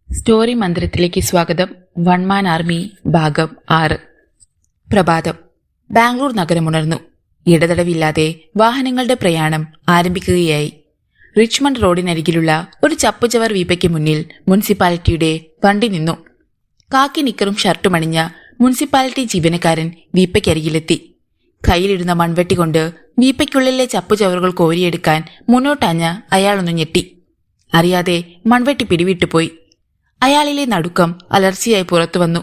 Story മന്ദിരത്തിലേക്ക് സ്വാഗതം. One man army ഭാഗം 6. പ്രഭാതം. ബാംഗ്ലൂർ നഗരമുണർന്നു. ഇടതടവില്ലാതെ വാഹനങ്ങളുടെ പ്രയാണം ആരംഭിക്കുകയായി. റിച്ച്മണ്ട് റോഡിനരികിലുള്ള ഒരു ചപ്പുചവർ വീപ്പയ്ക്ക് മുന്നിൽ മുനിസിപ്പാലിറ്റിയുടെ വണ്ടി നിന്നു. കാക്കി നിക്കറും ഷർട്ടുമണിഞ്ഞ മുനിസിപ്പാലിറ്റി ജീവനക്കാരൻ വീപ്പയ്ക്കരികിലെത്തി. കയ്യിലിടുന്ന മൺവെട്ടി കൊണ്ട് വീപ്പയ്ക്കുള്ളിലെ ചപ്പുചവറുകൾ കോരിയെടുക്കാൻ മുന്നോട്ടാഞ്ഞ അയാളൊന്നു ഞെട്ടി. അറിയാതെ മൺവെട്ടി പിടിവിട്ടുപോയി. അയാളിലെ നടുക്കം അലർച്ചയായി പുറത്തു വന്നു.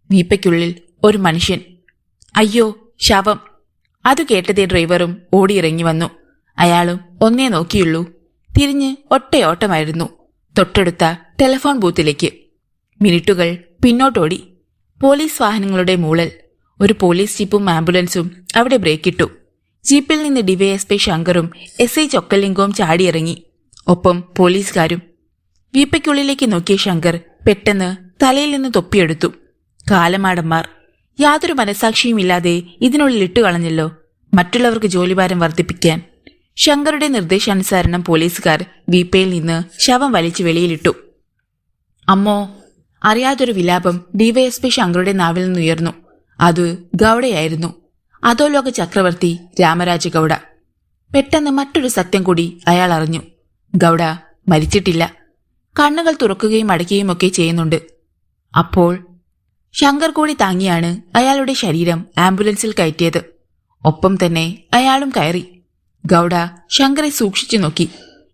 വീപ്പയ്ക്കുള്ളിൽ ഒരു മനുഷ്യൻ. അയ്യോ, ശവം! അതു കേട്ടതേ ഡ്രൈവറും ഓടിയിറങ്ങി വന്നു. അയാളും ഒന്നേ നോക്കിയുള്ളൂ. തിരിഞ്ഞ് ഒട്ടയോട്ടമായിരുന്നു തൊട്ടടുത്ത ടെലിഫോൺ ബൂത്തിലേക്ക്. മിനിറ്റുകൾ പിന്നോട്ടോടി. പോലീസ് വാഹനങ്ങളുടെ മൂളൽ. ഒരു പോലീസ് ജീപ്പും ആംബുലൻസും അവിടെ ബ്രേക്കിട്ടു. ജീപ്പിൽ നിന്ന് ഡിവൈഎസ്പി ശങ്കറും SI ചൊക്കലിംഗവും ചാടിയിറങ്ങി. ഒപ്പം പോലീസുകാരും. വീപ്പയ്ക്കുള്ളിലേക്ക് നോക്കിയ ശങ്കർ പെട്ടെന്ന് തലയിൽ നിന്ന് തൊപ്പിയെടുത്തു. കാലമാടന്മാർ യാതൊരു മനസാക്ഷിയുമില്ലാതെ ഇതിനുള്ളിൽ ഇട്ടുകളഞ്ഞല്ലോ, മറ്റുള്ളവർക്ക് ജോലിഭാരം വർദ്ധിപ്പിക്കാൻ. ശങ്കറുടെ നിർദ്ദേശാനുസരണം പോലീസുകാർ വീപ്പയിൽ നിന്ന് ശവം വലിച്ചു വെളിയിലിട്ടു. അമ്മോ! അറിയാതൊരു വിലാപം ഡിവൈഎസ്പി ശങ്കറുടെ നാവിൽ നിന്നുയർന്നു. അത് ഗൗഡയായിരുന്നു. അധോലോക ചക്രവർത്തി രാമരാജ ഗൗഡ. പെട്ടെന്ന് മറ്റൊരു സത്യം കൂടി അയാൾ അറിഞ്ഞു. ഗൗഡ മരിച്ചിട്ടില്ല. കണ്ണുകൾ തുറക്കുകയും അടയ്ക്കുകയും ഒക്കെ ചെയ്യുന്നുണ്ട്. അപ്പോൾ ശങ്കർ കൂടി താങ്ങിയാണ് അയാളുടെ ശരീരം ആംബുലൻസിൽ കയറ്റിയത്. ഒപ്പം തന്നെ അയാളും കയറി. ഗൗഡ ശങ്കറെ സൂക്ഷിച്ചു നോക്കി.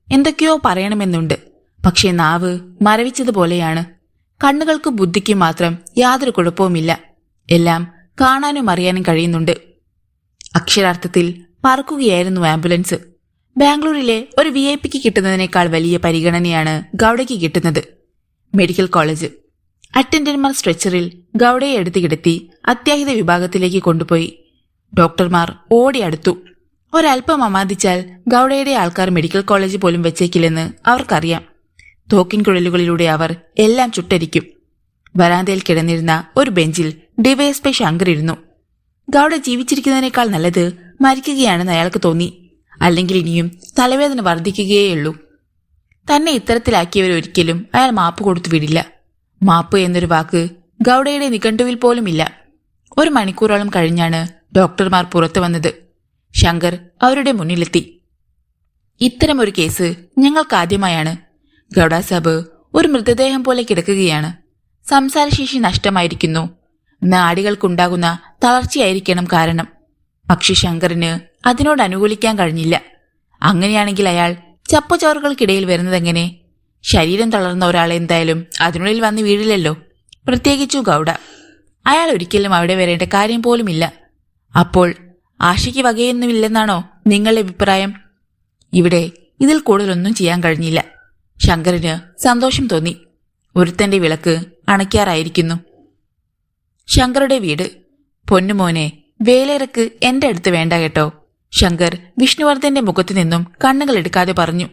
എന്തൊക്കെയോ പറയണമെന്നുണ്ട്. പക്ഷേ നാവ് മരവിച്ചതുപോലെയാണ്. കണ്ണുകൾക്കും ബുദ്ധിക്കും മാത്രം യാതൊരു കുഴപ്പവുമില്ല. എല്ലാം കാണാനും അറിയാനും കഴിയുന്നുണ്ട്. അക്ഷരാർത്ഥത്തിൽ പറക്കുകയായിരുന്നു ആംബുലൻസ്. ബാംഗ്ലൂരിലെ ഒരു VIP കിട്ടുന്നതിനേക്കാൾ വലിയ പരിഗണനയാണ് ഗൗഡയ്ക്ക് കിട്ടുന്നത്. Medical college. അറ്റൻഡന്റുമാർ സ്ട്രെച്ചറിൽ ഗൗഡയെ എടുത്തു കിടത്തി അത്യാഹിത വിഭാഗത്തിലേക്ക് കൊണ്ടുപോയി. ഡോക്ടർമാർ ഓടി അടുത്തു. ഒരൽപ്പം അമാദിച്ചാൽ ഗൗഡയുടെ ആൾക്കാർ മെഡിക്കൽ കോളേജ് പോലും വെച്ചേക്കില്ലെന്ന് അവർക്കറിയാം. തോക്കിൻ കുഴലുകളിലൂടെ അവർ എല്ലാം ചുട്ടരിക്കും. വരാന്തയിൽ കിടന്നിരുന്ന ഒരു ബെഞ്ചിൽ ഡിവൈഎസ്പി ശങ്കർ ഇരുന്നു. ഗൗഡ ജീവിച്ചിരിക്കുന്നതിനേക്കാൾ നല്ലത് മരിക്കുകയാണെന്ന് അയാൾക്ക് തോന്നി. അല്ലെങ്കിൽ ഇനിയും തലവേദന വർദ്ധിക്കുകയേയുള്ളൂ. തന്നെ ഇത്തരത്തിലാക്കിയവരൊരിക്കലും അയാൾ മാപ്പ് കൊടുത്തു വിടില്ല. മാപ്പ് എന്നൊരു വാക്ക് ഗൗഡയുടെ നിഘണ്ടുവിൽ പോലുമില്ല. 1 മണിക്കൂറോളം കഴിഞ്ഞാണ് ഡോക്ടർമാർ പുറത്തു വന്നത്. ശങ്കർ അവരുടെ മുന്നിലെത്തി. ഇത്തരമൊരു കേസ് ഞങ്ങൾക്കാദ്യമായാണ്. ഗൗഡ സാബ് ഒരു മൃതദേഹം പോലെ കിടക്കുകയാണ്. സംസാരശേഷി നഷ്ടമായിരിക്കുന്നു. നാഡികൾക്കുണ്ടാകുന്ന തളർച്ചയായിരിക്കണം കാരണം. പക്ഷെ ശങ്കറിന് അതിനോട് അനുകൂലിക്കാൻ കഴിഞ്ഞില്ല. അങ്ങനെയാണെങ്കിൽ അയാൾ ചപ്പുചവറുകൾക്കിടയിൽ വരുന്നതെങ്ങനെ? ശരീരം തളർന്ന ഒരാൾ എന്തായാലും അതിനുള്ളിൽ വന്ന് വീഴില്ലല്ലോ, പ്രത്യേകിച്ചു ഗൗഡ. അയാൾ ഒരിക്കലും അവിടെ വരേണ്ട കാര്യം പോലുമില്ല. അപ്പോൾ ആശയ്ക്ക് വകയൊന്നുമില്ലെന്നാണോ നിങ്ങളുടെ അഭിപ്രായം? ഇവിടെ ഇതിൽ കൂടുതലൊന്നും ചെയ്യാൻ കഴിഞ്ഞില്ല. ശങ്കറിന് സന്തോഷം തോന്നി. ഒരുത്തന്റെ വിളക്ക് അണയ്ക്കാറായിരിക്കുന്നു. ശങ്കറുടെ വീട്. പൊന്നുമോനെ, വേലേറക്ക് എന്റെ അടുത്ത് വേണ്ട കേട്ടോ, ശങ്കർ വിഷ്ണുവർദ്ധന്റെ മുഖത്തു നിന്നും കണ്ണുകൾ എടുക്കാതെ പറഞ്ഞു.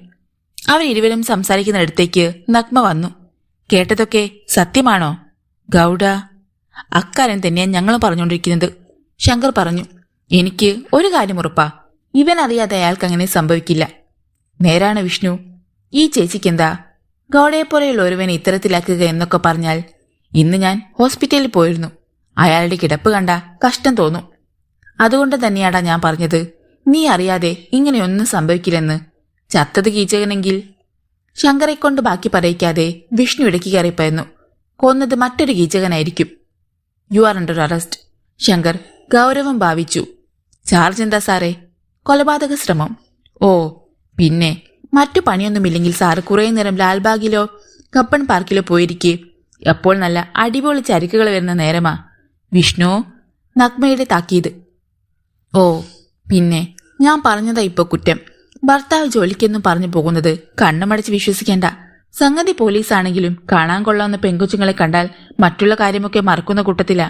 അവരിരുവരും സംസാരിക്കുന്നിടത്തേക്ക് നഗ്മ വന്നു. കേട്ടതൊക്കെ സത്യമാണോ? ഗൗഡ അക്കാര്യം തന്നെയാണ് ഞങ്ങളും പറഞ്ഞുകൊണ്ടിരിക്കുന്നത്, ശങ്കർ പറഞ്ഞു. എനിക്ക് ഒരു കാര്യം ഉറപ്പാ, ഇവൻ അറിയാതെ അയാൾക്കങ്ങനെ സംഭവിക്കില്ല. നേരാണ് വിഷ്ണു. ഈ ചേച്ചിക്കെന്താ ഗൗഡയെപ്പോലെയുള്ള ഒരുവനെ ഇത്തരത്തിലാക്കുക എന്നൊക്കെ പറഞ്ഞാൽ? ഇന്ന് ഞാൻ ഹോസ്പിറ്റലിൽ പോയിരുന്നു. അയാളുടെ കിടപ്പ് കണ്ട കഷ്ടം തോന്നും. അതുകൊണ്ട് തന്നെയാടാ ഞാൻ പറഞ്ഞത്, നീ അറിയാതെ ഇങ്ങനെയൊന്നും സംഭവിക്കില്ലെന്ന്. ചത്തത് കീചകനെങ്കിൽ. ശങ്കരെക്കൊണ്ട് ബാക്കി പറയിക്കാതെ വിഷ്ണു ഇടയ്ക്ക് കയറിപ്പയന്നു. കൊന്നത് മറ്റൊരു കീചകനായിരിക്കും. You are under arrest, Shankar ഗൗരവം ഭാവിച്ചു. ചാർജ് എന്താ സാറേ? കൊലപാതക ശ്രമം. ഓ പിന്നെ, മറ്റു പണിയൊന്നുമില്ലെങ്കിൽ സാറ് കുറേ നേരം ലാൽബാഗിലോ കപ്പൺ പാർക്കിലോ പോയിരിക്കെ. അപ്പോൾ നല്ല അടിപൊളി ചരക്കുകൾ വരുന്ന നേരമാ. വിഷ്ണു, നഗ്മയുടെ താക്കീത്. ഓ പിന്നെ, ഞാൻ പറഞ്ഞതാ ഇപ്പൊ കുറ്റം. ഭർത്താവ് ജോലിക്കെന്നും പറഞ്ഞു പോകുന്നത് കണ്ണുമടച്ച് വിശ്വസിക്കേണ്ട. സംഗതി പോലീസാണെങ്കിലും കാണാൻ കൊള്ളാവുന്ന പെങ്കൊച്ചുങ്ങളെ കണ്ടാൽ മറ്റുള്ള കാര്യമൊക്കെ മറക്കുന്ന കൂട്ടത്തിലാ.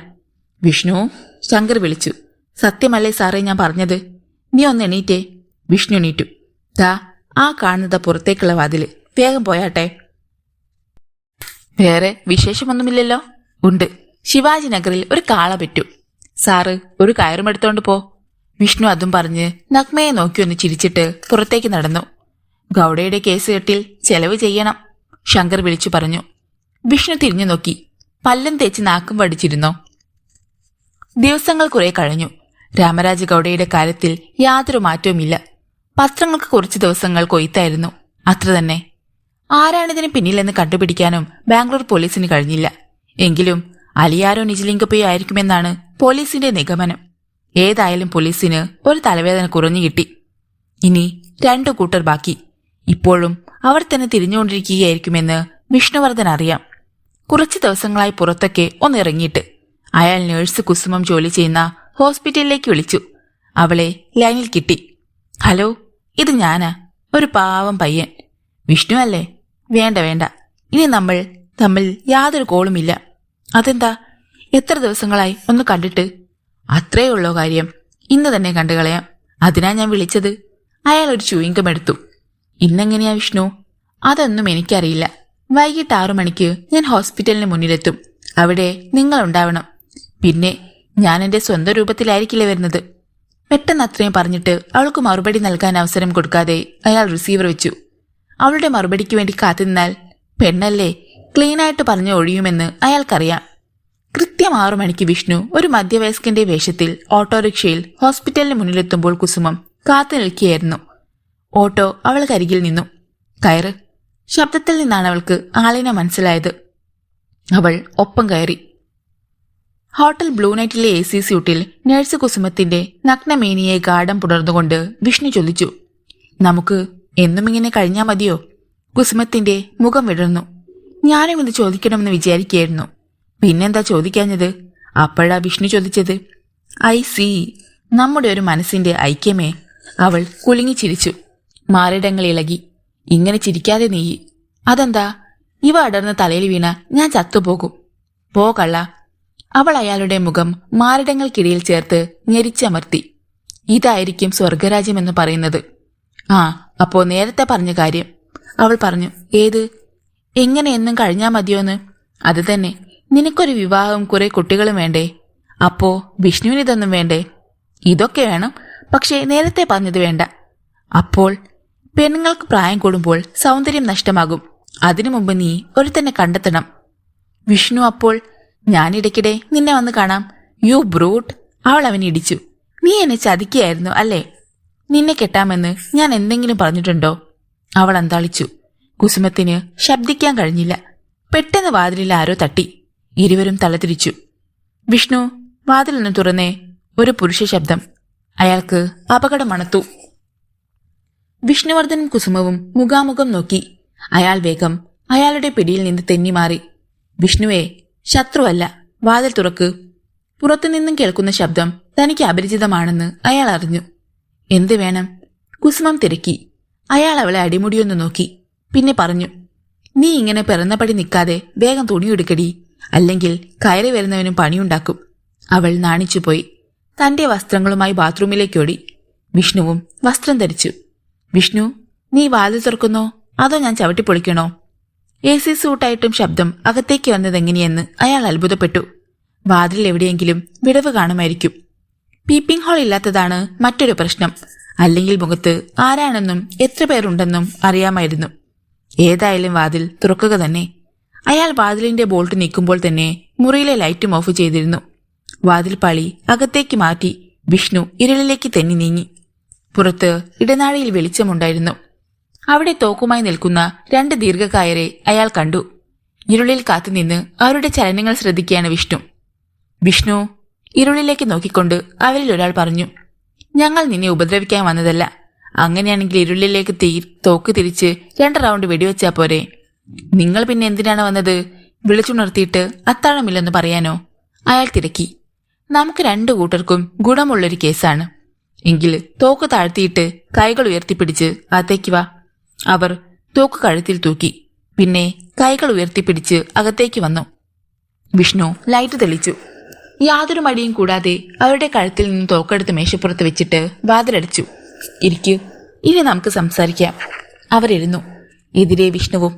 വിഷ്ണു, ശങ്കർ വിളിച്ചു. സത്യമല്ലേ സാറേ ഞാൻ പറഞ്ഞത്? നീ ഒന്ന് എണീറ്റേ. വിഷ്ണു എണീറ്റു. ദാ ആ കാണുന്നത് പുറത്തേക്കുള്ള വാതില്, വേഗം പോയാട്ടെ. വേറെ വിശേഷമൊന്നുമില്ലല്ലോ? ഉണ്ട്, ശിവാജി നഗറിൽ ഒരു കാള പറ്റു. സാറ് ഒരു കയറുമെടുത്തോണ്ട് പോ. വിഷ്ണു അതും പറഞ്ഞ് നഗ്മയെ നോക്കി ഒന്ന് ചിരിച്ചിട്ട് പുറത്തേക്ക് നടന്നു. ഗൗഡയുടെ കേസ് കെട്ടിൽ ചെലവ് ചെയ്യണം, ശങ്കർ വിളിച്ചു പറഞ്ഞു. വിഷ്ണു തിരിഞ്ഞു നോക്കി. പല്ലും തേച്ച് നാക്കും വടിച്ചിരുന്നോ? ദിവസങ്ങൾ കുറെ കഴിഞ്ഞു. രാമരാജ ഗൌഡയുടെ കാര്യത്തിൽ യാതൊരു മാറ്റവുമില്ല. പത്രങ്ങൾക്ക് കുറച്ച് ദിവസങ്ങൾ കൊയ്ത്തായിരുന്നു, അത്ര തന്നെ. ആരാണിതിന് പിന്നിലെന്ന് കണ്ടുപിടിക്കാനും ബാംഗ്ലൂർ പോലീസിന് കഴിഞ്ഞില്ല. എങ്കിലും അലിയാരോ നിജലിംഗപ്പയോ ആയിരിക്കുമെന്നാണ് പോലീസിന്റെ നിഗമനം. ഏതായാലും പോലീസിന് ഒരു തലവേദന കുറഞ്ഞു കിട്ടി. ഇനി 2 കൂട്ടർ ബാക്കി. ഇപ്പോഴും അവർ തന്നെ തിരിഞ്ഞുകൊണ്ടിരിക്കുകയായിരിക്കുമെന്ന് വിഷ്ണുവർദ്ധൻ അറിയാം. കുറച്ചു ദിവസങ്ങളായി പുറത്തൊക്കെ ഒന്നിറങ്ങിയിട്ട് അയാൾ നഴ്സ് കുസുമം ജോലി ചെയ്യുന്ന ഹോസ്പിറ്റലിലേക്ക് വിളിച്ചു. അവളെ ലൈനിൽ കിട്ടി. ഹലോ, ഇത് ഞാനാ, ഒരു പാവം പയ്യൻ. വിഷ്ണു അല്ലേ? വേണ്ട വേണ്ട, ഇനി നമ്മൾ തമ്മിൽ യാതൊരു കോളുമില്ല. അതെന്താ? എത്ര ദിവസങ്ങളായി ഒന്ന് കണ്ടിട്ട്? അത്രേ ഉള്ളോ കാര്യം? ഇന്ന് തന്നെ കണ്ടുകളയാം, അതിനാ ഞാൻ വിളിച്ചത്. അയാൾ ഒരു ചൂയിങ്കം എടുത്തു. ഇന്നെങ്ങനെയാ വിഷ്ണു? അതൊന്നും എനിക്കറിയില്ല. വൈകിട്ട് 6 മണിക്ക് ഞാൻ ഹോസ്പിറ്റലിന് മുന്നിലെത്തും. അവിടെ നിങ്ങളുണ്ടാവണം. പിന്നെ ഞാൻ എന്റെ സ്വന്തം രൂപത്തിലായിരിക്കില്ലേ വരുന്നത്. പെട്ടെന്ന് അത്രയും പറഞ്ഞിട്ട് അവൾക്ക് മറുപടി നൽകാൻ അവസരം കൊടുക്കാതെ അയാൾ റിസീവർ വെച്ചു. അവളുടെ മറുപടിക്ക് വേണ്ടി കാത്തുനിന്നാൽ പെണ്ണല്ലേ, ക്ലീനായിട്ട് പറഞ്ഞു ഒഴിയുമെന്ന് അയാൾക്കറിയാം. കൃത്യം 6 മണിക്ക് വിഷ്ണു ഒരു മധ്യവയസ്കന്റെ വേഷത്തിൽ ഓട്ടോറിക്ഷയിൽ ഹോസ്പിറ്റലിന് മുന്നിലെത്തുമ്പോൾ കുസുമം കാത്തു നിൽക്കുകയായിരുന്നു. ഓട്ടോ അവൾക്കരികിൽ നിന്നു. കയറ്. ശബ്ദത്തിൽ നിന്നാണ് അവൾക്ക് ആളിനെ മനസ്സിലായത്. അവൾ ഒപ്പം കയറി. ഹോട്ടൽ ബ്ലൂ നൈറ്റിലെ AC സ്യൂട്ടിൽ നഴ്സ് കുസുമത്തിന്റെ നഗ്നമേനിയെ ഗാഠം പുണർന്നുകൊണ്ട് വിഷ്ണു ചോദിച്ചു, നമുക്ക് എന്നും ഇങ്ങനെ കഴിഞ്ഞാൽ മതിയോ? കുസുമത്തിന്റെ മുഖം വിടർന്നു. ഞാനും ഇത് ചോദിക്കണമെന്ന് വിചാരിക്കുകയായിരുന്നു. പിന്നെന്താ ചോദിക്കാഞ്ഞത്? അപ്പോഴാ വിഷ്ണു ചോദിച്ചത്. ഐ സീ, നമ്മുടെ ഒരു മനസ്സിന്റെ ഐക്യമേ. അവൾ കുലുങ്ങി ചിരിച്ചു. മാറിടങ്ങൾ ഇളകി. ഇങ്ങനെ ചിരിക്കാതെ നീ. അതെന്താ? ഇവ അടർന്ന് തലയിൽ വീണ ഞാൻ ചത്തുപോകും. പോ കള്ള. അവൾ അയാളുടെ മുഖം മാറിടങ്ങൾക്കിടയിൽ ചേർത്ത് ഞെരിച്ചമർത്തി. ഇതായിരിക്കും സ്വർഗരാജ്യമെന്ന് പറയുന്നത്. ആ, അപ്പോ നേരത്തെ പറഞ്ഞ കാര്യം. അവൾ പറഞ്ഞു. ഏത്? എങ്ങനെ എന്നും കഴിഞ്ഞാൽ മതിയോന്ന്? അത് തന്നെ. നിനക്കൊരു വിവാഹവും കുറെ കുട്ടികളും വേണ്ടേ? അപ്പോ വിഷ്ണുവിനിതൊന്നും വേണ്ടേ? ഇതൊക്കെ വേണം, പക്ഷേ നേരത്തെ പറഞ്ഞത് വേണ്ട. അപ്പോൾ പെണ്ണുങ്ങൾക്ക് പ്രായം കൂടുമ്പോൾ സൗന്ദര്യം നഷ്ടമാകും. അതിനു മുമ്പ് നീ ഒരുത്തന്നെ കണ്ടെത്തണം. വിഷ്ണു അപ്പോൾ ഞാനിടയ്ക്കിടെ നിന്നെ വന്ന് കാണാം. You brute. അവൾ അവനെ ഇടിച്ചു. നീ എന്നെ ചതിക്കുകയായിരുന്നു അല്ലേ? നിന്നെ കെട്ടാമെന്ന് ഞാൻ എന്തെങ്കിലും പറഞ്ഞിട്ടുണ്ടോ? അവൾ അന്താളിച്ചു. കുസുമത്തിന് ശബ്ദിക്കാൻ കഴിഞ്ഞില്ല. പെട്ടെന്ന് വാതിലിൽ ആരോ തട്ടി. ഇരുവരും തലതിരിച്ചു. വിഷ്ണു, വാതിലൊന്ന് തുറന്നേ. ഒരു പുരുഷ ശബ്ദം. അയാൾക്ക് അപകടം മണത്തു. വിഷ്ണുവർദ്ധനും കുസുമവും മുഖാമുഖം നോക്കി. അയാൾ വേഗം അയാളുടെ പിടിയിൽ നിന്ന് തെന്നിമാറി. വിഷ്ണുവേ, ശത്രുവല്ല, വാതിൽ തുറക്ക്. പുറത്തുനിന്നും കേൾക്കുന്ന ശബ്ദം തനിക്ക് അപരിചിതമാണെന്ന് അയാൾ അറിഞ്ഞു. എന്ത് വേണം? കുസുമം തിരക്കി. അയാൾ അവളെ അടിമുടിയൊന്ന് നോക്കി. പിന്നെ പറഞ്ഞു, നീ ഇങ്ങനെ പിറന്നപടി നിൽക്കാതെ വേഗം തുണിയെടുക്കടി, അല്ലെങ്കിൽ കയറി വരുന്നവനും പണിയുണ്ടാക്കും. അവൾ നാണിച്ചുപോയി. തന്റെ വസ്ത്രങ്ങളുമായി ബാത്റൂമിലേക്കോടി. വിഷ്ണുവും വസ്ത്രം ധരിച്ചു. വിഷ്ണു, നീ വാതിൽ തുറക്കുന്നോ അതോ ഞാൻ ചവിട്ടിപ്പൊളിക്കണോ? AC സൂട്ടായിട്ടും ശബ്ദം അകത്തേക്ക് വന്നതെങ്ങനെയെന്ന് അയാൾ അത്ഭുതപ്പെട്ടു. വാതിൽ എവിടെയെങ്കിലും വിടവ് കാണുമായിരിക്കും. പീപ്പിംഗ് ഹാൾ ഇല്ലാത്തതാണ് മറ്റൊരു പ്രശ്നം. അല്ലെങ്കിൽ മുഖത്ത് ആരാണെന്നും എത്ര പേരുണ്ടെന്നും അറിയാമായിരുന്നു. ഏതായാലും വാതിൽ തുറക്കുക തന്നെ. അയാൾ വാതിലിന്റെ ബോൾട്ട് നീക്കുമ്പോൾ തന്നെ മുറിയിലെ ലൈറ്റും ഓഫ് ചെയ്തിരുന്നു. വാതിൽ പാളി അകത്തേക്ക് മാറ്റി വിഷ്ണു ഇരുളിലേക്ക് തെന്നി നീങ്ങി. പുറത്ത് ഇടനാഴിയിൽ വെളിച്ചമുണ്ടായിരുന്നു. അവിടെ തോക്കുമായി നിൽക്കുന്ന 2 ദീർഘകായരെ അയാൾ കണ്ടു. ഇരുളിൽ കാത്തുനിന്ന് അവരുടെ ചലനങ്ങൾ ശ്രദ്ധിക്കുകയാണ് വിഷ്ണു. വിഷ്ണു, ഇരുളിലേക്ക് നോക്കിക്കൊണ്ട് അവരിൽ ഒരാൾ പറഞ്ഞു, ഞങ്ങൾ നിന്നെ ഉപദ്രവിക്കാൻ വന്നതല്ല. അങ്ങനെയാണെങ്കിൽ ഇരുളിലേക്ക് തോക്ക് തിരിച്ച് 2 റൗണ്ട് വെടിവെച്ചാ പോരെ? നിങ്ങൾ പിന്നെ എന്തിനാണ് വന്നത്? വിളിച്ചുണർത്തിയിട്ട് അത്താഴമില്ലെന്ന് പറയാനോ? അയാൾ തിരക്കി. നമുക്ക് 2 കൂട്ടർക്കും ഗുണമുള്ളൊരു കേസാണ്. എങ്കിൽ തോക്ക് താഴ്ത്തിയിട്ട് കൈകൾ ഉയർത്തിപ്പിടിച്ച് അകത്തേക്ക് വാ. അവർ തോക്ക് കഴുത്തിൽ തൂക്കി. പിന്നെ കൈകൾ ഉയർത്തിപ്പിടിച്ച് അകത്തേക്ക് വന്നു. വിഷ്ണു ലൈറ്റ് തെളിച്ചു. യാതൊരു മടിയും കൂടാതെ അവരുടെ കഴുത്തിൽ നിന്ന് തോക്കെടുത്ത് മേശപ്പുറത്ത് വെച്ചിട്ട് വാതിലടച്ചു. ഇരിക്കൂ, ഇനി നമുക്ക് സംസാരിക്കാം. അവരിരുന്നു. എതിരെ വിഷ്ണുവും.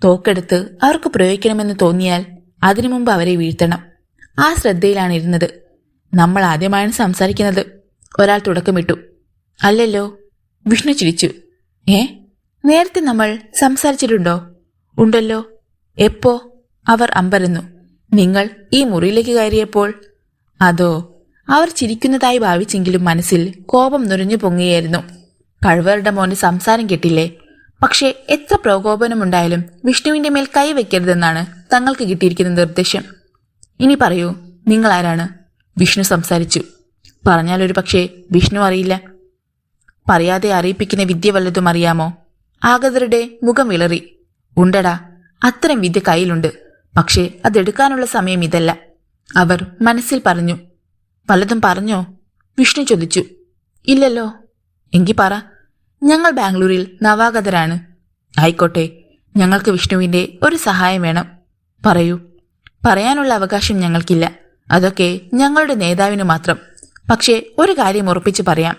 തോക്കെടുത്ത് അവർക്ക് പ്രയോഗിക്കണമെന്ന് തോന്നിയാൽ അതിനു മുമ്പ് അവരെ വീഴ്ത്തണം. ആ ശ്രദ്ധയിലാണ് ഇരുന്നത്. നമ്മൾ ആദ്യമായാണ് സംസാരിക്കുന്നത്. ഒരാൾ തുടക്കമിട്ടു. അല്ലല്ലോ. വിഷ്ണു ചിരിച്ചു. നേരത്തെ നമ്മൾ സംസാരിച്ചിട്ടുണ്ടോ? ഉണ്ടല്ലോ. എപ്പോ? അവർ അമ്പരന്നു. നിങ്ങൾ ഈ മുറിയിലേക്ക് കയറിയപ്പോൾ? അതോ? അവർ ചിരിക്കുന്നതായി ഭാവിച്ചെങ്കിലും മനസ്സിൽ കോപം നുരഞ്ഞു പൊങ്ങിയായിരുന്നു. കഴിവരുടെ മോന് സംസാരം കേട്ടില്ലേ? പക്ഷേ എത്ര പ്രകോപനമുണ്ടായാലും വിഷ്ണുവിന്റെ മേൽ കൈവയ്ക്കരുതെന്നാണ് തങ്ങൾക്ക് കിട്ടിയിരിക്കുന്ന നിർദ്ദേശം. ഇനി പറയൂ, നിങ്ങൾ ആരാണ്? വിഷ്ണു സംസാരിച്ചു. പറഞ്ഞാൽ ഒരു പക്ഷേ വിഷ്ണു അറിയില്ല. പറയാതെ അറിയിപ്പിക്കുന്ന വിദ്യ വല്ലതും അറിയാമോ? ആഗതരുടെ മുഖം വിളറി. ഉണ്ടടാ, അത്തരം വിദ്യ കയ്യിലുണ്ട്. പക്ഷേ അതെടുക്കാനുള്ള സമയം ഇതല്ല, അവർ മനസ്സിൽ പറഞ്ഞു. വല്ലതും പറഞ്ഞോ? വിഷ്ണു ചോദിച്ചു. ഇല്ലല്ലോ. എങ്കിൽ പറ. ഞങ്ങൾ ബാംഗ്ലൂരിൽ നവാഗതരാണ്. ആയിക്കോട്ടെ, ഞങ്ങൾക്ക് വിഷ്ണുവിന്റെ ഒരു സഹായം വേണം. പറയൂ. പറയാനുള്ള അവകാശം ഞങ്ങൾക്കില്ല, അതൊക്കെ ഞങ്ങളുടെ നേതാവിന് മാത്രം. പക്ഷേ ഒരു കാര്യം ഉറപ്പിച്ചു പറയാം,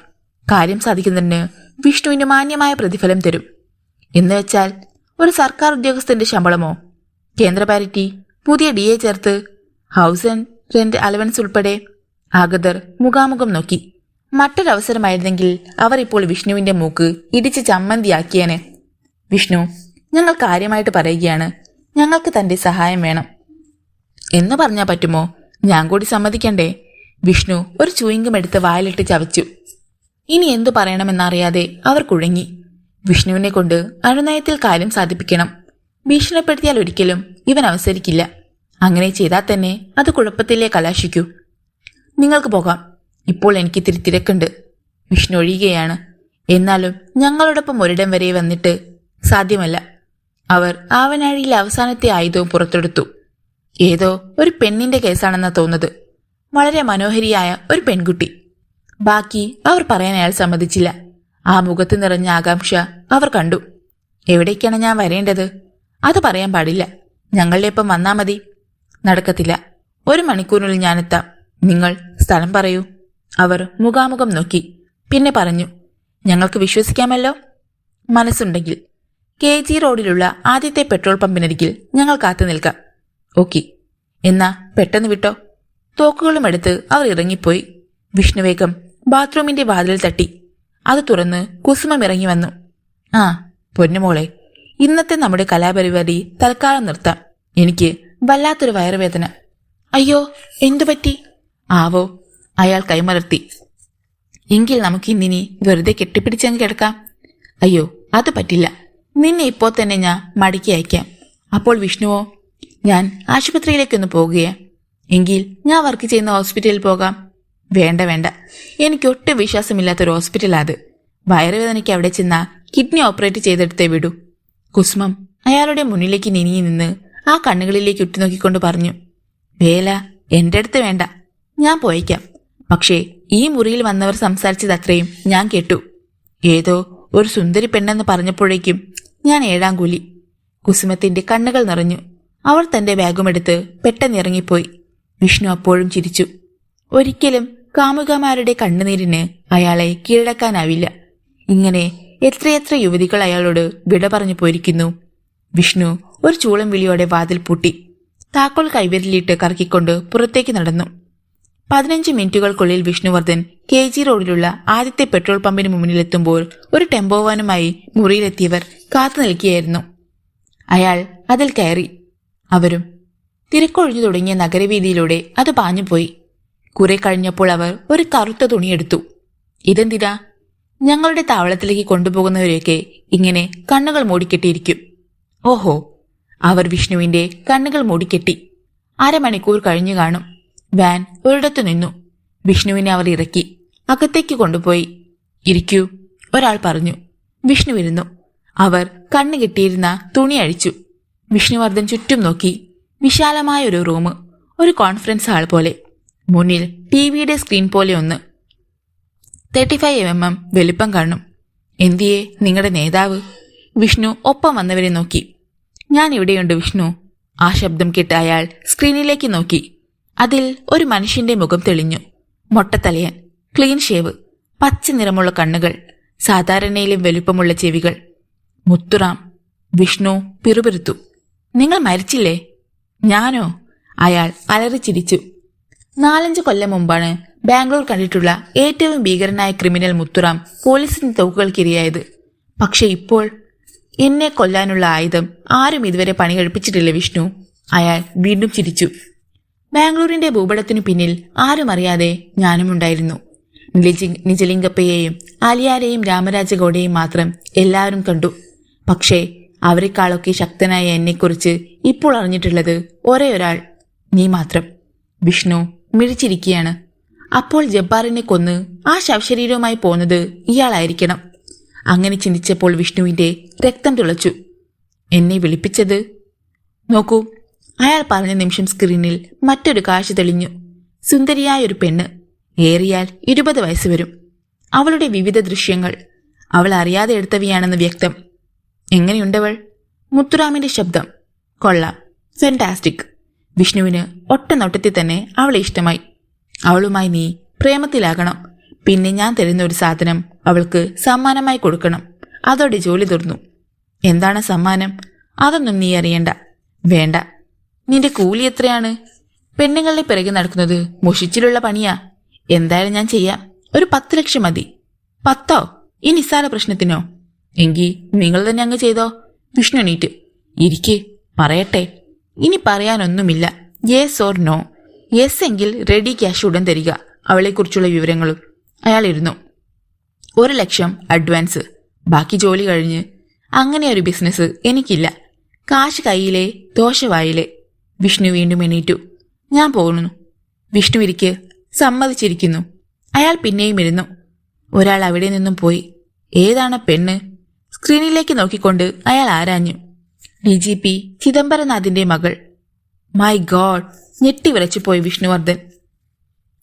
കാര്യം സാധിക്കുന്നതിന് വിഷ്ണുവിന് മാന്യമായ പ്രതിഫലം തരും. എന്നുവെച്ചാൽ ഒരു സർക്കാർ ഉദ്യോഗസ്ഥന്റെ ശമ്പളമോ? കേന്ദ്ര പാരിറ്റി, പുതിയ DA ചേർത്ത്, ഹൗസ് ആൻഡ് റെന്റ് അലവൻസ് ഉൾപ്പെടെ. ആഗതർ മുഖാമുഖം നോക്കി. മറ്റൊരവസരമായിരുന്നെങ്കിൽ അവർ ഇപ്പോൾ വിഷ്ണുവിന്റെ മൂക്ക് ഇടിച്ച് ചമ്മന്തിയാക്കിയേനെ. വിഷ്ണു, ഞങ്ങൾ കാര്യമായിട്ട് പറയുകയാണ്. ഞങ്ങൾക്ക് തന്റെ സഹായം വേണം. എന്ന് പറഞ്ഞാൽ പറ്റുമോ? ഞാൻ കൂടി സമ്മതിക്കണ്ടേ? വിഷ്ണു ഒരു ചൂയിങ്കം എടുത്ത് വായിലിട്ട് ചവച്ചു. ഇനി എന്തു പറയണമെന്നറിയാതെ അവർ കുഴങ്ങി. വിഷ്ണുവിനെ കൊണ്ട് അനുനയത്തിൽ കാര്യം സാധിപ്പിക്കണം. ഭീഷണിപ്പെടുത്തിയാൽ ഒരിക്കലും ഇവൻ അവസരിക്കില്ല. അങ്ങനെ ചെയ്താൽ തന്നെ അത് കുഴപ്പത്തിലേ കലാശിക്കൂ. നിങ്ങൾക്ക് പോകാം, ഇപ്പോൾ എനിക്ക് ഇത്തിരി തിരക്കുണ്ട്. വിഷ്ണു ഒഴിയുകയാണ്. എന്നാലും ഞങ്ങളോടൊപ്പം ഒരിടം വരെ വന്നിട്ട് സാധ്യമല്ല. അവർ ആവനാഴിയിലെ അവസാനത്തെ ആയുധവും പുറത്തെടുത്തു. ഏതോ ഒരു പെണ്ണിന്റെ കേസാണെന്നാ തോന്നുന്നത്. വളരെ മനോഹരിയായ ഒരു പെൺകുട്ടി. ബാക്കി അവർ പറയാൻ അയാൾ സമ്മതിച്ചില്ല. ആ മുഖത്ത് നിറഞ്ഞ ആകാംക്ഷ അവർ കണ്ടു. എവിടേക്കാണ് ഞാൻ വരേണ്ടത്? അത് പറയാൻ പാടില്ല. ഞങ്ങളുടെ ഒപ്പം വന്നാ മതി. നടക്കത്തില്ല. 1 മണിക്കൂറിനുള്ളിൽ ഞാനെത്താം. നിങ്ങൾ സ്ഥലം പറയൂ. അവർ മുഖാമുഖം നോക്കി. പിന്നെ പറഞ്ഞു, ഞങ്ങൾക്ക് വിശ്വസിക്കാമല്ലോ? മനസ്സുണ്ടെങ്കിൽ. KG റോഡിലുള്ള ആദ്യത്തെ പെട്രോൾ പമ്പിനരികിൽ ഞങ്ങൾ കാത്തു നിൽക്കാം. ഓക്കെ, എന്നാ പെട്ടെന്ന് വിട്ടോ. തോക്കുകളും എടുത്ത് അവർ ഇറങ്ങിപ്പോയി. വിഷ്ണുവേഗം ബാത്റൂമിന്റെ വാതിൽ തട്ടി. അത് തുറന്ന് കുസുമം ഇറങ്ങി വന്നു. ആ പൊന്നുമോളെ, ഇന്നത്തെ നമ്മുടെ കലാപരിപാടി തൽക്കാലം നിർത്താം. എനിക്ക് വല്ലാത്തൊരു വയറുവേദന. അയ്യോ, എന്തുപറ്റി? ആവോ, അയാൾ കൈമലർത്തി. എങ്കിൽ നമുക്ക് ഇന്നിനി വെറുതെ കെട്ടിപ്പിടിച്ചങ്ങ് കിടക്കാം. അയ്യോ, അത് പറ്റില്ല. നിന്നെ ഇപ്പോൾ തന്നെ ഞാൻ മടക്കി അയക്കാം. അപ്പോൾ വിഷ്ണുവോ? ഞാൻ ആശുപത്രിയിലേക്കൊന്ന് പോകുകയാ. എങ്കിൽ ഞാൻ വർക്ക് ചെയ്യുന്ന ഹോസ്പിറ്റലിൽ പോകാം. വേണ്ട വേണ്ട, എനിക്കൊട്ടും വിശ്വാസമില്ലാത്തൊരു ഹോസ്പിറ്റലാ അത്. വയറുവേദനയ്ക്ക് അവിടെ ചെന്നാ കിഡ്നി ഓപ്പറേറ്റ് ചെയ്തെടുത്തേ വിടൂ. കുസുമം അയാളുടെ മുന്നിലേക്ക് നീങ്ങി നിന്ന് ആ കണ്ണുകളിലേക്ക് ഉറ്റുനോക്കിക്കൊണ്ട് പറഞ്ഞു. വേല എന്റെ അടുത്ത് വേണ്ട, ഞാൻ പോയേക്കാം. പക്ഷേ ഈ മുറിയിൽ വന്നവർ സംസാരിച്ചതത്രയും ഞാൻ കേട്ടു. ഏതോ ഒരു സുന്ദരി പെണ്ണെന്ന് പറഞ്ഞപ്പോഴേക്കും ഞാൻ 7-ാം കൂലി. കുസുമത്തിന്റെ കണ്ണുകൾ നിറഞ്ഞു. അവൾ തന്റെ ബാഗുമെടുത്ത് പെട്ടെന്ന് ഇറങ്ങിപ്പോയി. വിഷ്ണു അപ്പോഴും ചിരിച്ചു. ഒരിക്കലും കാമുകമാരുടെ കണ്ണുനീരിന് അയാളെ കീഴടക്കാനാവില്ല. ഇങ്ങനെ എത്രയെത്ര യുവതികൾ അയാളോട് വിട പറഞ്ഞു പോയിരിക്കുന്നു. വിഷ്ണു ഒരു ചൂളം വിളിയോടെ വാതിൽ പൂട്ടി. താക്കോൽ കൈവിരലിട്ട് കറക്കിക്കൊണ്ട് പുറത്തേക്ക് നടന്നു. 15 മിനിറ്റുകൾക്കുള്ളിൽ വിഷ്ണുവർദ്ധൻ KG റോഡിലുള്ള ആദ്യത്തെ പെട്രോൾ പമ്പിന് മുന്നിലെത്തുമ്പോൾ ഒരു ടെമ്പോവാനുമായി മുറിയിലെത്തിയവർ കാത്തു നിൽക്കുകയായിരുന്നു. അയാൾ അതിൽ കയറി. അവരും. തിരക്കൊഴിഞ്ഞു തുടങ്ങിയ നഗരവീതിയിലൂടെ അത് പാഞ്ഞുപോയി. കുറെ കഴിഞ്ഞപ്പോൾ അവർ ഒരു കറുത്ത തുണിയെടുത്തു. ഇതെന്തിനാ? ഞങ്ങളുടെ താവളത്തിലേക്ക് കൊണ്ടുപോകുന്നവരെയൊക്കെ ഇങ്ങനെ കണ്ണുകൾ മൂടിക്കെട്ടിയിരിക്കും. ഓഹോ, അവർ വിഷ്ണുവിന്റെ കണ്ണുകൾ മൂടിക്കെട്ടി. 1/2 മണിക്കൂർ കഴിഞ്ഞു കാണും. വാൻ ഒരിടത്തു നിന്നു. വിഷ്ണുവിനെ അവർ ഇറക്കി അകത്തേക്ക് കൊണ്ടുപോയി. ഇരിക്കൂ, ഒരാൾ പറഞ്ഞു. വിഷ്ണു ഇരുന്നു. അവർ കണ്ണു കെട്ടിയിരുന്ന തുണി അഴിച്ചു. വിഷ്ണുവർദ്ധൻ ചുറ്റും നോക്കി. വിശാലമായ ഒരു റൂം, ഒരു കോൺഫറൻസ് ഹാൾ പോലെ. മുന്നിൽ ടിവിയുടെ സ്ക്രീൻ പോലെ ഒന്ന്. 35 mm വലിപ്പം കാണും. എന്തിയേ നിങ്ങളുടെ നേതാവ്? വിഷ്ണു ഒപ്പം വന്നവരെ നോക്കി. ഞാൻ ഇവിടെയുണ്ട് വിഷ്ണു. ആ ശബ്ദം കേട്ട് അയാൾ സ്ക്രീനിലേക്ക് നോക്കി. അതിൽ ഒരു മനുഷ്യന്റെ മുഖം തെളിഞ്ഞു. മൊട്ടത്തലയൻ, ക്ലീൻ ഷേവ്, പച്ച നിറമുള്ള കണ്ണുകൾ, സാധാരണയിലും വലുപ്പമുള്ള ചെവികൾ. മുത്തുറാം. വിഷ്ണു പിറുപിറുത്തു. നിങ്ങൾ മരിച്ചില്ലേ? ഞാനോ? അയാൾ അലറിച്ചിരിച്ചു. 4-5 കൊല്ലം മുമ്പാണ് ബാംഗ്ലൂർ കണ്ടിട്ടുള്ള ഏറ്റവും ഭീകരനായ ക്രിമിനൽ മുത്തുറാം പോലീസിന്റെ തോക്കുകൾക്കിരയായത്. പക്ഷെ ഇപ്പോൾ എന്നെ കൊല്ലാനുള്ള ആയുധം ആരും ഇതുവരെ പണി കഴിപ്പിച്ചിട്ടില്ല വിഷ്ണു. അയാൾ വീണ്ടും ചിരിച്ചു. ബാംഗ്ലൂരിന്റെ ഭൂപടത്തിനു പിന്നിൽ ആരും അറിയാതെ ഞാനും ഉണ്ടായിരുന്നു. നിജലിംഗപ്പയെയും ആലിയാരെയും രാമരാജഗൌഡയെയും മാത്രം എല്ലാവരും കണ്ടു. പക്ഷേ അവരെക്കാളൊക്കെ ശക്തനായ എന്നെക്കുറിച്ച് ഇപ്പോൾ അറിഞ്ഞിട്ടുള്ളത് ഒരേ ഒരാൾ, നീ മാത്രം. വിഷ്ണു മിഴിച്ചിരിക്കുകയാണ്. അപ്പോൾ ജബ്ബാറിനെ കൊന്ന് ആ ശവശരീരവുമായി പോന്നത് ഇയാളായിരിക്കണം. അങ്ങനെ ചിന്തിച്ചപ്പോൾ വിഷ്ണുവിന്റെ രക്തം തിളച്ചു. എന്നെ വിളിപ്പിച്ചത്? നോക്കൂ, അയാൾ പറഞ്ഞ നിമിഷം സ്ക്രീനിൽ മറ്റൊരു കാഴ്ച തെളിഞ്ഞു. സുന്ദരിയായൊരു പെണ്ണ്, ഏറിയാൽ 20 വയസ്സ് വരും. അവളുടെ വിവിധ ദൃശ്യങ്ങൾ അവൾ അറിയാതെ എടുത്തവയാണെന്ന് വ്യക്തം. എങ്ങനെയുണ്ടവൾ? മുത്തുറാമിന്റെ ശബ്ദം. കൊള്ളാം, ഫെന്റാസ്റ്റിക്. വിഷ്ണുവിന് ഒറ്റ നോട്ടത്തിൽ തന്നെ അവളെ ഇഷ്ടമായി. അവളുമായി നീ പ്രേമത്തിലാകണം. പിന്നെ ഞാൻ തരുന്ന ഒരു സാധനം അവൾക്ക് സമ്മാനമായി കൊടുക്കണം. അതോടെ ജോലി തീർന്നു. എന്താണ് സമ്മാനം? അതൊന്നും നീ അറിയണ്ട. വേണ്ട. നിന്റെ കൂലി എത്രയാണ്? പെണ്ണുങ്ങളുടെ പിറകെ നടക്കുന്നത് മുഷിച്ചിലുള്ള പണിയാ. എന്തായാലും ഞാൻ ചെയ്യാം. ഒരു 10 ലക്ഷം മതി. 10? ഈ നിസ്സാര പ്രശ്നത്തിനോ? എങ്കിൽ നിങ്ങൾ തന്നെ അങ്ങ് ചെയ്തോ. വിഷ്ണു എണീറ്റ്. ഇരിക്ക്, പറയട്ടെ. ഇനി പറയാനൊന്നുമില്ല. Yes or no. യെസ് എങ്കിൽ റെഡി ക്യാഷ് ഉടൻ തരിക, അവളെക്കുറിച്ചുള്ള വിവരങ്ങളും. അയാൾ ഇരുന്നു. 1 ലക്ഷം അഡ്വാൻസ്, ബാക്കി ജോലി കഴിഞ്ഞ്. അങ്ങനെ ഒരു ബിസിനസ് എനിക്കില്ല. കാശ് കയ്യിലെ ദോശവായിലെ. വിഷ്ണു വീണ്ടും എണീറ്റു. ഞാൻ പോകുന്നു. വിഷ്ണു ഇരിക്ക്. സമ്മതിച്ചിരിക്കുന്നു. അയാൾ പിന്നെയും ഇരുന്നു. ഒരാൾ അവിടെ നിന്നും പോയി. ഏതാണ് പെണ്ണ്? സ്ക്രീനിലേക്ക് നോക്കിക്കൊണ്ട് അയാൾ ആരാഞ്ഞു. DGP ചിദംബരനാഥിന്റെ മകൾ. My god! ഞെട്ടിവിറച്ചുപോയി വിഷ്ണുവർദ്ധൻ.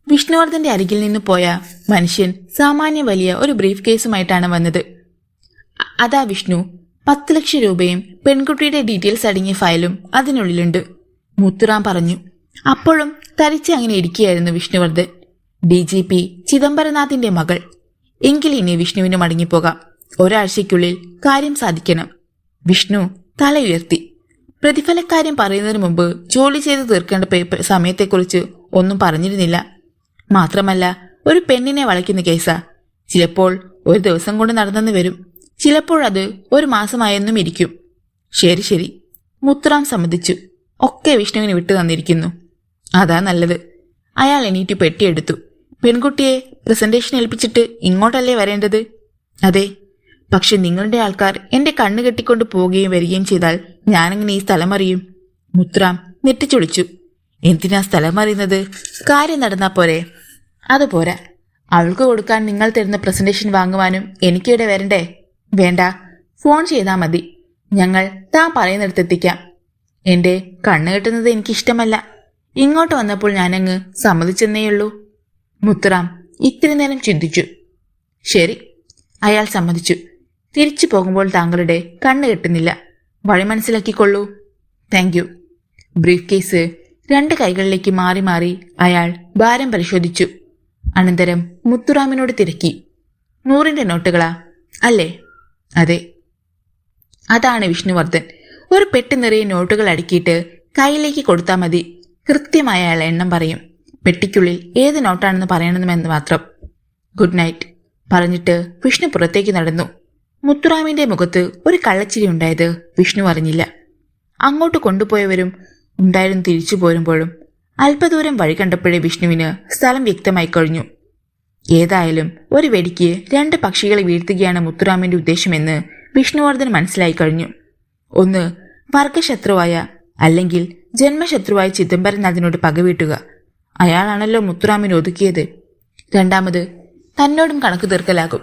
വിഷ്ണുവർദ്ധന്റെ അരികിൽ നിന്ന് പോയ മനുഷ്യൻ സാമാന്യ വലിയ ഒരു ബ്രീഫ് കേസുമായിട്ടാണ് വന്നത്. അതാ വിഷ്ണു. 10 ലക്ഷം രൂപയും പെൺകുട്ടിയുടെ ഡീറ്റെയിൽസ് അടങ്ങിയ ഫയലും അതിനുള്ളിലുണ്ട്, മുത്തുറാം പറഞ്ഞു. അപ്പോഴും തരിച്ച് അങ്ങനെ ഇരിക്കുകയായിരുന്നു വിഷ്ണുവർദ്ധൻ. DGP ചിദംബരനാഥിന്റെ മകൾ. എങ്കിലിനി വിഷ്ണുവിന് മടങ്ങിപ്പോകാം. ഒരാഴ്ചയ്ക്കുള്ളിൽ കാര്യം സാധിക്കണം. വിഷ്ണു തല ഉയർത്തി. പ്രതിഫലക്കാര്യം പറയുന്നതിന് മുമ്പ് ജോലി ചെയ്ത് തീർക്കേണ്ട സമയത്തെക്കുറിച്ച് ഒന്നും പറഞ്ഞിരുന്നില്ല. മാത്രമല്ല, ഒരു പെണ്ണിനെ വളയ്ക്കുന്ന കേസാ. ചിലപ്പോൾ ഒരു ദിവസം കൊണ്ട് നടന്നെന്ന് വരും. ചിലപ്പോഴത് ഒരു മാസമായെന്നും ഇരിക്കും. ശരി ശരി, മുത്തുറാം സമ്മതിച്ചു. ഒക്കെ വിഷ്ണുവിന് വിട്ടു തന്നിരിക്കുന്നു. അതാ നല്ലത്. അയാൾ എണീറ്റ് പെട്ടിയെടുത്തു. പെൺകുട്ടിയെ പ്രസന്റേഷൻ ഏൽപ്പിച്ചിട്ട് ഇങ്ങോട്ടല്ലേ വരേണ്ടത്? അതെ. പക്ഷെ നിങ്ങളുടെ ആൾക്കാർ എന്റെ കണ്ണു കെട്ടിക്കൊണ്ട് പോവുകയും വരികയും ചെയ്താൽ ഞാനെങ്ങനെ ഈ സ്ഥലം അറിയും? മുത്തുറാം നെറ്റിച്ചൊളിച്ചു. എന്തിനാ സ്ഥലം അറിയുന്നത്? കാര്യം നടന്നാ പോരെ? അതുപോരാ, അവൾക്ക് കൊടുക്കാൻ നിങ്ങൾ തരുന്ന പ്രസന്റേഷൻ വാങ്ങുവാനും എനിക്കിവിടെ വരണ്ടേ? വേണ്ട, ഫോൺ ചെയ്താൽ മതി. ഞങ്ങൾ താൻ പറയുന്നിടത്തെത്തിക്കാം. എന്റെ കണ്ണു കെട്ടുന്നത് എനിക്കിഷ്ടമല്ല. ഇങ്ങോട്ട് വന്നപ്പോൾ ഞാനങ്ങ് സമ്മതിച്ചെന്നേയുള്ളൂ. മുത്തുറാം ഇത്തിരി നേരം ചിന്തിച്ചു. ശരി, അയാൾ സമ്മതിച്ചു. തിരിച്ചു പോകുമ്പോൾ താങ്കളുടെ കണ്ണു കെട്ടുന്നില്ല. വഴി മനസ്സിലാക്കിക്കൊള്ളൂ. Thank you. ബ്രീഫ് കേസ് 2 കൈകളിലേക്ക് മാറി മാറി അയാൾ ഭാരം പരിശോധിച്ചു. അനന്തരം മുത്തുറാമിനോട് തിരക്കി. 100ന്റെ നോട്ടുകളാ അല്ലേ? അതെ. അതാണ് വിഷ്ണുവർദ്ധൻ. ഒരു പെട്ടി നിറയെ നോട്ടുകൾ അടുക്കിയിട്ട് കയ്യിലേക്ക് കൊടുത്താൽ മതി. കൃത്യമായ അയാൾ എണ്ണം പറയും. പെട്ടിക്കുള്ളിൽ ഏത് നോട്ടാണെന്ന് പറയണമെന്ന് മാത്രം. ഗുഡ് നൈറ്റ് പറഞ്ഞിട്ട് വിഷ്ണു പുറത്തേക്ക് നടന്നു. മുത്തുറാമിന്റെ മുഖത്ത് ഒരു കള്ളച്ചിരി ഉണ്ടായത് വിഷ്ണു അറിഞ്ഞില്ല. അങ്ങോട്ട് കൊണ്ടുപോയവരും ഉണ്ടായിരുന്നു. തിരിച്ചു പോരുമ്പോഴും അല്പദൂരം വഴി കണ്ടപ്പോഴേ വിഷ്ണുവിന് സ്ഥലം വ്യക്തമായി കഴിഞ്ഞു. ഏതായാലും ഒരു വെടിക്ക് 2 പക്ഷികളെ വീഴ്ത്തുകയാണ് മുത്തുറാമിന്റെ ഉദ്ദേശമെന്ന് വിഷ്ണുവർദ്ധൻ മനസ്സിലായി കഴിഞ്ഞു. ഒന്ന്, വർഗശത്രുവായ അല്ലെങ്കിൽ ജന്മശത്രുവായ ചിദംബരനാഥിനോട് പകവീട്ടുക. അയാളാണല്ലോ മുത്തുറാമിനെ ഒതുക്കിയത്. 2ാമത്, തന്നോടും കണക്ക് തീർക്കലാകും.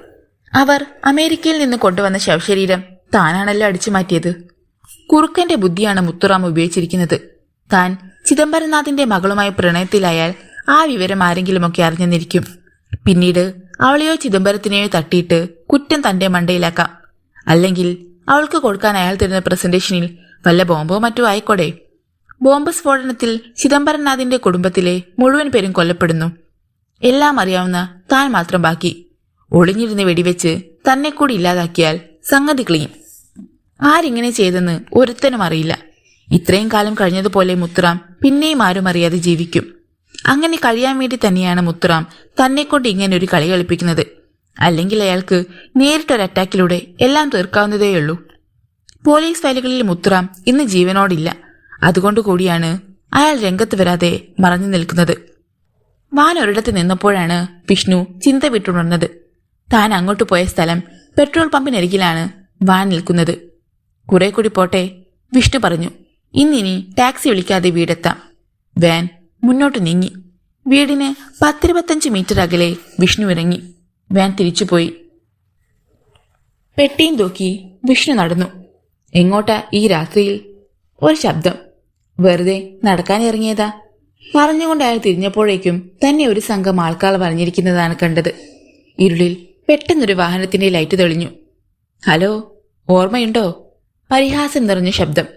അവർ അമേരിക്കയിൽ നിന്ന് കൊണ്ടുവന്ന ശവശരീരം താനാണല്ലോ അടിച്ചു മാറ്റിയത്. കുറുക്കന്റെ ബുദ്ധിയാണ് മുത്തുറാം ഉപയോഗിച്ചിരിക്കുന്നത്. താൻ ചിദംബരനാഥിന്റെ മകളുമായി പ്രണയത്തിലായാൽ ആ വിവരം ആരെങ്കിലുമൊക്കെ അറിഞ്ഞെന്നിരിക്കും. പിന്നീട് അവളെയോ ചിദംബരത്തിനെയോ തട്ടിയിട്ട് കുറ്റം തന്റെ മണ്ടയിലാക്കാം. അല്ലെങ്കിൽ അവൾക്ക് കൊടുക്കാൻ അയാൾ തരുന്ന പ്രസന്റേഷനിൽ വല്ല ബോംബോ മറ്റോ ആയിക്കോടെ. ബോംബ് സ്ഫോടനത്തിൽ ചിദംബരനാഥിന്റെ കുടുംബത്തിലെ മുഴുവൻ പേരും കൊല്ലപ്പെടുന്നു. എല്ലാം അറിയാവുന്ന താൻ മാത്രം ബാക്കി. ഒളിഞ്ഞിരുന്ന് വെടിവെച്ച് തന്നെ കൂടി ഇല്ലാതാക്കിയാൽ സംഗതി ക്ലീൻ. ആരിങ്ങനെ ചെയ്തെന്ന് ഒരുത്തനും അറിയില്ല. ഇത്രയും കാലം കഴിഞ്ഞതുപോലെ മുത്തുറാം പിന്നെയും ആരും അറിയാതെ ജീവിക്കും. അങ്ങനെ കഴിയാൻ വേണ്ടി തന്നെയാണ് മുത്തുറാം തന്നെക്കൊണ്ട് ഇങ്ങനെ ഒരു കളി കളിപ്പിക്കുന്നത്. അല്ലെങ്കിൽ അയാൾക്ക് നേരിട്ടൊരു അറ്റാക്കിലൂടെ എല്ലാം തീർക്കാവുന്നതേയുള്ളൂ. പോലീസ് ഫയലുകളിൽ മുത്തുറാം ഇന്ന് ജീവനോടില്ല. അതുകൊണ്ടുകൂടിയാണ് അയാൾ രംഗത്ത് വരാതെ മറഞ്ഞു നിൽക്കുന്നത്. വാൻ ഒരിടത്ത് നിന്നപ്പോഴാണ് വിഷ്ണു ചിന്ത വിട്ടുണർന്നത്. താൻ അങ്ങോട്ട് പോയ സ്ഥലം പെട്രോൾ പമ്പിനരികിലാണ് വാൻ നിൽക്കുന്നത്. കുറെ കൂടി പോട്ടെ, വിഷ്ണു പറഞ്ഞു. ഇന്നിനി ടാക്സി വിളിക്കാതെ വീടെത്താം. വാൻ മുന്നോട്ട് നീങ്ങി. വീടിന് 10-25 മീറ്റർ അകലെ വിഷ്ണു ഇറങ്ങി. വാൻ തിരിച്ചുപോയി. പെട്ടിയും തൂക്കി വിഷ്ണു നടന്നു. എങ്ങോട്ടാ ഈ രാത്രിയിൽ? ഒരു ശബ്ദം. വെറുതെ നടക്കാനിറങ്ങിയതാ. പറഞ്ഞുകൊണ്ട് അയാൾ തിരിഞ്ഞപ്പോഴേക്കും തന്നെ ഒരു സംഘം ആൾക്കാർ വരഞ്ഞിരിക്കുന്നതാണ് കണ്ടത്. ഇരുളിൽ പെട്ടെന്നൊരു വാഹനത്തിന്റെ ലൈറ്റ് തെളിഞ്ഞു. ഹലോ, ഓർമ്മയുണ്ടോ? പരിഹാസം നിറഞ്ഞ ശബ്ദം.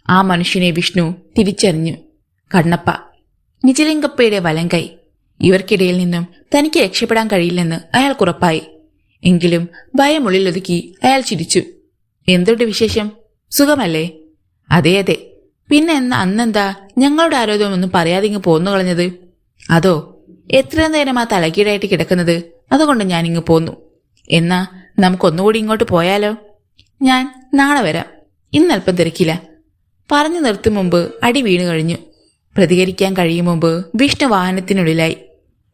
ആ മനുഷ്യനെ വിഷ്ണു തിരിച്ചറിഞ്ഞു. കണ്ണപ്പ, നിജലിംഗപ്പയുടെ വലങ്കൈ. ഇവർക്കിടയിൽ നിന്നും തനിക്ക് രക്ഷപ്പെടാൻ കഴിയില്ലെന്ന് അയാൾക്കുറപ്പായി. എങ്കിലും ഭയമുള്ളിലൊതുക്കി അയാൾ ചിരിച്ചു. എന്തുണ്ട് വിശേഷം? സുഖമല്ലേ? അതെ അതെ. പിന്നെ അന്നെന്താ ഞങ്ങളുടെ ആരോഗ്യമൊന്നും പറയാതെ ഇങ്ങ് പോന്നു കളഞ്ഞത്? അതോ, എത്ര നേരം ആ തലകീഴായിട്ട് കിടക്കുന്നത്, അതുകൊണ്ട് ഞാൻ ഇങ്ങ് പോന്നു. എന്നാ നമുക്കൊന്നുകൂടി ഇങ്ങോട്ട് പോയാലോ? ഞാൻ നാളെ വരാം. ഇന്നൽപ്പം തിരക്കില്ല. പറഞ്ഞു നിർത്തും മുമ്പ് അടി വീണു കഴിഞ്ഞു. പ്രതികരിക്കാൻ കഴിയും മുമ്പ് വിഷ്ണു വാഹനത്തിനുള്ളിലായി.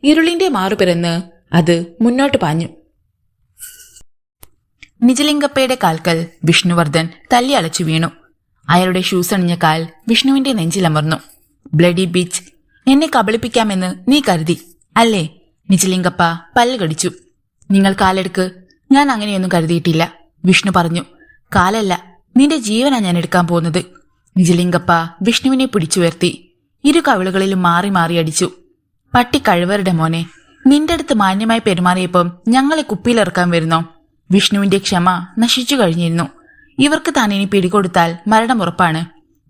ഇരുളിന്റെ മാറുപിറന്ന് അത് മുന്നോട്ട് പാഞ്ഞു. നിജലിംഗപ്പയുടെ കാൽക്കൽ വിഷ്ണുവർദ്ധൻ തല്ലി അലച്ചു വീണു. അയാളുടെ ഷൂസ് അണിഞ്ഞ കാൽ വിഷ്ണുവിന്റെ നെഞ്ചിലമർന്നു. ബ്ലഡി ബീച്ച്, എന്നെ കബളിപ്പിക്കാമെന്ന് നീ കരുതി അല്ലേ? നിജലിംഗപ്പ പല്ല് കടിച്ചു. നിങ്ങൾ കാലെടുക്ക്. ഞാൻ അങ്ങനെയൊന്നും കരുതിയിട്ടില്ല, വിഷ്ണു പറഞ്ഞു. കാലല്ല, നിന്റെ ജീവനാ ഞാൻ എടുക്കാൻ പോകുന്നത്. നിജലിംഗപ്പ വിഷ്ണുവിനെ പിടിച്ചുയർത്തി. ഇരു കവിളുകളിലും മാറി മാറി അടിച്ചു. പട്ടി കഴിവരുടെ മോനെ, നിന്റെ അടുത്ത് മാന്യമായി പെരുമാറിയപ്പം ഞങ്ങളെ കുപ്പിയിലിറക്കാൻ വരുന്നോ? വിഷ്ണുവിന്റെ ക്ഷമ നശിച്ചു കഴിഞ്ഞിരുന്നു. ഇവർക്ക് താൻ ഇനി പിടികൊടുത്താൽ മരണമുറപ്പാണ്.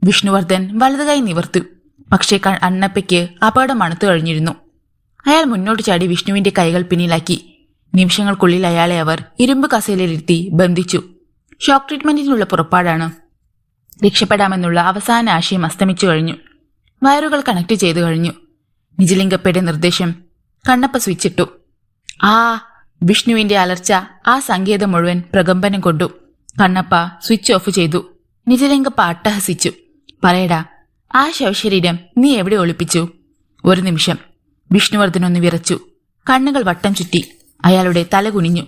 വിഷ്ണുവർദ്ധൻ വലതുകൈ നിവർത്തി. പക്ഷേ അണ്ണപ്പയ്ക്ക് അപകടം മണത്തു കഴിഞ്ഞിരുന്നു. അയാൾ മുന്നോട്ട് ചാടി വിഷ്ണുവിന്റെ കൈകൾ പിന്നിലാക്കി. നിമിഷങ്ങൾക്കുള്ളിൽ അയാളെ അവർ ഇരുമ്പ് കസേലയിലിരുത്തി ബന്ധിച്ചു. ഷോക്ക് ട്രീറ്റ്മെന്റിനുള്ള പുറപ്പാടാണ്. രക്ഷപ്പെടാമെന്നുള്ള അവസാന ആശയം അസ്തമിച്ചു കഴിഞ്ഞു. വയറുകൾ കണക്ട് ചെയ്തു കഴിഞ്ഞു. നിജലിംഗപ്പയുടെ നിർദ്ദേശം. കണ്ണപ്പ സ്വിച്ചിട്ടു. ആ വിഷ്ണുവിന്റെ അലർച്ച ആ സങ്കേതം മുഴുവൻ പ്രകമ്പനം കൊണ്ടു. കണ്ണപ്പ സ്വിച്ച് ഓഫ് ചെയ്തു. നിജലിംഗപ്പ അട്ടഹസിച്ചു. പറയടാ, ആ ശവശരീരം നീ എവിടെ ഒളിപ്പിച്ചു? ഒരു നിമിഷം. വിഷ്ണുവർദ്ധനൊന്ന് വിറച്ചു. കണ്ണുകൾ വട്ടം ചുറ്റി. അയാളുടെ തല കുനിഞ്ഞു.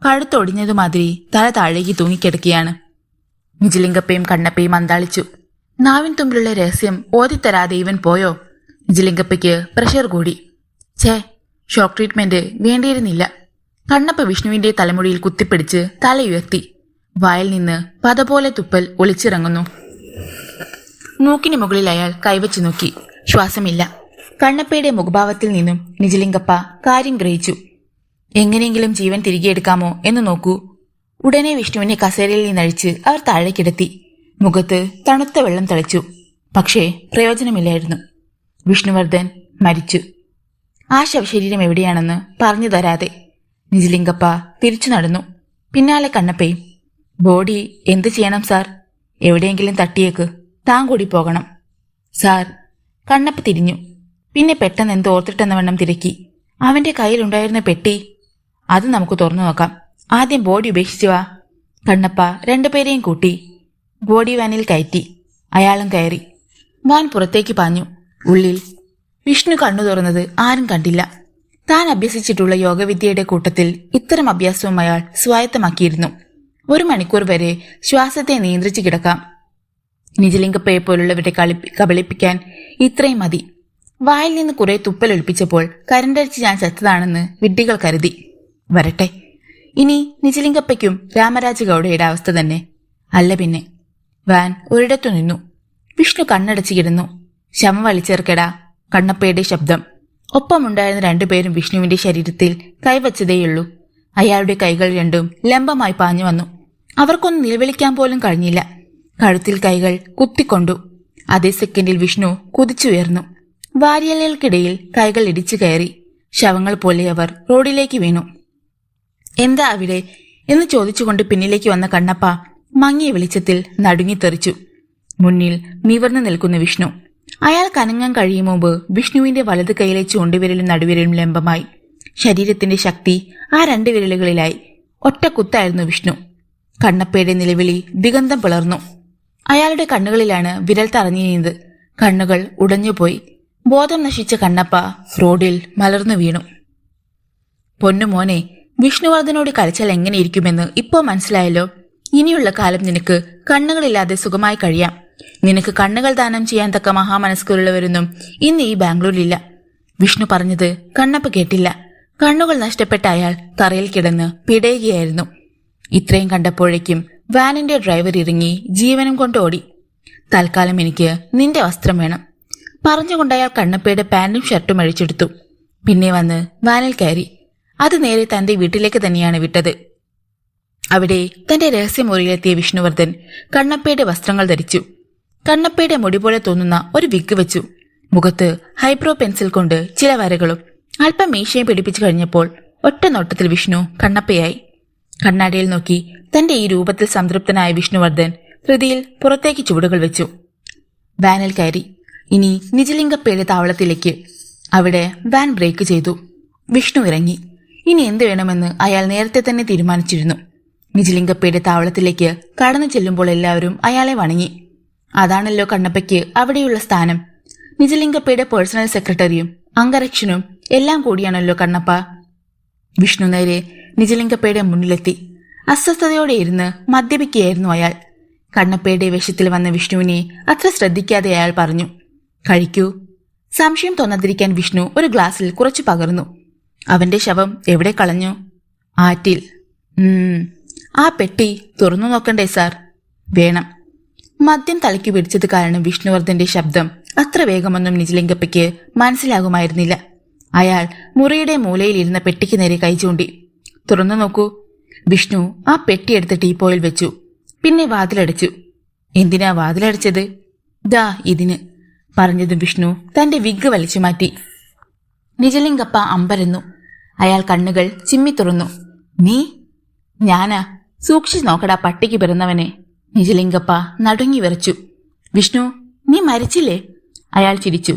കഴുത്തൊടിഞ്ഞതുമാതിരി തല താഴേക്ക് തൂങ്ങിക്കിടക്കുകയാണ്. നിജലിംഗപ്പയും കണ്ണപ്പയും അന്താളിച്ചു. നാവിൻ തുമ്പിലുള്ള രഹസ്യം ഓതിത്തരാതെ ഇവൻ പോയോ? നിജലിംഗപ്പയ്ക്ക് പ്രഷർ കൂടി. ഛേ, ഷോക്ക് ട്രീറ്റ്മെന്റ് വേണ്ടിയിരുന്നില്ല. കണ്ണപ്പ വിഷ്ണുവിന്റെ തലമുടിയിൽ കുത്തിപ്പിടിച്ച് തലയുയർത്തി. വായിൽ നിന്ന് പതപോലെ തുപ്പൽ ഒളിച്ചിറങ്ങുന്നു. മൂക്കിന് മുകളിൽ അയാൾ കൈവച്ചു നോക്കി. ശ്വാസമില്ല. കണ്ണപ്പയുടെ മുഖഭാവത്തിൽ നിന്നും നിജലിംഗപ്പ കാര്യം ഗ്രഹിച്ചു. എങ്ങനെയെങ്കിലും ജീവൻ തിരികെ എടുക്കാമോ എന്ന് നോക്കൂ. ഉടനെ വിഷ്ണുവിനെ കസേരയിൽ നിന്നഴിച്ച് അവർ താഴേക്കിടത്തി. മുഖത്ത് തണുത്ത വെള്ളം തളിച്ചു. പക്ഷേ പ്രയോജനമില്ലായിരുന്നു. വിഷ്ണുവർദ്ധൻ മരിച്ചു. ആ ശവശരീരം എവിടെയാണെന്ന് പറഞ്ഞു തരാതെ നിജലിംഗപ്പ തിരിച്ചു നടന്നു. പിന്നാലെ കണ്ണപ്പയും. ബോഡി എന്ത് ചെയ്യണം സാർ? എവിടെയെങ്കിലും തട്ടിയേക്ക്. താൻ കൂടി പോകണം. സാർ. കണ്ണപ്പ തിരിഞ്ഞു. പിന്നെ പെട്ടെന്ന് എന്തോ ഓർത്തിട്ടെന്ന വണ്ണം തിരക്കി. അവന്റെ കയ്യിലുണ്ടായിരുന്ന പെട്ടി. അത് നമുക്ക് തുറന്നു നോക്കാം. ആദ്യം ബോഡി ഉപേക്ഷിച്ചു വാ. കണ്ണപ്പ രണ്ടുപേരെയും കൂട്ടി ബോഡി വാനിൽ കയറ്റി. അയാളും കയറി. വാൻ പുറത്തേക്ക് പാഞ്ഞു. ഉള്ളിൽ വിഷ്ണു കണ്ണു തുറന്നത് ആരും കണ്ടില്ല. താൻ അഭ്യസിച്ചിട്ടുള്ള യോഗവിദ്യയുടെ കൂട്ടത്തിൽ ഇത്തരം അഭ്യാസവും അയാൾ സ്വായത്തമാക്കിയിരുന്നു. 1 മണിക്കൂർ വരെ ശ്വാസത്തെ നിയന്ത്രിച്ചു കിടക്കാം. നിജലിംഗപ്പയെ പോലുള്ളവരെ കബളിപ്പിക്കാൻ ഇത്രയും മതി. വായിൽ നിന്ന് കുറെ തുപ്പലൊളിപ്പിച്ചപ്പോൾ കരണ്ടടിച്ച് ഞാൻ ചത്തതാണെന്ന് വിഡ്ഢികൾ കരുതി. വരട്ടെ, ഇനി നിജലിംഗപ്പയ്ക്കും രാമരാജ ഗൌഡയുടെ അവസ്ഥ തന്നെ. അല്ല പിന്നെ. വാൻ ഒരിടത്തു നിന്നു. വിഷ്ണു കണ്ണടച്ചു കിടന്നു. ശവം വലിച്ചേർക്കടാ. കണ്ണപ്പയുടെ ശബ്ദം. ഒപ്പമുണ്ടായിരുന്ന 2 പേരും വിഷ്ണുവിന്റെ ശരീരത്തിൽ കൈവച്ചതേയുള്ളൂ. അയാളുടെ കൈകൾ രണ്ടും ലംബമായി പാഞ്ഞു വന്നു. അവർക്കൊന്നും നിലവിളിക്കാൻ പോലും കഴിഞ്ഞില്ല. കഴുത്തിൽ കൈകൾ കുത്തിക്കൊണ്ടു. അതേ സെക്കൻഡിൽ വിഷ്ണു കുതിച്ചുയർന്നു. വാരിയലകൾക്കിടയിൽ കൈകൾ ഇടിച്ചു കയറി. ശവങ്ങൾ പോലെ അവർ റോഡിലേക്ക് വീണു. എന്താ അവിടെ എന്ന് ചോദിച്ചുകൊണ്ട് പിന്നിലേക്ക് വന്ന കണ്ണപ്പ മങ്ങിയ വെളിച്ചത്തിൽ നടുങ്ങിത്തെറിച്ചു. മുന്നിൽ നിവർന്നു നിൽക്കുന്ന വിഷ്ണു. അയാൾ കനങ്ങാൻ കഴിയും മുമ്പ് വിഷ്ണുവിന്റെ വലത് കൈയിലെ ചൂണ്ടുവിരലും നടുവിരലും ലംബമായി. ശരീരത്തിന്റെ ശക്തി ആ 2 വിരലുകളിലായി. ഒറ്റ കുത്തായിരുന്നു വിഷ്ണു. കണ്ണപ്പയുടെ നിലവിളി ദിഗന്തം പിളർന്നു. അയാളുടെ കണ്ണുകളിലാണ് വിരൽ തറഞ്ഞിരുന്നത്. കണ്ണുകൾ ഉടഞ്ഞുപോയി. ബോധം നശിച്ച കണ്ണപ്പ റോഡിൽ മലർന്നു വീണു. പൊന്നുമോനെ, വിഷ്ണുവർദ്ധനോട് കളിച്ചാൽ എങ്ങനെയിരിക്കുമെന്ന് ഇപ്പോൾ മനസ്സിലായല്ലോ. ഇനിയുള്ള കാലം നിനക്ക് കണ്ണുകളില്ലാതെ സുഖമായി കഴിയാം. നിനക്ക് കണ്ണുകൾ ദാനം ചെയ്യാൻ തക്ക മഹാമനസ്കുള്ളവരൊന്നും ഇന്ന് ഈ ബാംഗ്ലൂരിലില്ല. വിഷ്ണു പറഞ്ഞത് കണ്ണപ്പ കേട്ടില്ല. കണ്ണുകൾ നഷ്ടപ്പെട്ട അയാൾ തറയിൽ കിടന്ന് പിടയുകയായിരുന്നു. ഇത്രയും കണ്ടപ്പോഴേക്കും വാനിന്റെ ഡ്രൈവർ ഇറങ്ങി ജീവനും കൊണ്ട് ഓടി. തൽക്കാലം എനിക്ക് നിന്റെ വസ്ത്രം വേണം പറഞ്ഞുകൊണ്ട് അയാൾ കണ്ണപ്പയുടെ പാന്റും ഷർട്ടും അഴിച്ചെടുത്തു. പിന്നെ വന്ന് വാനിൽ കയറി. അത് നേരെ തന്റെ വീട്ടിലേക്ക് തന്നെയാണ് വിട്ടത്. അവിടെ തന്റെ രഹസ്യമുറിയിലെത്തിയ വിഷ്ണുവർദ്ധൻ കണ്ണപ്പയുടെ വസ്ത്രങ്ങൾ ധരിച്ചു. കണ്ണപ്പയുടെ മുടി പോലെ തോന്നുന്ന ഒരു വിഗ് വെച്ചു. മുഖത്ത് ഹൈബ്രോ പെൻസിൽ കൊണ്ട് ചില വരകളും അല്പം മീശയും പിടിപ്പിച്ചു കഴിഞ്ഞപ്പോൾ ഒറ്റ നോട്ടത്തിൽ വിഷ്ണു കണ്ണപ്പയായി. കണ്ണാടിയിൽ നോക്കി തന്റെ ഈ രൂപത്തിൽ സംതൃപ്തനായ വിഷ്ണുവർദ്ധൻ ഹൃതിയിൽ പുറത്തേക്ക് ചുവടുകൾ വെച്ചു. വാനിൽ കയറി. ഇനി നിജലിംഗപ്പയുടെ താവളത്തിലേക്ക്. അവിടെ വാൻ ബ്രേക്ക് ചെയ്തു. വിഷ്ണു ഇറങ്ങി. ഇനി എന്ത് വേണമെന്ന് അയാൾ നേരത്തെ തന്നെ തീരുമാനിച്ചിരുന്നു. നിജലിംഗപ്പയുടെ താവളത്തിലേക്ക് കടന്നു ചെല്ലുമ്പോൾ എല്ലാവരും അയാളെ വണങ്ങി. അതാണല്ലോ കണ്ണപ്പയ്ക്ക് അവിടെയുള്ള സ്ഥാനം. നിജലിംഗപ്പയുടെ പേഴ്സണൽ സെക്രട്ടറിയും അംഗരക്ഷനും എല്ലാം കൂടിയാണല്ലോ കണ്ണപ്പ. വിഷ്ണു നേരെ നിജലിംഗപ്പയുടെ മുന്നിലെത്തി. അസ്വസ്ഥതയോടെ ഇരുന്ന് മദ്യപിക്കുകയായിരുന്നു അയാൾ. കണ്ണപ്പയുടെ വേഷത്തിൽ വന്ന വിഷ്ണുവിനെ അത്ര ശ്രദ്ധിക്കാതെ അയാൾ പറഞ്ഞു, കഴിക്കൂ. സംശയം തോന്നാതിരിക്കാൻ വിഷ്ണു ഒരു ഗ്ലാസ്സിൽ കുറച്ചു പകർന്നു. അവന്റെ ശവം എവിടെ കളഞ്ഞു? ആറ്റിൽ. ആ പെട്ടി തുറന്നു നോക്കണ്ടേ സാർ? വേണം. മദ്യം തലയ്ക്ക് പിടിച്ചത് കാരണം വിഷ്ണുവർദ്ധന്റെ ശബ്ദം അത്ര വേഗമൊന്നും നിജലിംഗപ്പയ്ക്ക് മനസ്സിലാകുമായിരുന്നില്ല. അയാൾ മുറിയുടെ മൂലയിലിരുന്ന പെട്ടിക്ക് നേരെ കൈ ചൂണ്ടി. തുറന്നു നോക്കൂ. വിഷ്ണു ആ പെട്ടിയെടുത്ത് ടീപ്പോയിൽ വെച്ചു. പിന്നെ വാതിലടച്ചു. എന്തിനാ വാതിലടച്ചത്? ദാ ഇതിന് പറഞ്ഞതും വിഷ്ണു തന്റെ വിഗ് വലിച്ചു മാറ്റി. നിജലിംഗപ്പ അമ്പരന്നു. അയാൾ കണ്ണുകൾ ചിമ്മി തുറന്നു. നീ? ഞാനാ. സൂക്ഷിച്ചു നോക്കടാ പട്ടിക്ക് പിറന്നവനെ. നിജലിംഗപ്പ നടുങ്ങി വിറച്ചു. വിഷ്ണു, നീ മരിച്ചില്ലേ? അയാൾ ചിരിച്ചു.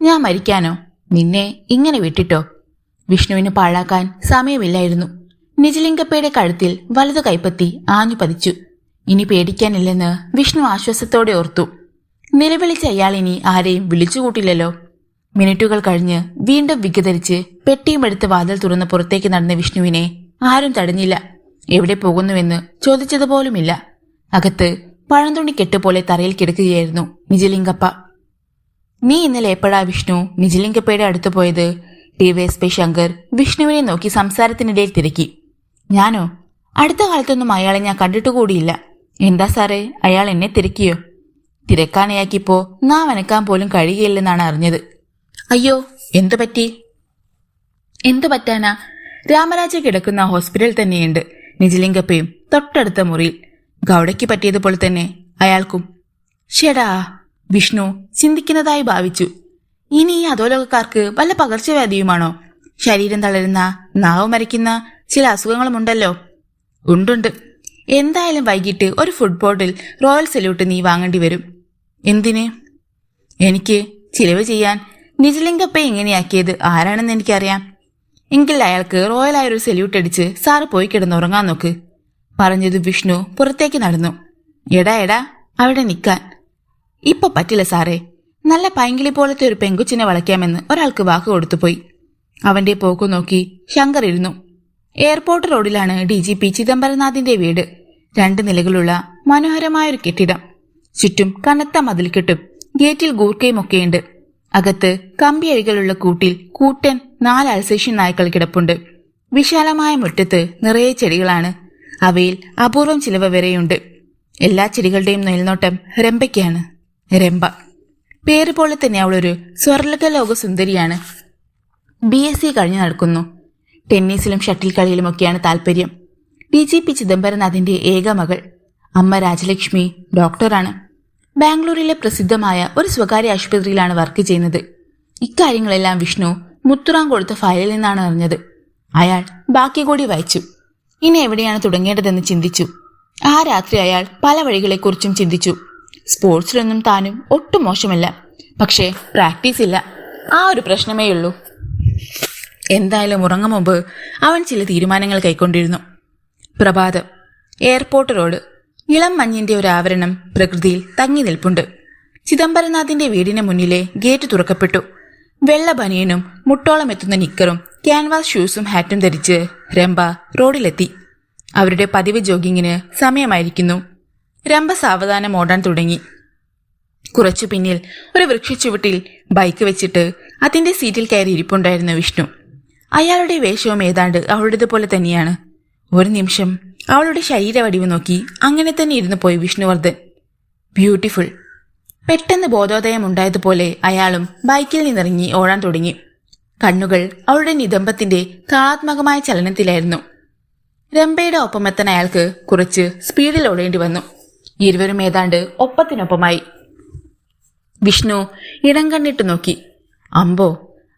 ഞാൻ മരിക്കാനോ? നിന്നെ ഇങ്ങനെ വിട്ടിട്ടോ? വിഷ്ണുവിന് പാഴാക്കാൻ സമയമില്ലായിരുന്നു. നിജലിംഗപ്പയുടെ കഴുത്തിൽ വലതു കൈപ്പത്തി ആഞ്ഞു പതിച്ചു. ഇനി പേടിക്കാനില്ലെന്ന് വിഷ്ണു ആശ്വാസത്തോടെ ഓർത്തു. നിലവിളിച്ച അയാൾ ഇനി ആരെയും വിളിച്ചുകൂട്ടില്ലല്ലോ. മിനിറ്റുകൾ കഴിഞ്ഞ് വീണ്ടും വിഘതരിച്ച് പെട്ടിയും എടുത്ത് വാതിൽ തുറന്ന് പുറത്തേക്ക് നടന്ന വിഷ്ണുവിനെ ആരും തടഞ്ഞില്ല. എവിടെ പോകുന്നുവെന്ന് ചോദിച്ചതുപോലുമില്ല. അകത്ത് പഴന്തുണി കെട്ടുപോലെ തറയിൽ കിടക്കുകയായിരുന്നു നിജലിംഗപ്പ. നീ ഇന്നലെ എപ്പോഴാ വിഷ്ണു നിജലിംഗപ്പയുടെ അടുത്ത് പോയത്? ഡിവൈഎസ്പി ശങ്കർ വിഷ്ണുവിനെ നോക്കി സംസാരത്തിനിടയിൽ തിരക്കി. ഞാനോ? അടുത്ത കാലത്തൊന്നും അയാളെ ഞാൻ കണ്ടിട്ടുകൂടിയില്ല. എന്താ സാറേ, അയാൾ എന്നെ തിരക്കിയോ? തിരക്കാനയാക്കിപ്പോ നാം അനക്കാൻ പോലും കഴിയുകയില്ലെന്നാണ് അറിഞ്ഞത്. അയ്യോ, എന്തു പറ്റി? എന്തു പറ്റാനാ? രാമരാജ കിടക്കുന്ന ഹോസ്പിറ്റൽ തന്നെയുണ്ട്. നിജലിംഗപ്പയും തൊട്ടടുത്ത മുറിയിൽ. ഗൗഡയ്ക്ക് പറ്റിയതുപോലെ തന്നെ അയാൾക്കും. ഷെടാ, വിഷ്ണു ചിന്തിക്കുന്നതായി ഭാവിച്ചു. ഇനി ഈ അധോലോകക്കാർക്ക് വല്ല പകർച്ചവ്യാധിയുമാണോ? ശരീരം തളരുന്ന, നാവ് മരിക്കുന്ന ചില അസുഖങ്ങളുമുണ്ടല്ലോ. ഉണ്ടുണ്ട്. എന്തായാലും വൈകിട്ട് ഒരു ഫുഡ് ബോട്ടിൽ റോയൽ സല്യൂട്ട് നീ വാങ്ങേണ്ടി വരും. എന്തിന്? എനിക്ക് ചിലവ് ചെയ്യാൻ. നിജലിംഗപ്പയെ ഇങ്ങനെയാക്കിയത് ആരാണെന്ന് എനിക്കറിയാം. എങ്കിൽ അയാൾക്ക് റോയലായൊരു സല്യൂട്ട് അടിച്ച് സാറ് പോയി കിടന്നുറങ്ങാൻ നോക്ക്. പറഞ്ഞത് വിഷ്ണു പുറത്തേക്ക് നടന്നു. എടാ അവിടെ നിൽക്കാൻ. ഇപ്പൊ പറ്റില്ല സാറേ. നല്ല പൈങ്കിളി പോലത്തെ ഒരു പെങ്കുച്ചിനെ വളയ്ക്കാമെന്ന് ഒരാൾക്ക് വാക്ക് കൊടുത്തുപോയി. അവന്റെ പോക്കു നോക്കി ശങ്കർ ഇരുന്നു. എയർപോർട്ട് റോഡിലാണ് DGP ചിദംബരനാഥിന്റെ വീട്. 2 നിലകളുള്ള മനോഹരമായൊരു കെട്ടിടം. ചുറ്റും കനത്ത മതിൽക്കെട്ടും ഗേറ്റിൽ ഗൂർക്കയുമൊക്കെയുണ്ട്. അകത്ത് കമ്പിയഴികളുള്ള കൂട്ടിൽ കൂട്ടൻ 4 അൽസേഷ്യൻ നായ്ക്കൾ കിടപ്പുണ്ട്. വിശാലമായ മുറ്റത്ത് നിറയെ ചെടികളാണ്. അവയിൽ അപൂർവം ചിലവ വരെയുണ്ട്. എല്ലാ ചെടികളുടെയും മേൽനോട്ടം രംഭയ്ക്കാണ്. രംഭ പേര് പോലെ തന്നെ അവളൊരു സ്വർഗലോക സുന്ദരിയാണ്. BSc കഴിഞ്ഞു നടക്കുന്നു. ടെന്നീസിലും ഷട്ടിൽ കളിയിലുമൊക്കെയാണ് താല്പര്യം. DGP ചിദംബരനാഥിന്റെ ഏക മകൾ. അമ്മ രാജലക്ഷ്മി ഡോക്ടറാണ്. ബാംഗ്ലൂരിലെ പ്രസിദ്ധമായ ഒരു സ്വകാര്യ ആശുപത്രിയിലാണ് വർക്ക് ചെയ്യുന്നത്. ഇക്കാര്യങ്ങളെല്ലാം വിഷ്ണു മുത്തുറാൻ കൊടുത്ത ഫയലിൽ നിന്നാണ് അറിഞ്ഞത്. അയാൾ ബാക്കി കൂടി വായിച്ചു. ഇനി എവിടെയാണ് തുടങ്ങേണ്ടതെന്ന് ചിന്തിച്ചു. ആ രാത്രി അയാൾ പല വഴികളെക്കുറിച്ചും ചിന്തിച്ചു. സ്പോർട്സിലൊന്നും താനും ഒട്ടും മോശമല്ല. പക്ഷേ പ്രാക്ടീസ് ഇല്ല. ആ ഒരു പ്രശ്നമേയുള്ളൂ. എന്തായാലും ഉറങ്ങും മുമ്പ് അവൻ ചില തീരുമാനങ്ങൾ കൈക്കൊണ്ടിരുന്നു. പ്രഭാതം. Airport road. ഇളം മഞ്ഞിന്റെ ഒരു ആവരണം പ്രകൃതിയിൽ തങ്ങി നിൽപ്പുണ്ട്. ചിദംബരനാഥിന്റെ വീടിന് മുന്നിലെ ഗേറ്റ് തുറക്കപ്പെട്ടു. വെള്ള ബനിയനും മുട്ടോളം എത്തുന്ന നിക്കറും ക്യാൻവാസ് ഷൂസും ഹാറ്റും ധരിച്ച് രംഭ റോഡിലെത്തി. അവരുടെ പതിവ് ജോഗിങ്ങിന് സമയമായിരിക്കുന്നു. രംഭ സാവധാനം ഓടാൻ തുടങ്ങി. കുറച്ചു പിന്നിൽ ഒരു വൃക്ഷച്ചുവട്ടിൽ ബൈക്ക് വെച്ചിട്ട് അതിന്റെ സീറ്റിൽ കയറി ഇരിപ്പുണ്ടായിരുന്ന വിഷ്ണു. അയാളുടെ വേഷവും ഏതാണ്ട് അവളുടേതുപോലെ തന്നെയാണ്. ഒരു നിമിഷം അവളുടെ ശരീരവടിവ് നോക്കി അങ്ങനെ തന്നെ ഇരുന്നു പോയി വിഷ്ണുവർദ്ധൻ. ബ്യൂട്ടിഫുൾ. പെട്ടെന്ന് ബോധോദയം ഉണ്ടായതുപോലെ അയാളും ബൈക്കിൽ നിന്നിറങ്ങി ഓടാൻ തുടങ്ങി. കണ്ണുകൾ അവളുടെ നിതംബത്തിന്റെ താളാത്മകമായ ചലനത്തിലായിരുന്നു. രംഭയുടെ ഒപ്പമെത്താൻ അയാൾക്ക് കുറച്ച് സ്പീഡിൽ ഓടേണ്ടി വന്നു. ഇരുവരും ഏതാണ്ട് ഒപ്പത്തിനൊപ്പമായി. വിഷ്ണു ഇടം കണ്ണിട്ട് നോക്കി. അമ്പോ,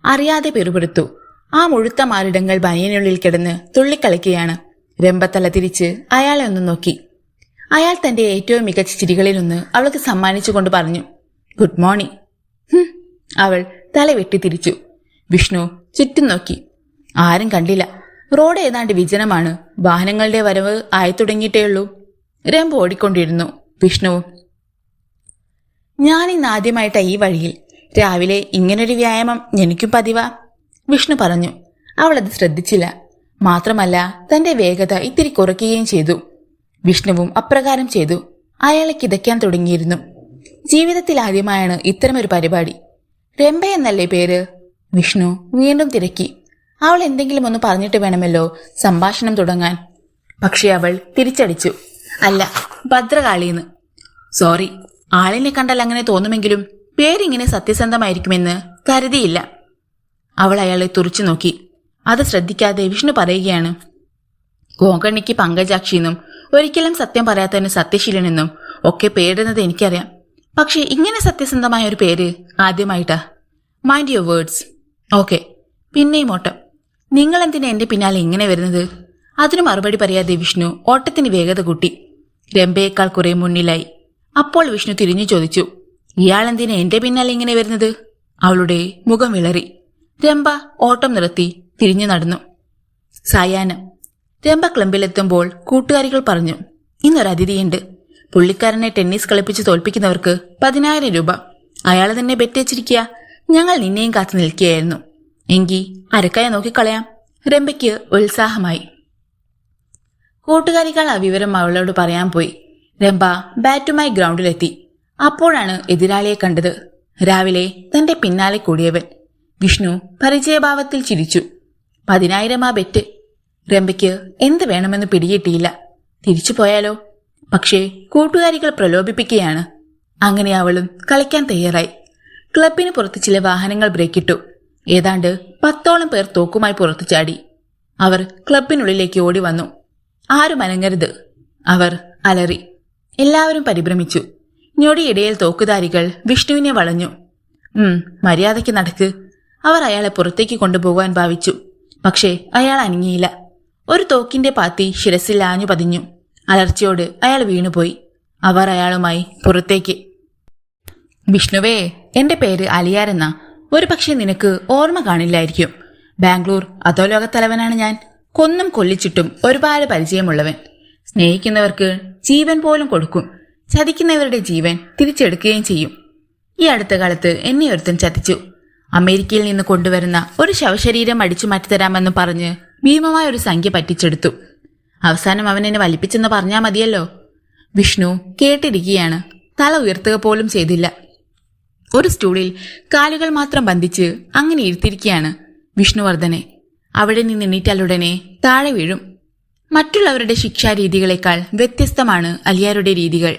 അറിയാതെ പെറുപെടുത്തു. ആ മുഴുത്ത മാറിടങ്ങൾ ബനിയനുള്ളിൽ കിടന്ന് തുള്ളിക്കളിക്കുകയാണ്. രംഭ തല തിരിച്ച് അയാളെ ഒന്ന് നോക്കി. അയാൾ തന്റെ ഏറ്റവും മികച്ച ചിരികളിലൊന്ന് അവൾക്ക് സമ്മാനിച്ചുകൊണ്ട് പറഞ്ഞു, ഗുഡ് മോർണിംഗ്. അവൾ തല വെട്ടിത്തിരിച്ചു. വിഷ്ണു ചുറ്റും നോക്കി. ആരും കണ്ടില്ല. റോഡ് ഏതാണ്ട് വിജനമാണ്. വാഹനങ്ങളുടെ വരവ് ആയി തുടങ്ങിയിട്ടേയുള്ളൂ. രംഭ ഓടിക്കൊണ്ടിരുന്നു. വിഷ്ണു, ഞാനിന്ന് ആദ്യമായിട്ടാ ഈ വഴിയിൽ. രാവിലെ ഇങ്ങനൊരു വ്യായാമം എനിക്കും പതിവാ. വിഷ്ണു പറഞ്ഞു. അവളത് ശ്രദ്ധിച്ചില്ല. മാത്രമല്ല തന്റെ വേഗത ഇത്തിരി കുറയ്ക്കുകയും ചെയ്തു. വിഷ്ണുവും അപ്രകാരം ചെയ്തു. അയാളെ കിതയ്ക്കാൻ തുടങ്ങിയിരുന്നു. ജീവിതത്തിൽ ആദ്യമായാണ് ഇത്തരമൊരു പരിപാടി. രംഭ എന്നല്ലേ പേര്? വിഷ്ണു വീണ്ടും തിരക്കി. അവൾ എന്തെങ്കിലും ഒന്ന് പറഞ്ഞിട്ട് വേണമല്ലോ സംഭാഷണം തുടങ്ങാൻ. പക്ഷെ അവൾ തിരിച്ചടിച്ചു. അല്ല, ഭദ്രകാളിന്ന്. സോറി, ആളിനെ കണ്ടാൽ അങ്ങനെ തോന്നുമെങ്കിലും പേരിങ്ങനെ സത്യസന്ധമായിരിക്കുമെന്ന് കരുതിയില്ല. അവൾ അയാളെ തുറച്ചു നോക്കി. അത് ശ്രദ്ധിക്കാതെ വിഷ്ണു പറയുകയാണ്, കോങ്കണ്ണിക്ക് പങ്കജാക്ഷിയെന്നും ഒരിക്കലും സത്യം പറയാത്തതിന് സത്യശീലനെന്നും ഒക്കെ പേരിടുന്നത് എനിക്കറിയാം. പക്ഷെ ഇങ്ങനെ സത്യസന്ധമായ ഒരു പേര് ആദ്യമായിട്ടാ. Mind your words. ഓക്കെ. പിന്നെയും ഓട്ടം. നിങ്ങൾ എന്തിനാ എന്റെ പിന്നാലെ ഇങ്ങനെ വരുന്നത്? അതിനു മറുപടി പറയാതെ വിഷ്ണു ഓട്ടത്തിന് വേഗത കൂട്ടി. രംഭയേക്കാൾ കുറെ മുന്നിലായി. അപ്പോൾ വിഷ്ണു തിരിഞ്ഞു ചോദിച്ചു, ഇയാളെന്തിനാ എന്റെ പിന്നാലെ ഇങ്ങനെ വരുന്നത്? അവളുടെ മുഖം വിളറി. രംഭ ഓട്ടം നിർത്തി തിരിഞ്ഞു നടന്നു. സായാഹ്നം. രംഭ ക്ലബിലെത്തുമ്പോൾ കൂട്ടുകാരികൾ പറഞ്ഞു, ഇന്നൊരു അതിഥിയുണ്ട്. പുള്ളിക്കാരനെ ടെന്നീസ് കളിപ്പിച്ച് തോൽപ്പിക്കുന്നവർക്ക് 10,000 രൂപ. അയാളെ തന്നെ ബെറ്റ് വെച്ചിരിക്കുക. ഞങ്ങൾ നിന്നെയും കാത്തു നിൽക്കുകയായിരുന്നു. എങ്കി അരക്കായ നോക്കിക്കളയാം. രംഭയ്ക്ക് ഉത്സാഹമായി. കൂട്ടുകാരികൾ ആ വിവരം അവളോട് പറയാൻ പോയി. രംഭ ബാറ്റുമായി ഗ്രൗണ്ടിലെത്തി. അപ്പോഴാണ് എതിരാളിയെ കണ്ടത്. രാവിലെ പിന്നാലെ കൂടിയവൻ. വിഷ്ണു പരിചയഭാവത്തിൽ ചിരിച്ചു. 10,000 ബെറ്റ്. രംഭയ്ക്ക് എന്ത് വേണമെന്ന് പിടികിട്ടിയില്ല. തിരിച്ചു പോയാലോ? പക്ഷേ കൂട്ടുകാരികൾ പ്രലോഭിപ്പിക്കുകയാണ്. അങ്ങനെ അവളും കളിക്കാൻ തയ്യാറായി. ക്ലബിന് പുറത്ത് ചില വാഹനങ്ങൾ ബ്രേക്കിട്ടു. ഏതാണ്ട് 10ഓളം പേർ തോക്കുമായി പുറത്തു ചാടി. അവർ ക്ലബിനുള്ളിലേക്ക് ഓടി വന്നു. ആരും അനങ്ങരുത്, അവർ അലറി. എല്ലാവരും പരിഭ്രമിച്ചു. ഞൊടിയിടയിൽ തോക്കുധാരികൾ വിഷ്ണുവിനെ വളഞ്ഞു. മര്യാദയ്ക്ക് നടക്ക്. അവർ അയാളെ പുറത്തേക്ക് കൊണ്ടുപോകാൻ ഭാവിച്ചു. പക്ഷേ അയാൾ അനങ്ങിയില്ല. ഒരു തോക്കിന്റെ പാത്തി ശിരസിൽ ആഞ്ഞു പതിഞ്ഞു. അലർച്ചയോട് അയാൾ വീണുപോയി. അവർ അയാളുമായി പുറത്തേക്ക്. വിഷ്ണുവേ, എന്റെ പേര് അലിയാരെന്നാ. ഒരു പക്ഷേ നിനക്ക് ഓർമ്മ കാണില്ലായിരിക്കും. ബാംഗ്ലൂർ അധോലോകത്തലവനാണ് ഞാൻ. കൊന്നും കൊല്ലിച്ചിട്ടും ഒരുപാട് പരിചയമുള്ളവൻ. സ്നേഹിക്കുന്നവർക്ക് ജീവൻ പോലും കൊടുക്കും. ചതിക്കുന്നവരുടെ ജീവൻ തിരിച്ചെടുക്കുകയും ചെയ്യും. ഈ അടുത്ത കാലത്ത് എന്നെ ഒരുത്തൻ ചതിച്ചു. അമേരിക്കയിൽ നിന്ന് കൊണ്ടുവരുന്ന ഒരു ശവശരീരം അടിച്ചു മാറ്റിത്തരാമെന്ന് പറഞ്ഞ് ഭീമമായ ഒരു സംഖ്യ പറ്റിച്ചെടുത്തു. അവസാനം അവൻ എന്നെ വലിപ്പിച്ചെന്ന് പറഞ്ഞാൽ മതിയല്ലോ. വിഷ്ണു കേട്ടിരിക്കുകയാണ്. തല ഉയർത്തുക പോലും ചെയ്തില്ല. ഒരു സ്റ്റൂളിൽ കാലുകൾ മാത്രം ബന്ധിച്ച് അങ്ങനെ ഇരുത്തിരിക്കുകയാണ് വിഷ്ണുവർദ്ധനെ. അവിടെ നിന്ന് എണീറ്റാലുടനെ താഴെ വീഴും. മറ്റുള്ളവരുടെ ശിക്ഷാരീതികളെക്കാൾ വ്യത്യസ്തമാണ് അലിയാരുടെ രീതികൾ.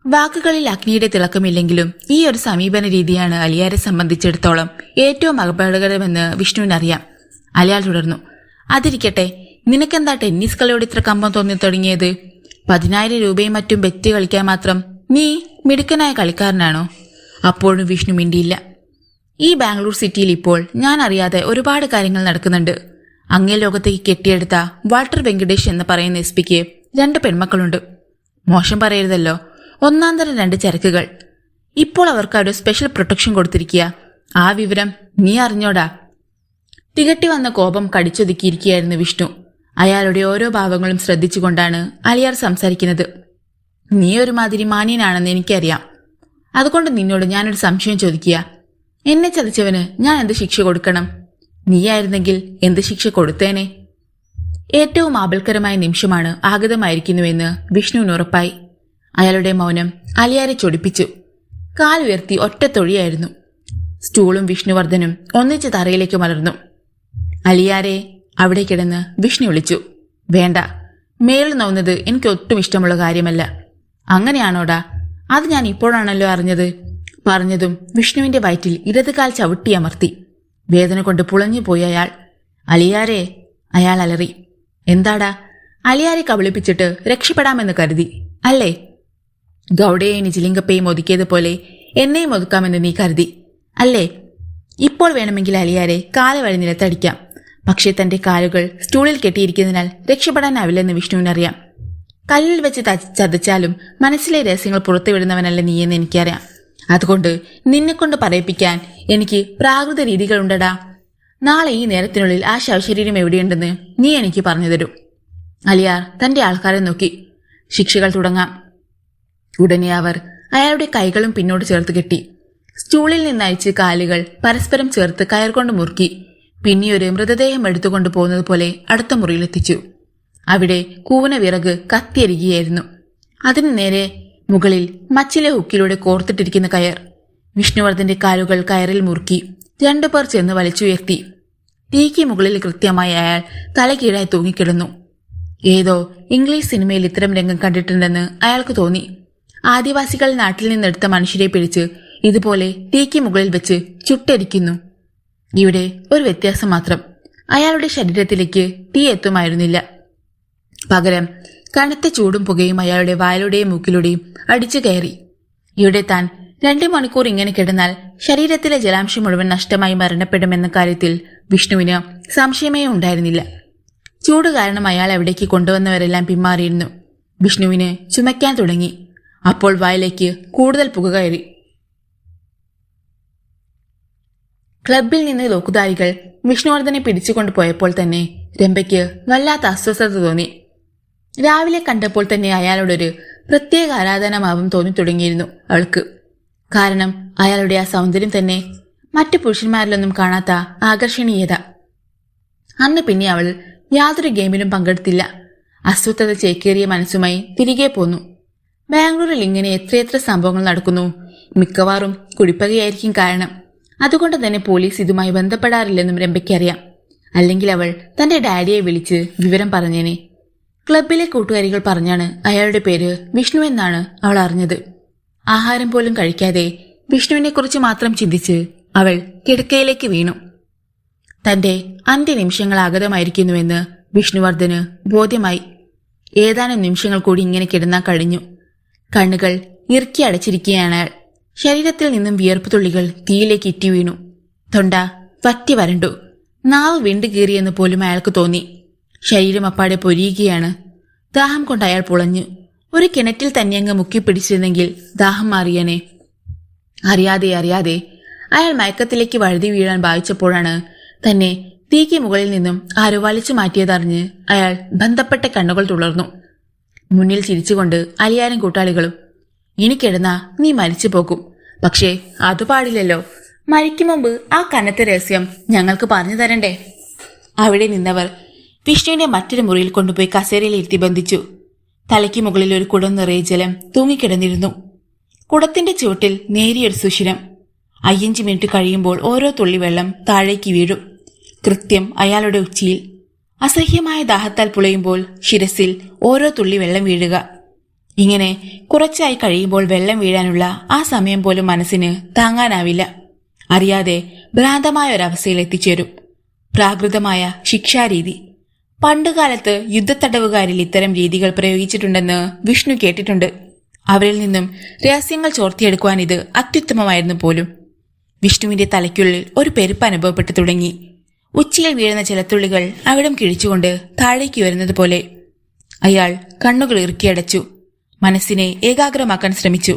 വാക്കുകളിൽ അഗ്നിയുടെ തിളക്കമില്ലെങ്കിലും ഈ ഒരു സമീപന രീതിയാണ് അലിയാരെ സംബന്ധിച്ചിടത്തോളം ഏറ്റവും അപകടകരമെന്ന് വിഷ്ണുവിനറിയാം. അലിയാർ തുടർന്നു, അതിരിക്കട്ടെ, നിനക്കെന്താ ടെന്നീസ് കളിയോട് ഇത്ര കമ്പം തോന്നി തുടങ്ങിയത്? 10,000 രൂപയും മറ്റും ബെറ്റ് കളിക്കാൻ മാത്രം നീ മിടുക്കനായ കളിക്കാരനാണോ? അപ്പോഴും വിഷ്ണു മിണ്ടിയില്ല. ഈ ബാംഗ്ലൂർ സിറ്റിയിൽ ഇപ്പോൾ ഞാൻ അറിയാതെ ഒരുപാട് കാര്യങ്ങൾ നടക്കുന്നുണ്ട്. അങ്ങേ ലോകത്തേക്ക് കെട്ടിയെടുത്ത വാൾട്ടർ വെങ്കടേഷ് എന്ന് പറയുന്ന എസ്പിക്ക് 2 പെൺമക്കളുണ്ട്. മോശം പറയരുതല്ലോ, 1-തരം 2 ചരക്കുകൾ. ഇപ്പോൾ അവർക്ക് ഒരു സ്പെഷ്യൽ പ്രൊട്ടക്ഷൻ കൊടുത്തിരിക്കുക. ആ വിവരം നീ അറിഞ്ഞോടാ? തികട്ടി വന്ന കോപം കടിച്ചൊതുക്കിയിരിക്കുകയായിരുന്നു വിഷ്ണു. അയാളുടെ ഓരോ ഭാവങ്ങളും ശ്രദ്ധിച്ചുകൊണ്ടാണ് അലിയാർ സംസാരിക്കുന്നത്. നീ ഒരുമാതിരി മാന്യനാണെന്ന് എനിക്കറിയാം. അതുകൊണ്ട് നിന്നോട് ഞാനൊരു സംശയം ചോദിക്കുക. എന്നെ ചതിച്ചവന് ഞാൻ എന്ത് ശിക്ഷ കൊടുക്കണം? നീയായിരുന്നെങ്കിൽ എന്ത് ശിക്ഷ കൊടുത്തേനെ? ഏറ്റവും ആപൽക്കരമായ നിമിഷമാണ് ആഗതമായിരിക്കുന്നുവെന്ന് വിഷ്ണുവിന് ഉറപ്പായി. അയാളുടെ മൗനം അലിയാരെ ചൊടിപ്പിച്ചു. കാലുയർത്തി ഒറ്റത്തൊഴിയായിരുന്നു. സ്റ്റൂളും വിഷ്ണുവർദ്ധനും ഒന്നിച്ച് തറയിലേക്ക് മലർന്നു. അലിയാരെ, അവിടെ കിടന്ന് വിഷ്ണു വിളിച്ചു. വേണ്ട, മേൽ നോവുന്നത് എനിക്ക് ഒട്ടും ഇഷ്ടമുള്ള കാര്യമല്ല. അങ്ങനെയാണോടാ? അത് ഞാൻ ഇപ്പോഴാണല്ലോ അറിഞ്ഞത്. പറഞ്ഞതും വിഷ്ണുവിന്റെ വയറ്റിൽ ഇടതുകാൽ ചവിട്ടിയമർത്തി. വേദന കൊണ്ട് പുളഞ്ഞുപോയി അയാൾ. അലിയാരെ, അയാൾ അലറി. എന്താടാ? അലിയാരെ കബളിപ്പിച്ചിട്ട് രക്ഷപ്പെടാമെന്ന് കരുതി അല്ലേ? ഗൗഡയെയും നിജലിംഗപ്പയും ഒതുക്കിയതുപോലെ എന്നെയും ഒതുക്കാമെന്ന് നീ കരുതി അല്ലേ? ഇപ്പോൾ വേണമെങ്കിൽ അലിയാരെ കാല് വഴി നിലത്തടിക്കാം. പക്ഷേ തന്റെ കാലുകൾ സ്റ്റൂളിൽ കെട്ടിയിരിക്കുന്നതിനാൽ രക്ഷപ്പെടാനാവില്ലെന്ന് വിഷ്ണുവിനറിയാം. കല്ലിൽ വെച്ച് ചതച്ചാലും മനസ്സിലെ രഹസ്യങ്ങൾ പുറത്തുവിടുന്നവനല്ല നീയെന്ന് എനിക്കറിയാം. അതുകൊണ്ട് നിന്നെക്കൊണ്ട് പറയിപ്പിക്കാൻ എനിക്ക് പ്രാകൃത രീതികളുണ്ടടാ. നാളെ ഈ നേരത്തിനുള്ളിൽ ആ ശവശരീരം എവിടെയുണ്ടെന്ന് നീ എനിക്ക് പറഞ്ഞു തരും. അലിയാർ തന്റെ ആൾക്കാരെ നോക്കി. ശിക്ഷകൾ തുടങ്ങാം. ഉടനെ അവർ അയാളുടെ കൈകളും പിന്നോട്ട് ചേർത്ത് കെട്ടി. സ്റ്റൂളിൽ നിന്നയച്ച് കാലുകൾ പരസ്പരം ചേർത്ത് കയർകൊണ്ട് മുറുക്കി. പിന്നെയൊരു മൃതദേഹം എടുത്തുകൊണ്ടു പോകുന്നത് പോലെ അടുത്ത മുറിയിലെത്തിച്ചു. അവിടെ കൂവന വിറക് കത്തിയരികയായിരുന്നു. അതിനു നേരെ മുകളിൽ മച്ചിലെ ഹുക്കിലൂടെ കോർത്തിട്ടിരിക്കുന്ന കയർ. വിഷ്ണുവർദ്ധന്റെ കാലുകൾ കയറിൽ മുറുക്കി 2 പേർ ചെന്ന് വലിച്ചുയർത്തി. തീക്ക് മുകളിൽ കൃത്യമായി അയാൾ തലകീഴായി തൂങ്ങിക്കിടന്നു. ഏതോ ഇംഗ്ലീഷ് സിനിമയിൽ ഇത്തരം രംഗം കണ്ടിട്ടുണ്ടെന്ന് അയാൾക്ക് തോന്നി. ആദിവാസികൾ നാട്ടിൽ നിന്നെടുത്ത മനുഷ്യരെ പിടിച്ച് ഇതുപോലെ തീക്ക് മുകളിൽ വെച്ച് ചുട്ടരിക്കുന്നു. ഇവിടെ ഒരു വ്യത്യാസം മാത്രം. അയാളുടെ ശരീരത്തിലേക്ക് തീ എത്തുമായിരുന്നില്ല. പകരം കനത്ത ചൂടും പുകയും അയാളുടെ വായിലൂടെയും മൂക്കിലൂടെയും അടിച്ചു കയറി. ഇവിടെ താൻ 2 മണിക്കൂർ ഇങ്ങനെ കിടന്നാൽ ശരീരത്തിലെ ജലാംശം മുഴുവൻ നഷ്ടമായി മരണപ്പെടുമെന്ന കാര്യത്തിൽ വിഷ്ണുവിന് സംശയമേ ഉണ്ടായിരുന്നില്ല. ചൂട് കാരണം അയാൾ എവിടേക്ക് കൊണ്ടുവന്നവരെല്ലാം പിന്മാറിയിരുന്നു. വിഷ്ണുവിന് ചുമയ്ക്കാൻ തുടങ്ങി. അപ്പോൾ വായിലേക്ക് കൂടുതൽ പുക കയറി. ക്ലബിൽ നിന്ന് തോക്കുധാരികൾ വിഷ്ണുവർദ്ധനെ പിടിച്ചുകൊണ്ടു പോയപ്പോൾ തന്നെ രംഭയ്ക്ക് വല്ലാത്ത അസ്വസ്ഥത തോന്നി. രാവിലെ കണ്ടപ്പോൾ തന്നെ അയാളോടൊരു പ്രത്യേക ആരാധനാഭാവം തോന്നി തുടങ്ങിയിരുന്നു അവൾക്ക്. കാരണം അയാളുടെ ആ സൗന്ദര്യം തന്നെ മറ്റു പുരുഷന്മാരിലൊന്നും കാണാത്ത ആകർഷണീയത. അന്ന് പിന്നെ അവൾ യാതൊരു ഗെയിമിലും പങ്കെടുത്തില്ല. അസ്വസ്ഥത ചേക്കേറിയ മനസ്സുമായി തിരികെ പോന്നു. ബാംഗ്ലൂരിൽ ഇങ്ങനെ എത്രയെത്ര സംഭവങ്ങൾ നടക്കുന്നു. മിക്കവാറും കുടിപ്പകയായിരിക്കും കാരണം. അതുകൊണ്ട് തന്നെ പോലീസ് ഇതുമായി ബന്ധപ്പെടാറില്ലെന്നും രംഭയ്ക്കറിയാം. അല്ലെങ്കിൽ അവൾ തന്റെ ഡാഡിയെ വിളിച്ച് വിവരം പറഞ്ഞേനെ. ക്ലബിലെ കൂട്ടുകാരികൾ പറഞ്ഞാണ് അയാളുടെ പേര് വിഷ്ണു എന്നാണ് അവൾ അറിഞ്ഞത്. ആഹാരം പോലും കഴിക്കാതെ വിഷ്ണുവിനെ കുറിച്ച് മാത്രം ചിന്തിച്ച് അവൾ കിടക്കയിലേക്ക് വീണു. തന്റെ അന്ത്യനിമിഷങ്ങൾ ആഗതമായിരിക്കുന്നുവെന്ന് വിഷ്ണുവർദ്ധന് ബോധ്യമായി. ഏതാനും നിമിഷങ്ങൾ കൂടി ഇങ്ങനെ കിടന്നാൽ കഴിഞ്ഞു. കണ്ണുകൾ ഇറുക്കി അടച്ചിരിക്കുകയാണ് അയാൾ. ശരീരത്തിൽ നിന്നും വിയർപ്പ് തുള്ളികൾ തീയിലേക്ക് ഇറ്റി വീണു. തൊണ്ട വറ്റി വരണ്ടു. നാവ് വിണ്ടു കീറിയെന്ന് പോലും അയാൾക്ക് തോന്നി. ശരീരം അപ്പാടെ പൊരിയുകയാണ്. ദാഹം കൊണ്ട് അയാൾ പുളഞ്ഞു. ഒരു കിണറ്റിൽ തന്നെയങ്ങ് മുക്കിപ്പിടിച്ചിരുന്നെങ്കിൽ ദാഹം മാറിയനെ. അറിയാതെ അയാൾ മയക്കത്തിലേക്ക് വഴുതി വീഴാൻ ഭാവിച്ചപ്പോഴാണ് തന്നെ തീക്ക് മുകളിൽ നിന്നും ആരോ വലിച്ചു മാറ്റിയതറിഞ്ഞ് അയാൾ ബന്ധപ്പെട്ട കണ്ണുകൾ തുളർന്നു. മുന്നിൽ ചിരിച്ചുകൊണ്ട് അലിയാരും കൂട്ടാളികളും. ഇനി കിടന്നാ നീ മരിച്ചു പോകും. പക്ഷേ അത് പാടില്ലല്ലോ. മരിക്കും മുമ്പ് ആ കനത്ത രഹസ്യം ഞങ്ങൾക്ക് പറഞ്ഞു തരണ്ടേ? അവിടെ നിന്നവർ വിഷ്ണുവിനെ മറ്റൊരു മുറിയിൽ കൊണ്ടുപോയി കസേരയിൽ ഇരുത്തി ബന്ധിച്ചു. തലയ്ക്ക് മുകളിൽ ഒരു കുടം നിറയെ ജലം തൂങ്ങിക്കിടന്നിരുന്നു. കുടത്തിന്റെ ചുവട്ടിൽ നേരിയൊരു സുഷിരം. 5 മിനിറ്റ് കഴിയുമ്പോൾ ഓരോ തുള്ളി വെള്ളം താഴേക്ക് വീഴും. കൃത്യം അയാളുടെ ഉച്ചിയിൽ. അസഹ്യമായ ദാഹത്താൽ പുളയുമ്പോൾ ശിരസിൽ ഓരോ തുള്ളി വെള്ളം വീഴുക. ഇങ്ങനെ കുറച്ചായി കഴിയുമ്പോൾ വെള്ളം വീഴാനുള്ള ആ സമയം പോലും മനസ്സിന് താങ്ങാനാവില്ല. അറിയാതെ ഭ്രാന്തമായ ഒരവസ്ഥയിൽ എത്തിച്ചേരും. പ്രാകൃതമായ ശിക്ഷാരീതി. പണ്ടുകാലത്ത് യുദ്ധത്തടവുകാരിൽ ഇത്തരം രീതികൾ പ്രയോഗിച്ചിട്ടുണ്ടെന്ന് വിഷ്ണു കേട്ടിട്ടുണ്ട്. അവരിൽ നിന്നും രഹസ്യങ്ങൾ ചോർത്തിയെടുക്കുവാൻ ഇത് അത്യുത്തമമായിരുന്നു പോലും. വിഷ്ണുവിന്റെ തലയ്ക്കുള്ളിൽ ഒരു പെരുപ്പ് അനുഭവപ്പെട്ടു തുടങ്ങി. ഉച്ചിയിൽ വീഴുന്ന ജലത്തുള്ളികൾ അവിടം കിഴിച്ചുകൊണ്ട് താഴേക്ക് വരുന്നത് പോലെ. അയാൾ കണ്ണുകൾ ഇറുക്കിയടച്ചു. മനസ്സിനെ ഏകാഗ്രമാക്കാൻ ശ്രമിച്ചു.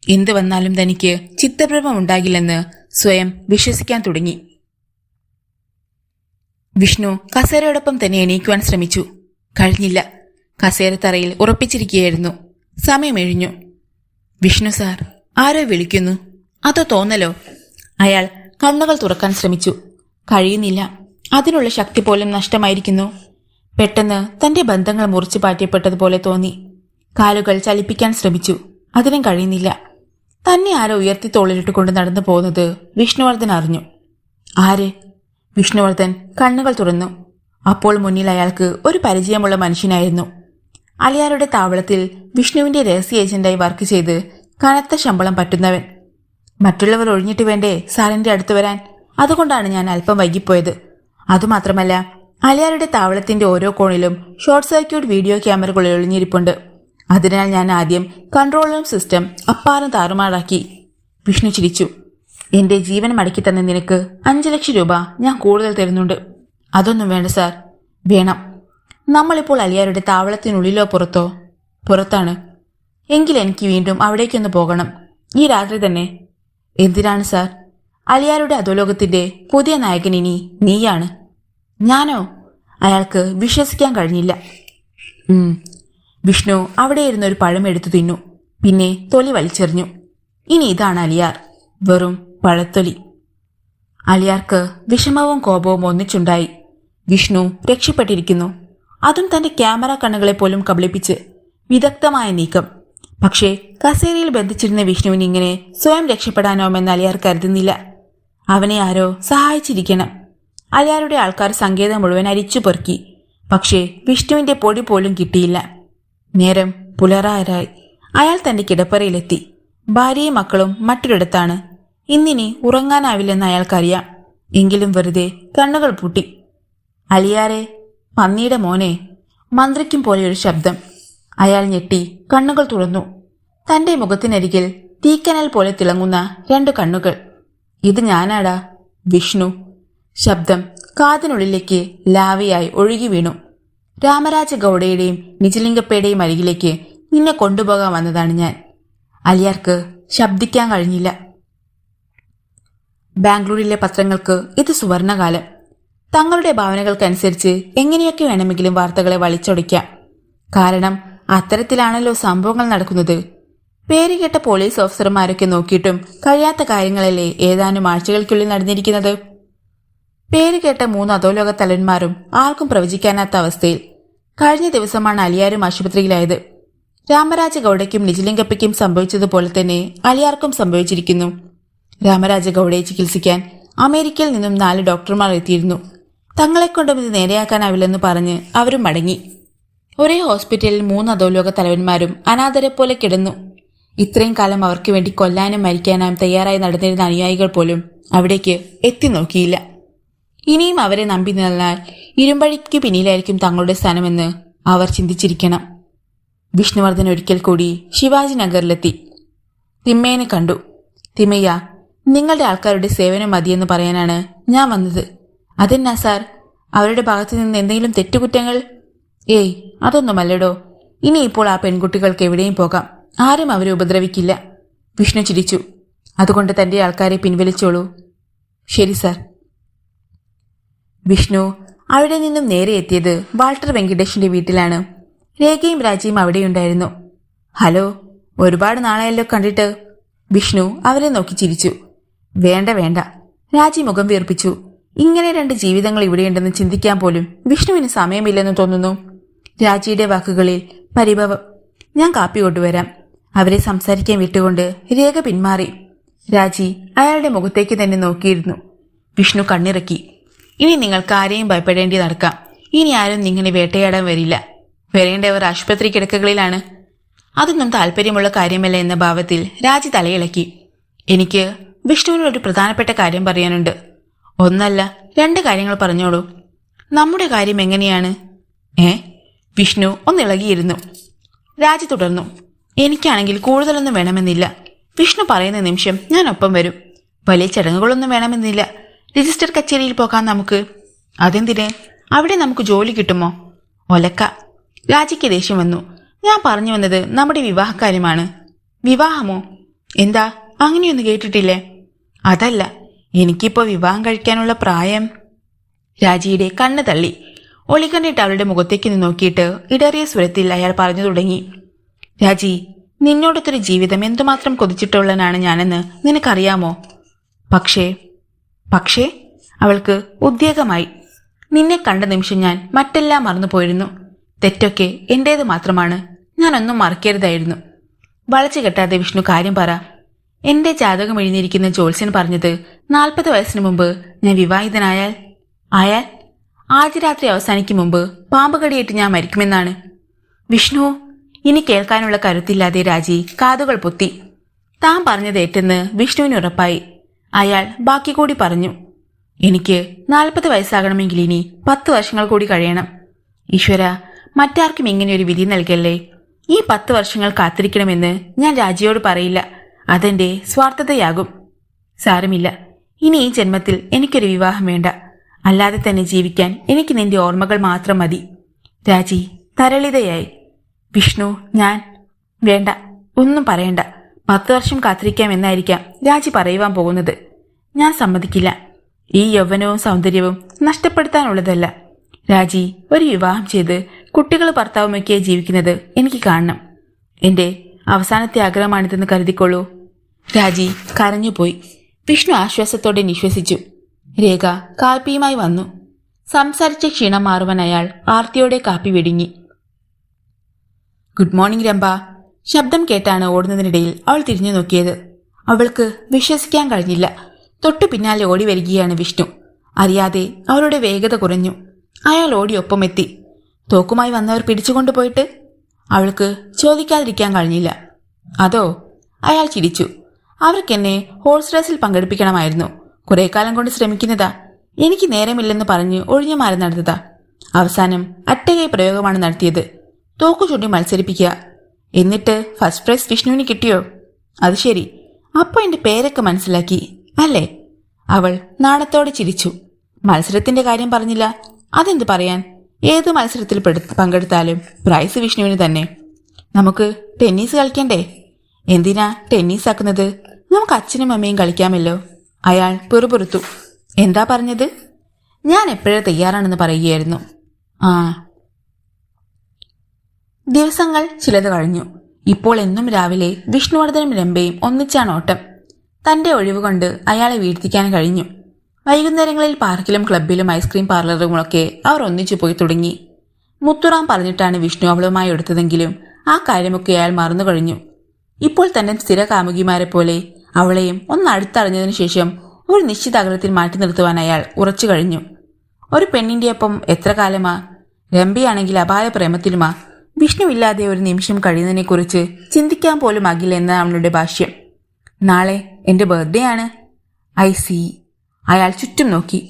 എന്തു വന്നാലും തനിക്ക് ചിത്തഭ്രമം ഉണ്ടാകില്ലെന്ന് സ്വയം വിശ്വസിക്കാൻ തുടങ്ങി. വിഷ്ണു കസേരയോടൊപ്പം തന്നെ എണീക്കുവാൻ ശ്രമിച്ചു. കഴിഞ്ഞില്ല. കസേര തറയിൽ ഉറപ്പിച്ചിരിക്കുകയായിരുന്നു. സമയം എഴിഞ്ഞു. വിഷ്ണു സാർ, ആരോ വിളിക്കുന്നു. അതോ തോന്നലോ? അയാൾ കണ്ണുകൾ തുറക്കാൻ ശ്രമിച്ചു. കഴിയുന്നില്ല. അതിനുള്ള ശക്തി പോലും നഷ്ടമായിരിക്കുന്നു. പെട്ടെന്ന് തന്റെ ബന്ധങ്ങൾ മുറിച്ചു പാറ്റിയപ്പെട്ടതുപോലെ തോന്നി. കാലുകൾ ചലിപ്പിക്കാൻ ശ്രമിച്ചു. അതിനും കഴിയുന്നില്ല. തന്നെ ആരോ ഉയർത്തി തോളിലിട്ടുകൊണ്ട് നടന്നു പോകുന്നത് വിഷ്ണുവർദ്ധൻ അറിഞ്ഞു. ആര്? വിഷ്ണുവർദ്ധൻ കണ്ണുകൾ തുറന്നു. അപ്പോൾ മുന്നിൽ അയാൾക്ക് ഒരു പരിചയമുള്ള മനുഷ്യനായിരുന്നു. അലിയാരുടെ താവളത്തിൽ വിഷ്ണുവിന്റെ രഹസ്യ ഏജന്റായി വർക്ക് ചെയ്ത് കനത്ത ശമ്പളം പറ്റുന്നവൻ. മറ്റുള്ളവർ ഒഴിഞ്ഞിട്ട് വേണ്ടേ സാറിന്റെ അടുത്ത് വരാൻ? അതുകൊണ്ടാണ് ഞാൻ അല്പം വൈകിപ്പോയത്. അതുമാത്രമല്ല, അലിയാരുടെ താവളത്തിന്റെ ഓരോ കോണിലും ഷോർട്ട് സർക്യൂട്ട് വീഡിയോ ക്യാമറകൾ ഒളിഞ്ഞിരിപ്പുണ്ട്. അതിനാൽ ഞാൻ ആദ്യം കൺട്രോൾ റൂം സിസ്റ്റം അപ്പാരം താറുമാറാക്കി. വിഷ്ണു ചിരിച്ചു. എന്റെ ജീവൻ മടക്കി തന്ന നിനക്ക് 5 ലക്ഷം രൂപ ഞാൻ കൂടുതൽ തരുന്നുണ്ട്. അതൊന്നും വേണ്ട സാർ. വേണം. നമ്മളിപ്പോൾ അലിയാരുടെ താവളത്തിനുള്ളിലോ പുറത്തോ? പുറത്താണ്. എങ്കിൽ എനിക്ക് വീണ്ടും അവിടേക്കൊന്ന് പോകണം. ഈ രാത്രി തന്നെ. എന്തിനാണ് സാർ? അലിയാരുടെ അധോലോകത്തിന്റെ പുതിയ നായകൻ ഇനി നീയാണ്. ഞാനോ? അയാൾക്ക് വിശ്വസിക്കാൻ കഴിഞ്ഞില്ല. വിഷ്ണു അവിടെ ഇരുന്നൊരു പഴം എടുത്തു തിന്നു. പിന്നെ തൊലി വലിച്ചെറിഞ്ഞു. ഇനി ഇതാണ് അലിയാർ. വെറും പഴത്തൊലി. അലിയാർക്ക് വിഷമവും കോപവും ഒന്നിച്ചുണ്ടായി. വിഷ്ണു രക്ഷപ്പെട്ടിരിക്കുന്നു. അതും തന്റെ ക്യാമറ കണ്ണുകളെ പോലും കബളിപ്പിച്ച്. വിദഗ്ധമായ നീക്കം. പക്ഷേ കസേരയിൽ ബന്ധിച്ചിരുന്ന വിഷ്ണുവിന് ഇങ്ങനെ സ്വയം രക്ഷപ്പെടാനാവുമെന്ന് അലിയാർ കരുതുന്നില്ല. അവനെ ആരോ സഹായിച്ചിരിക്കണം. അലിയാരുടെ ആൾക്കാർ സങ്കേതം മുഴുവൻ അരിച്ചു പെറുക്കി. പക്ഷേ വിഷ്ണുവിന്റെ പൊടി പോലും കിട്ടിയില്ല. നേരം പുലരാറായി. അയാൾ തന്റെ കിടപ്പറയിലെത്തി. ഭാര്യയും മക്കളും മറ്റൊരിടത്താണ്. ഇന്നിനി ഉറങ്ങാനാവില്ലെന്ന് അയാൾക്കറിയാം. എങ്കിലും വെറുതെ കണ്ണുകൾ പൂട്ടി. അലിയാരെ, പന്നിയുടെ മോനെ, മന്ത്രിക്കും പോലെയൊരു ശബ്ദം. അയാൾ ഞെട്ടി കണ്ണുകൾ തുറന്നു. തന്റെ മുഖത്തിനരികിൽ തീക്കനൽ പോലെ തിളങ്ങുന്ന 2 കണ്ണുകൾ. ഇത് ഞാനാടാ, വിഷ്ണു. ശബ്ദം കാതിനുള്ളിലേക്ക് ലാവയായി ഒഴുകി വീണു. രാമരാജ ഗൌഡയുടെയും നിജലിംഗപ്പയുടെയും അരികിലേക്ക് നിന്നെ കൊണ്ടുപോകാൻ വന്നതാണ് ഞാൻ. അലിയാർക്ക് ശബ്ദിക്കാൻ കഴിഞ്ഞില്ല. ബാംഗ്ലൂരിലെ പത്രങ്ങൾക്ക് ഇത് സുവർണകാലം. തങ്ങളുടെ ഭാവനകൾക്കനുസരിച്ച് എങ്ങനെയൊക്കെ വേണമെങ്കിലും വാർത്തകളെ വലിച്ചൊടിക്കാം. കാരണം അത്തരത്തിലാണല്ലോ സംഭവങ്ങൾ നടക്കുന്നത്. പേരുകേട്ട പോലീസ് ഓഫീസർമാരൊക്കെ നോക്കിയിട്ടും കഴിയാത്ത കാര്യങ്ങളല്ലേ ഏതാനും ആഴ്ചകൾക്കുള്ളിൽ നടന്നിരിക്കുന്നത്. പേരുകേട്ട 3 അധോലോക തലവന്മാരും ആർക്കും പ്രവചിക്കാനാത്ത അവസ്ഥയിൽ. കഴിഞ്ഞ ദിവസമാണ് അലിയാരും ആശുപത്രിയിലായത്. രാമരാജ ഗൌഡയ്ക്കും നിജലിംഗപ്പയ്ക്കും സംഭവിച്ചതുപോലെ തന്നെ അലിയാർക്കും സംഭവിച്ചിരിക്കുന്നു. രാമരാജ ഗൌഡയെ ചികിത്സിക്കാൻ അമേരിക്കയിൽ നിന്നും 4 ഡോക്ടർമാർ എത്തിയിരുന്നു. തങ്ങളെക്കൊണ്ടും ഇത് നേരെയാക്കാനാവില്ലെന്ന് പറഞ്ഞ് അവരും മടങ്ങി. ഒരേ ഹോസ്പിറ്റലിൽ 3 അധോലോക തലവന്മാരും അനാഥരെ പോലെ കിടന്നു. ഇത്രയും കാലം അവർക്ക് വേണ്ടി കൊല്ലാനും മരിക്കാനും തയ്യാറായി നടന്നിരുന്ന അനുയായികൾ പോലും അവിടേക്ക് എത്തി നോക്കിയില്ല. ഇനിയും അവരെ നമ്പി നിന്നാൽ ഇരുമ്പഴിക്ക് പിന്നിലായിരിക്കും തങ്ങളുടെ സ്ഥാനമെന്ന് അവർ ചിന്തിച്ചിരിക്കണം. വിഷ്ണുവർദ്ധൻ ഒരിക്കൽ കൂടി ശിവാജി നഗറിലെത്തി. തിമ്മേനെ കണ്ടു. തിമ്മയ്യ, നിങ്ങളുടെ ആൾക്കാരുടെ സേവനം മതിയെന്ന് പറയാനാണ് ഞാൻ വന്നത്. അതെന്നാ സാർ, അവരുടെ ഭാഗത്തു നിന്ന് എന്തെങ്കിലും തെറ്റുകുറ്റങ്ങൾ? ഏയ്, അതൊന്നുമല്ലടോ. ഇനിയിപ്പോൾ ആ പെൺകുട്ടികൾക്ക് എവിടെയും പോകാം. ആരും അവരെ ഉപദ്രവിക്കില്ല. വിഷ്ണു ചിരിച്ചു. അതുകൊണ്ട് തന്റെ ആൾക്കാരെ പിൻവലിച്ചോളൂ. ശരി സാർ. വിഷ്ണു അവിടെ നിന്നും നേരെ എത്തിയത് വാൾട്ടർ വെങ്കിടേഷിന്റെ വീട്ടിലാണ്. രേഖയും രാജിയും അവിടെയുണ്ടായിരുന്നു. ഹലോ, ഒരുപാട് നാളായല്ലോ കണ്ടിട്ട്. വിഷ്ണു അവരെ നോക്കി ചിരിച്ചു. വേണ്ട വേണ്ട. രാജി മുഖം വീർപ്പിച്ചു. ഇങ്ങനെ 2 ജീവിതങ്ങൾ ഇവിടെയുണ്ടെന്ന് ചിന്തിക്കാൻ പോലും വിഷ്ണുവിന് സമയമില്ലെന്ന് തോന്നുന്നു. രാജിയുടെ വാക്കുകളിൽ പരിഭവം. ഞാൻ കാപ്പി കൊണ്ടുവരാം. അവരെ സംസാരിക്കാൻ വിട്ടുകൊണ്ട് രേഖ പിന്മാറി. രാജി അയാളുടെ മുഖത്തേക്ക് തന്നെ നോക്കിയിരുന്നു. വിഷ്ണു കണ്ണിറക്കി. ഇനി നിങ്ങൾക്ക് ആരെയും ഭയപ്പെടേണ്ടി നടക്കാം. ഇനി ആരും നിങ്ങളെ വേട്ടയാടാൻ വരില്ല. വരേണ്ടവർ ആശുപത്രി കിടക്കകളിലാണ്. അതൊന്നും താല്പര്യമുള്ള കാര്യമല്ല എന്ന ഭാവത്തിൽ രാജി തലയിളക്കി. എനിക്ക് വിഷ്ണുവിനൊരു പ്രധാനപ്പെട്ട കാര്യം പറയാനുണ്ട്. ഒന്നല്ല, 2 കാര്യങ്ങൾ പറഞ്ഞോളൂ. നമ്മുടെ കാര്യം എങ്ങനെയാണ്? വിഷ്ണു ഒന്നിളകിയിരുന്നു. രാജി തുടർന്നു. എനിക്കാണെങ്കിൽ കൂടുതലൊന്നും വേണമെന്നില്ല. വിഷ്ണു പറയുന്ന നിമിഷം ഞാൻ ഒപ്പം വരും. വലിയ ചടങ്ങുകളൊന്നും വേണമെന്നില്ല. രജിസ്റ്റർ കച്ചേരിയിൽ പോകാം നമുക്ക്. അതെന്തിന്? അവിടെ നമുക്ക് ജോലി കിട്ടുമോ? ഒലക്ക. രാജിക്ക് ദേഷ്യം വന്നു. ഞാൻ പറഞ്ഞു വന്നത് നമ്മുടെ വിവാഹക്കാര്യമാണ്. വിവാഹമോ? എന്താ, അങ്ങനെയൊന്നും കേട്ടിട്ടില്ലേ? അതല്ല, എനിക്കിപ്പോ വിവാഹം കഴിക്കാനുള്ള പ്രായം. രാജിയുടെ കണ്ണ് തള്ളി. ഒളിക്കണ്ണിട്ട് അവളുടെ മുഖത്തേക്ക് നോക്കിയിട്ട് ഇടറിയ സ്വരത്തിൽ അയാൾ പറഞ്ഞു തുടങ്ങി. രാജി, നിന്നോടൊത്തൊരു ജീവിതം എന്തുമാത്രം കൊതിച്ചിട്ടുള്ളവനാണ് ഞാനെന്ന് നിനക്കറിയാമോ? പക്ഷേ അവൾക്ക് ഉദ്വേഗമായി. നിന്നെ കണ്ട നിമിഷം ഞാൻ മറ്റെല്ലാം മറന്നുപോയിരുന്നു. തെറ്റൊക്കെ എന്റേത് മാത്രമാണ്. ഞാനൊന്നും മറക്കരുതായിരുന്നു. വളച്ചു കെട്ടാതെ വിഷ്ണു കാര്യം പറ. എന്റെ ജാതകം എഴുതിയിരിക്കുന്ന ജോത്സ്യൻ പറഞ്ഞത് 40 വയസ്സിന് മുമ്പ് ഞാൻ വിവാഹിതനായാൽ ആദ്യ രാത്രി അവസാനിക്കും മുമ്പ് പാമ്പ് കടിയേറ്റ് ഞാൻ മരിക്കുമെന്നാണ്. വിഷ്ണു, ഇനി കേൾക്കാനുള്ള കരുത്തില്ലാതെ രാജി കാതുകൾ പൊത്തി. താൻ പറഞ്ഞത് ഏറ്റെന്ന് വിഷ്ണുവിന് ഉറപ്പായി. അയാൾ ബാക്കി കൂടി പറഞ്ഞു. എനിക്ക് 40 വയസ്സാകണമെങ്കിൽ ഇനി 10 വർഷങ്ങൾ കൂടി കഴിയണം. ഈശ്വര, മറ്റാർക്കും ഇങ്ങനെയൊരു വിധി നൽകല്ലേ. ഈ 10 വർഷങ്ങൾ കാത്തിരിക്കണമെന്ന് ഞാൻ രാജിയോട് പറയില്ല. അതെന്റെ സ്വാർത്ഥതയാകും. സാരമില്ല, ഇനി ഈ ജന്മത്തിൽ എനിക്കൊരു വിവാഹം വേണ്ട. അല്ലാതെ തന്നെ ജീവിക്കാൻ എനിക്ക് നിന്റെ ഓർമ്മകൾ മാത്രം മതി. രാജി തരളിതയായി. വിഷ്ണു, വേണ്ട, ഒന്നും പറയണ്ട. 10 വർഷം കാത്തിരിക്കാമെന്നായിരിക്കാം രാജി പറയുവാൻ പോകുന്നത്. ഞാൻ സമ്മതിക്കില്ല. ഈ യൗവനവും സൗന്ദര്യവും നഷ്ടപ്പെടുത്താനുള്ളതല്ല. രാജി ഒരു വിവാഹം ചെയ്ത് കുട്ടികൾ ഭർത്താവുമൊക്കെ ജീവിക്കുന്നത് എനിക്ക് കാണണം. എന്റെ അവസാനത്തെ ആഗ്രഹമാണിതെന്ന് കരുതിക്കൊള്ളൂ. രാജി കരഞ്ഞുപോയി. വിഷ്ണു ആശ്വാസത്തോടെ നിശ്വസിച്ചു. രേഖ കാപ്പിയുമായി വന്നു. സംസാരിച്ച ക്ഷീണം മാറുവാൻ അയാൾ ആർത്തിയോടെ കാപ്പി വെടിഞ്ഞി. ഗുഡ് മോർണിംഗ് രംഭ. ശബ്ദം കേട്ടാണ് ഓടുന്നതിനിടയിൽ അവൾ തിരിഞ്ഞു നോക്കിയത്. അവൾക്ക് വിശ്വസിക്കാൻ കഴിഞ്ഞില്ല. തൊട്ടു പിന്നാലെ ഓടി വരികയാണ് വിഷ്ണു. അറിയാതെ അവളുടെ വേഗത കുറഞ്ഞു. അയാൾ ഓടി ഒപ്പമെത്തി. തോക്കുമായി വന്നവർ പിടിച്ചുകൊണ്ടുപോയിട്ട്? അവൾക്ക് ചോദിക്കാതിരിക്കാൻ കഴിഞ്ഞില്ല. അതോ? അയാൾ ചിരിച്ചു. അവർക്കെന്നെ ഹോഴ്സ് റേസിൽ പങ്കെടുപ്പിക്കണമായിരുന്നു. കുറെ കാലം കൊണ്ട് ശ്രമിക്കുന്നതാ. എനിക്ക് നേരമില്ലെന്ന് പറഞ്ഞ് ഒഴിഞ്ഞു മാറി നടന്നതാ. അവസാനം അട്ടകൈ പ്രയോഗമാണ് നടത്തിയത്. തോക്കു ചൂണ്ടി മത്സരിപ്പിക്കുക. എന്നിട്ട് ഫസ്റ്റ് പ്രൈസ് വിഷ്ണുവിന് കിട്ടിയോ? അത് ശരി. അപ്പൊ എന്റെ പേരൊക്കെ മനസ്സിലാക്കി അല്ലേ? അവൾ നാണത്തോടെ ചിരിച്ചു. മത്സരത്തിന്റെ കാര്യം പറഞ്ഞില്ല. അതെന്ത് പറയാൻ? ഏത് മത്സരത്തിൽ പങ്കെടുത്താലും പ്രൈസ് വിഷ്ണുവിന് തന്നെ. നമുക്ക് ടെന്നീസ് കളിക്കണ്ടേ? എന്തിനാ ടെന്നീസ് ആക്കുന്നത്? നമുക്ക് അച്ഛനും അമ്മയും കളിക്കാമല്ലോ. അയാൾ പിറുപിറുത്തു. എന്താ പറഞ്ഞത്? ഞാൻ എപ്പോഴേ തയ്യാറാണെന്ന് പറയുകയായിരുന്നു. ആ. ദിവസങ്ങൾ ചിലത് കഴിഞ്ഞു. ഇപ്പോൾ എന്നും രാവിലെ വിഷ്ണുവർദ്ധനും രംഭയും ഒന്നിച്ചാണ് ഓട്ടം. തന്റെ ഒഴിവുകൊണ്ട് അയാളെ വീഴ്ത്തിക്കാൻ കഴിഞ്ഞു. വൈകുന്നേരങ്ങളിൽ പാർക്കിലും ക്ലബിലും ഐസ്ക്രീം പാർലറുകളൊക്കെ അവർ ഒന്നിച്ചു പോയി തുടങ്ങി. മുത്തുറാം പറഞ്ഞിട്ടാണ് വിഷ്ണു അവളുമായി എടുത്തതെങ്കിലും ആ കാര്യമൊക്കെ അയാൾ മറന്നു കഴിഞ്ഞു. ഇപ്പോൾ തന്റെ സ്ഥിര കാമുകിമാരെ പോലെ അവളെയും ഒന്ന് അടുത്തറിഞ്ഞതിനു ശേഷം ഒരു നിശ്ചിത അകലത്തിൽ മാറ്റി നിർത്തുവാൻ അയാൾ ഉറച്ചു കഴിഞ്ഞു. ഒരു പെണ്ണിന്റെ ഒപ്പം എത്ര കാലമാ? രംഭയാണെങ്കിൽ അപായ പ്രേമത്തിലുമാ. വിഷ്ണുവില്ലാതെ ഒരു നിമിഷം കഴിയുന്നതിനെക്കുറിച്ച് ചിന്തിക്കാൻ പോലും ആകില്ല എന്നാണ് അവളുടെ ഭാഷ്യം. നാളെ എന്റെ ബർത്ത്ഡേ ആണ്. I C. അയാൾ ചുറ്റും നോക്കി.